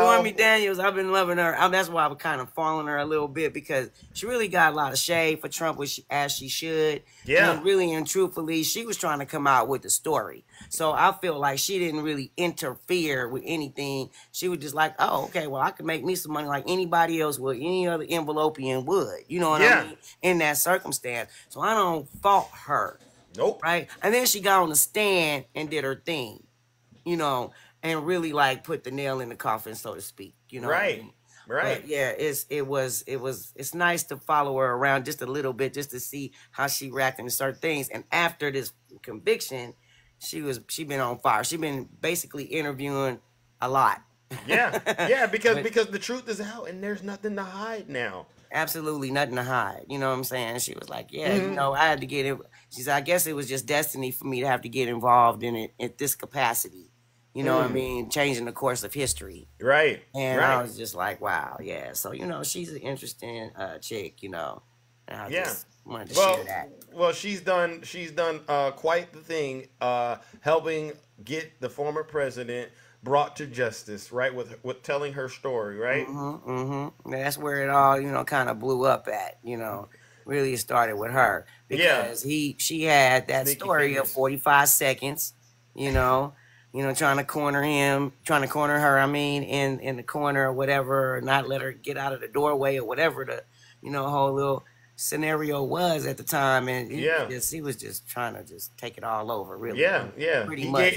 Stormy Daniels, I've been loving her. That's why I'm kind of following her a little bit, because she really got a lot of shade for Trump, as she should. Yeah. And really and truthfully, she was trying to come out with the story. So I feel like she didn't really interfere with anything. She was just like, oh, okay, well, I could make me some money like anybody else would, any other envelopian would. You know what I mean? In that circumstance. So I don't fault her. Nope. Right? And then she got on the stand and did her thing, you know, and really like put the nail in the coffin, so to speak. You know what I mean? Right. But yeah, it's nice to follow her around just a little bit, just to see how she reacted to certain things. And after this conviction, she been on fire. She been basically interviewing a lot. Yeah, because the truth is out and there's nothing to hide now. Absolutely nothing to hide. You know what I'm saying? She was like, yeah, you know, I had to get it. She said, I guess it was just destiny for me to have to get involved in it at this capacity. You know what I mean? Changing the course of history. Right. And I was just like, wow, yeah. So, you know, she's an interesting chick, you know. And I just wanted to share that. Well, she's done quite the thing, helping get the former president brought to justice, right? With telling her story, right? That's where it all, you know, kind of blew up at, you know. Really started with her. Because she had that story of 45 seconds, you know, trying to corner her, in the corner or whatever, or not let her get out of the doorway or whatever the, you know, whole little scenario was at the time. And he was just trying to just take it all over, really. Pretty much.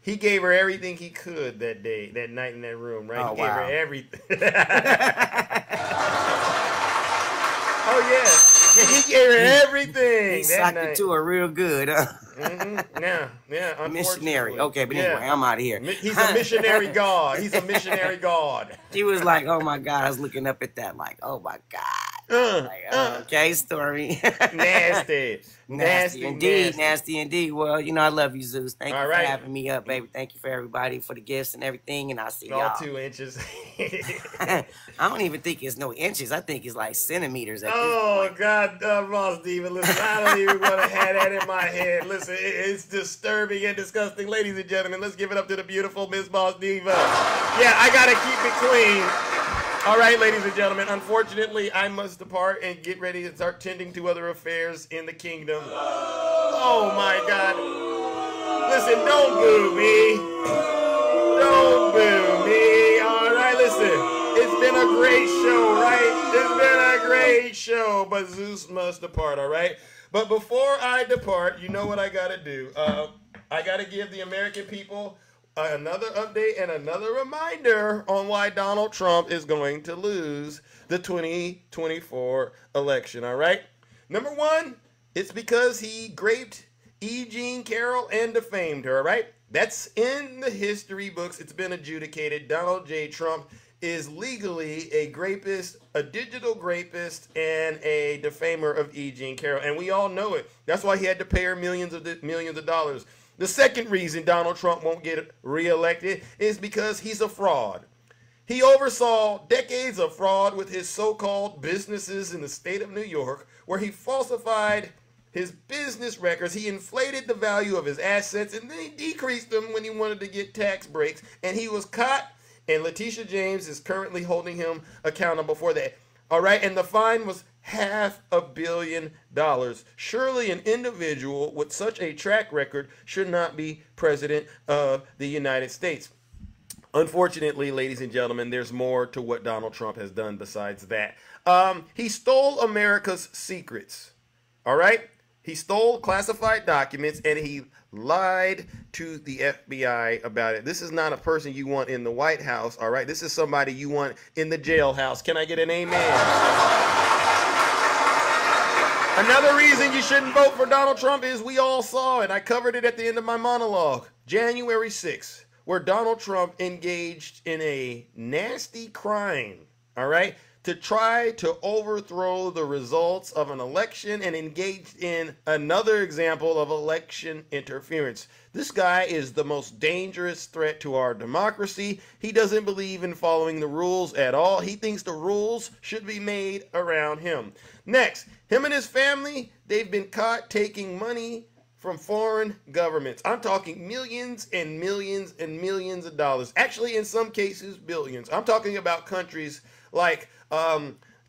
He gave her everything he could that day, that night in that room, right? He gave her everything. Oh yeah, he gave her everything. He sucked it to her real good. Yeah. Missionary. Okay, but anyway, I'm out of here. He's a missionary God. He's a missionary God. She was like, "Oh my God!" I was looking up at that, like, "Oh my God." Okay, Stormy. Nasty indeed. Well, you know, I love you, Zeus. Thank you for having me up, baby. Thank you for everybody for the gifts and everything. And I'll see y'all. All 2 inches. I don't even think it's no inches. I think it's like centimeters. At oh, this point. God, Boss Diva. Listen, I don't even want to have that in my head. Listen, it's disturbing and disgusting. Ladies and gentlemen, let's give it up to the beautiful Miss Boss Diva. Yeah, I got to keep it clean. All right, ladies and gentlemen, unfortunately, I must depart and get ready to start tending to other affairs in the kingdom. Oh, my God. Listen, don't boo me. Don't boo me. All right, listen. It's been a great show, right? It's been a great show, but Zeus must depart, all right? But before I depart, you know what I got to do. I got to give the American people another update and another reminder on why Donald Trump is going to lose the 2024 election, all right? Number one, it's because he graped E. Jean Carroll and defamed her, all right? That's in the history books. It's been adjudicated. Donald J. Trump is legally a grapist, a digital grapist, and a defamer of E. Jean Carroll, and we all know it. That's why he had to pay her millions of dollars. The second reason Donald Trump won't get reelected is because he's a fraud. He oversaw decades of fraud with his so-called businesses in the state of New York, where he falsified his business records. He inflated the value of his assets, and then he decreased them when he wanted to get tax breaks. And he was caught, and Letitia James is currently holding him accountable for that. All right, and the fine was $500 million. Surely an individual with such a track record should not be president of the United States. Unfortunately, ladies and gentlemen, there's more to what Donald Trump has done besides that. He stole America's secrets. All right? He stole classified documents and he lied to the FBI about it. This is not a person you want in the White House, all right? This is somebody you want in the jailhouse. Can I get an amen? Another reason you shouldn't vote for Donald Trump is we all saw it. I covered it at the end of my monologue. January 6th, where Donald Trump engaged in a nasty crime, all right, to try to overthrow the results of an election and engaged in another example of election interference. This guy is the most dangerous threat to our democracy. He doesn't believe in following the rules at all. He thinks the rules should be made around him. Next, him and his family, they've been caught taking money from foreign governments. I'm talking millions and millions and millions of dollars. Actually, in some cases, billions. I'm talking about countries like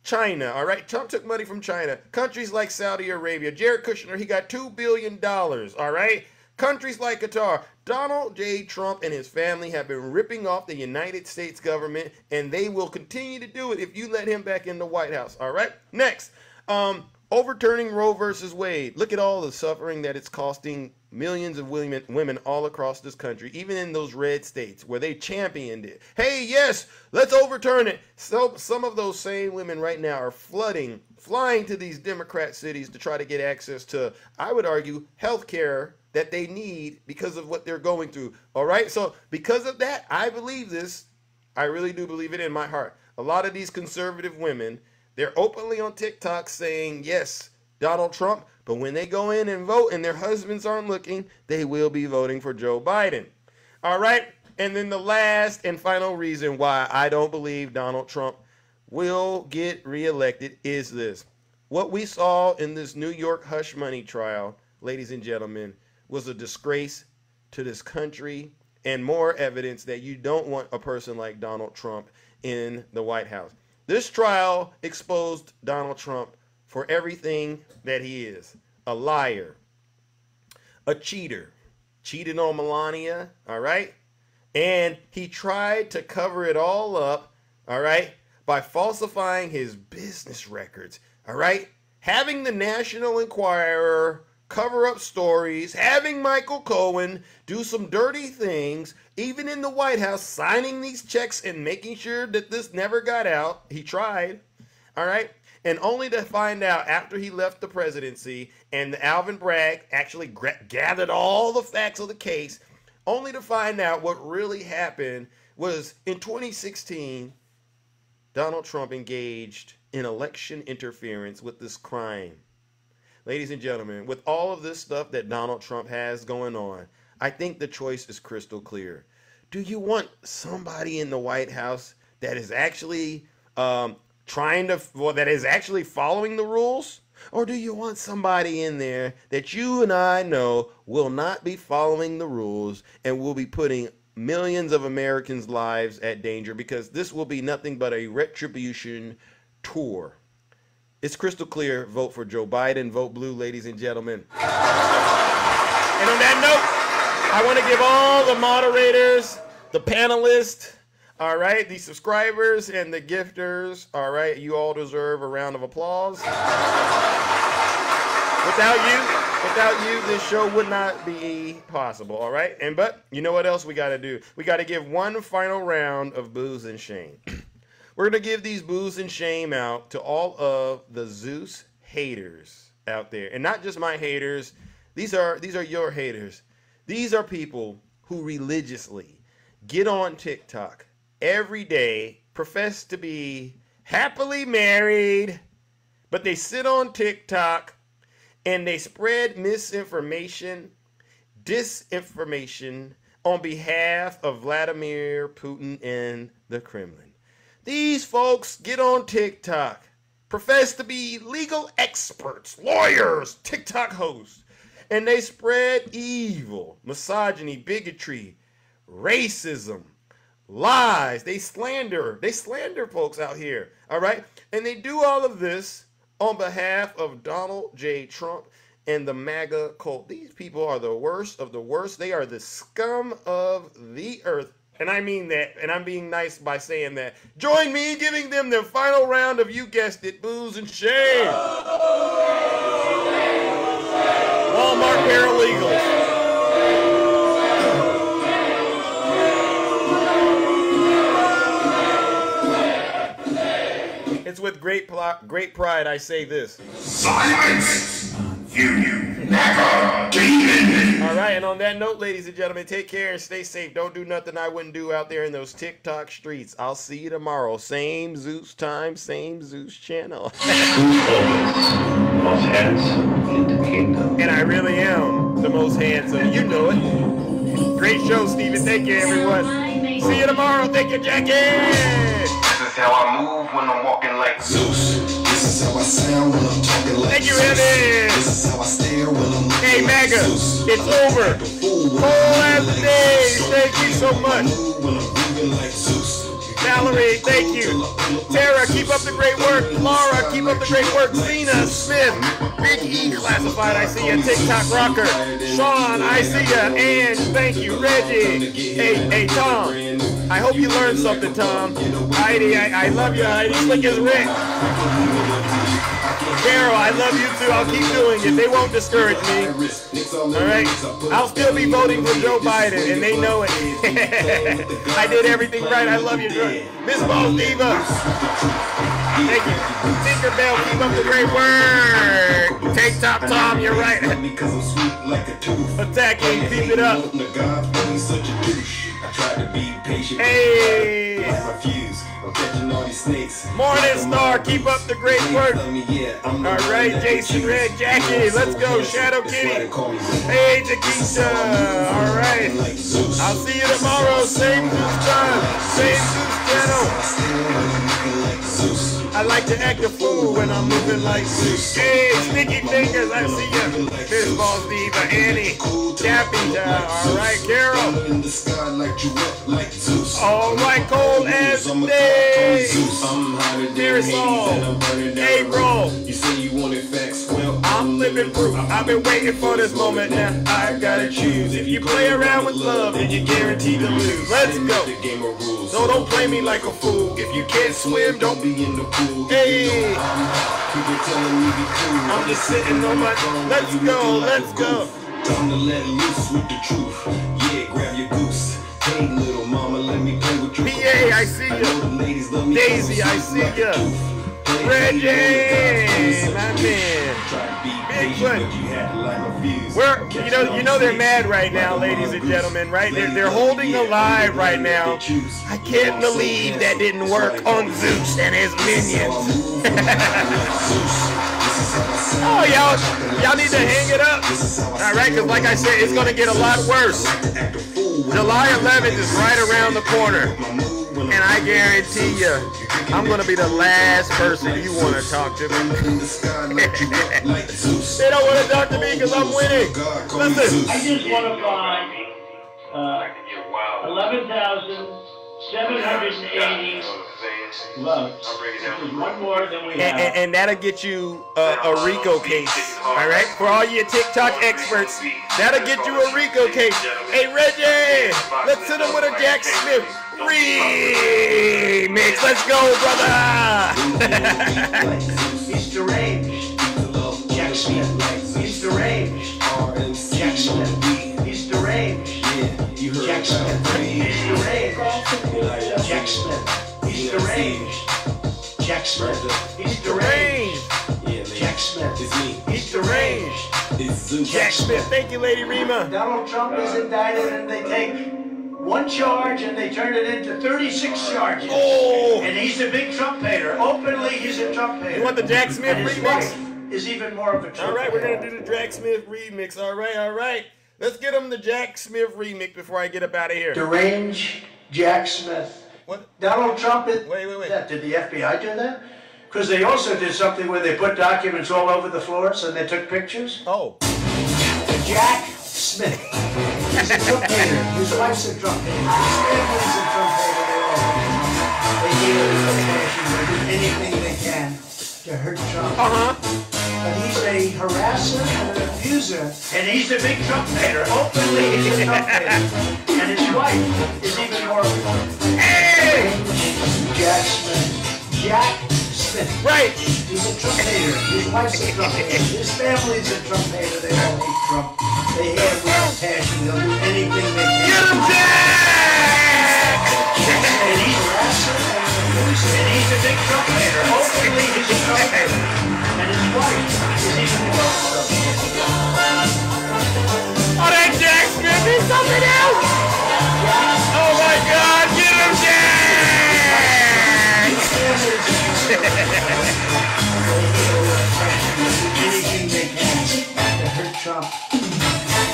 China, all right? Trump took money from China. Countries like Saudi Arabia. Jared Kushner, he got $2 billion, all right? Countries like Qatar. Donald J. Trump and his family have been ripping off the United States government, and they will continue to do it if you let him back in the White House, all right? Next, Overturning Roe versus Wade. Look at all the suffering that it's costing millions of women all across this country, even in those red states where they championed it. Hey, yes, let's overturn it. So some of those same women right now are flying to these Democrat cities to try to get access to, I would argue, health care that they need because of what they're going through. All right, so because of that, I believe this. I really do believe it in my heart. A lot of these conservative women, they're openly on TikTok saying, yes, Donald Trump, but when they go in and vote and their husbands aren't looking, they will be voting for Joe Biden. All right, and then the last and final reason why I don't believe Donald Trump will get reelected is this. What we saw in this New York hush money trial, ladies and gentlemen, was a disgrace to this country and more evidence that you don't want a person like Donald Trump in the White House. This trial exposed Donald Trump for everything that he is. A liar, a cheater, cheated on Melania, all right? And he tried to cover it all up, all right, by falsifying his business records, all right? Having the National Enquirer cover up stories, having Michael Cohen do some dirty things, even in the White House, signing these checks and making sure that this never got out. He tried, all right? And only to find out after he left the presidency and Alvin Bragg actually gathered all the facts of the case, only to find out what really happened was in 2016, Donald Trump engaged in election interference with this crime. Ladies and gentlemen, with all of this stuff that Donald Trump has going on, I think the choice is crystal clear. Do you want somebody in the White House that is actually that is actually following the rules? Or do you want somebody in there that you and I know will not be following the rules and will be putting millions of Americans' lives at danger, because this will be nothing but a retribution tour? It's crystal clear. Vote for Joe Biden. Vote blue, ladies and gentlemen. And on that note, I want to give all the moderators, the panelists, all right, the subscribers and the gifters, all right, you all deserve a round of applause. Without you, this show would not be possible, all right? But you know what else we got to do? We got to give one final round of booze and shame. We're going to give these booze and shame out to all of the Zeus haters out there. And not just my haters. These are your haters. These are people who religiously get on TikTok every day, profess to be happily married, but they sit on TikTok and they spread misinformation, disinformation on behalf of Vladimir Putin and the Kremlin. These folks get on TikTok, profess to be legal experts, lawyers, TikTok hosts, and they spread evil, misogyny, bigotry, racism, lies. They slander folks out here, all right? And they do all of this on behalf of Donald J. Trump and the MAGA cult. These people are the worst of the worst. They are the scum of the earth. And I mean that, and I'm being nice by saying that. Join me in giving them their final round of, you guessed it, booze and shame. Walmart paralegals. It's with great pride I say this. Silence! You never demon! All right, and on that note, ladies and gentlemen, take care and stay safe. Don't do nothing I wouldn't do out there in those TikTok streets. I'll see you tomorrow. Same Zeus time, same Zeus channel. Most handsome in the kingdom. And I really am the most handsome. You know it. Great show, Steven. Take care, everyone. See you tomorrow. Thank you, Jackie. This is how I move when I'm walking like Zeus. This is how I sound when I'm talking like Thank you, Zeus. Evan. This is how I stare when I'm looking Hey, like MAGA, Zeus. it's over. Whole after days. Thank you so much. Valerie, thank you. Tara, keep up the great work. Laura, keep up the great work. Zena Smith, Big E Classified, I see you. TikTok Rocker. Sean, I see you. And thank you. Reggie. Hey, Tom. I hope you learned something, Tom. Heidi, I love you, Heidi. Slick as Rick. Carol, I love you too. I'll keep doing it. They won't discourage me. All right? I'll still be voting for Joe Biden, and they know it. I did everything right. I love you, Miss Boss Diva. Thank you. Tinkerbell, keep up the great work. Take Top Tom, you're right. Attacking, keep it up. Hey! Morning Star, keep up the great work. Alright, Jason Red, Jackie, let's go. Shadow Kitty. Hey, Jakeisha. Alright. I'll see you tomorrow. Same Zeus time. Same Zeus channel. I like to act a fool when I'm moving like Zeus. Hey, Sticky Fingers, I see you. Miss Boss Diva, Annie, Dappy, alright, Carol. Alright, Cold as Day. Marisol, April. I'm living proof. I've been waiting for this moment now. I gotta choose. If you play around with love, then you're guaranteed to lose. Let's go. So don't play me like a fool. If you can't swim, don't be in the pool. Hey, I'm just sitting on my. Let's go, let's go. Time to let loose with the truth. Yeah, grab your goose. Hey, little mama, let me play with you. PA, I see ya. Daisy, I see ya. Reggie, my man. Bigfoot. We're, you know they're mad right now, ladies and gentlemen, right? They're holding alive right now. I can't believe that didn't work on Zeus and his minions. Oh, y'all need to hang it up. All right, because like I said, it's going to get a lot worse. July 11th is right around the corner. And I guarantee you, I'm going to be the last person you want to talk to me. They don't want to talk to me because I'm winning. Listen. I just want to buy 11,780 votes. Which is one more than we have. And that'll get you a RICO case. All right? For all you TikTok experts, that'll get you a RICO case. Hey, Reggie, let's hit him with a Jack Smith remix. Let's go, brother. He's deranged. Jack Smith. He's deranged. Jack Smith. He's deranged. Jack Smith. He's deranged. Jack Smith. He's deranged. Jack Smith. He's deranged. Jack Smith. He's deranged. Jack Smith. Thank you, Lady Rima. Donald Trump is indicted and they take one charge and they turn it into 36 charges. Oh! And he's a big Trump hater. Openly, he's a Trump hater. You want the Jack Smith remix? Is even more of a Trump All right, we're hater. going to do the Jack Smith remix. All right. Let's get him the Jack Smith remix before I get up out of here. Deranged Jack Smith. What? Donald Trump is... Wait. Did the FBI do that? Because they also did something where they put documents all over the floors and they took pictures. Oh. Jack Smith. He's a Trump hater. His wife's a Trump hater. His family's a Trump hater. They hate him. They do anything they can to hurt Trump. But he's a harasser and an abuser. And he's a big Trump hater. Openly, he's a Trump hater. And his wife is even more of a Hey! Jack Smith. Jack Smith. Right. He's a Trump hater. His wife's a Trump hater. His family's a Trump hater. They all hate Trump. They hate him with passion. They'll do anything they can. Get him, Jack! And he's a harasser and he's a big Trump hater. Openly, he's a Trump hater. And his wife is even more of a Trump hater. Oh, that Jack Smith is something else! Oh my God, get him, Anything they can to hurt Trump.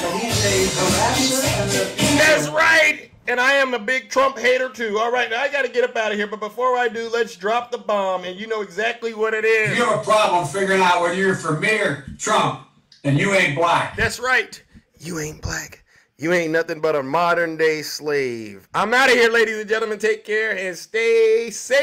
But he's a harasser and an abuser. That's right! And I am a big Trump hater too. All right, now I got to get up out of here. But before I do, let's drop the bomb. And you know exactly what it is. You have a problem figuring out whether you're for me or Trump, and you ain't black. That's right. You ain't black. You ain't nothing but a modern day slave. I'm out of here, ladies and gentlemen. Take care and stay safe.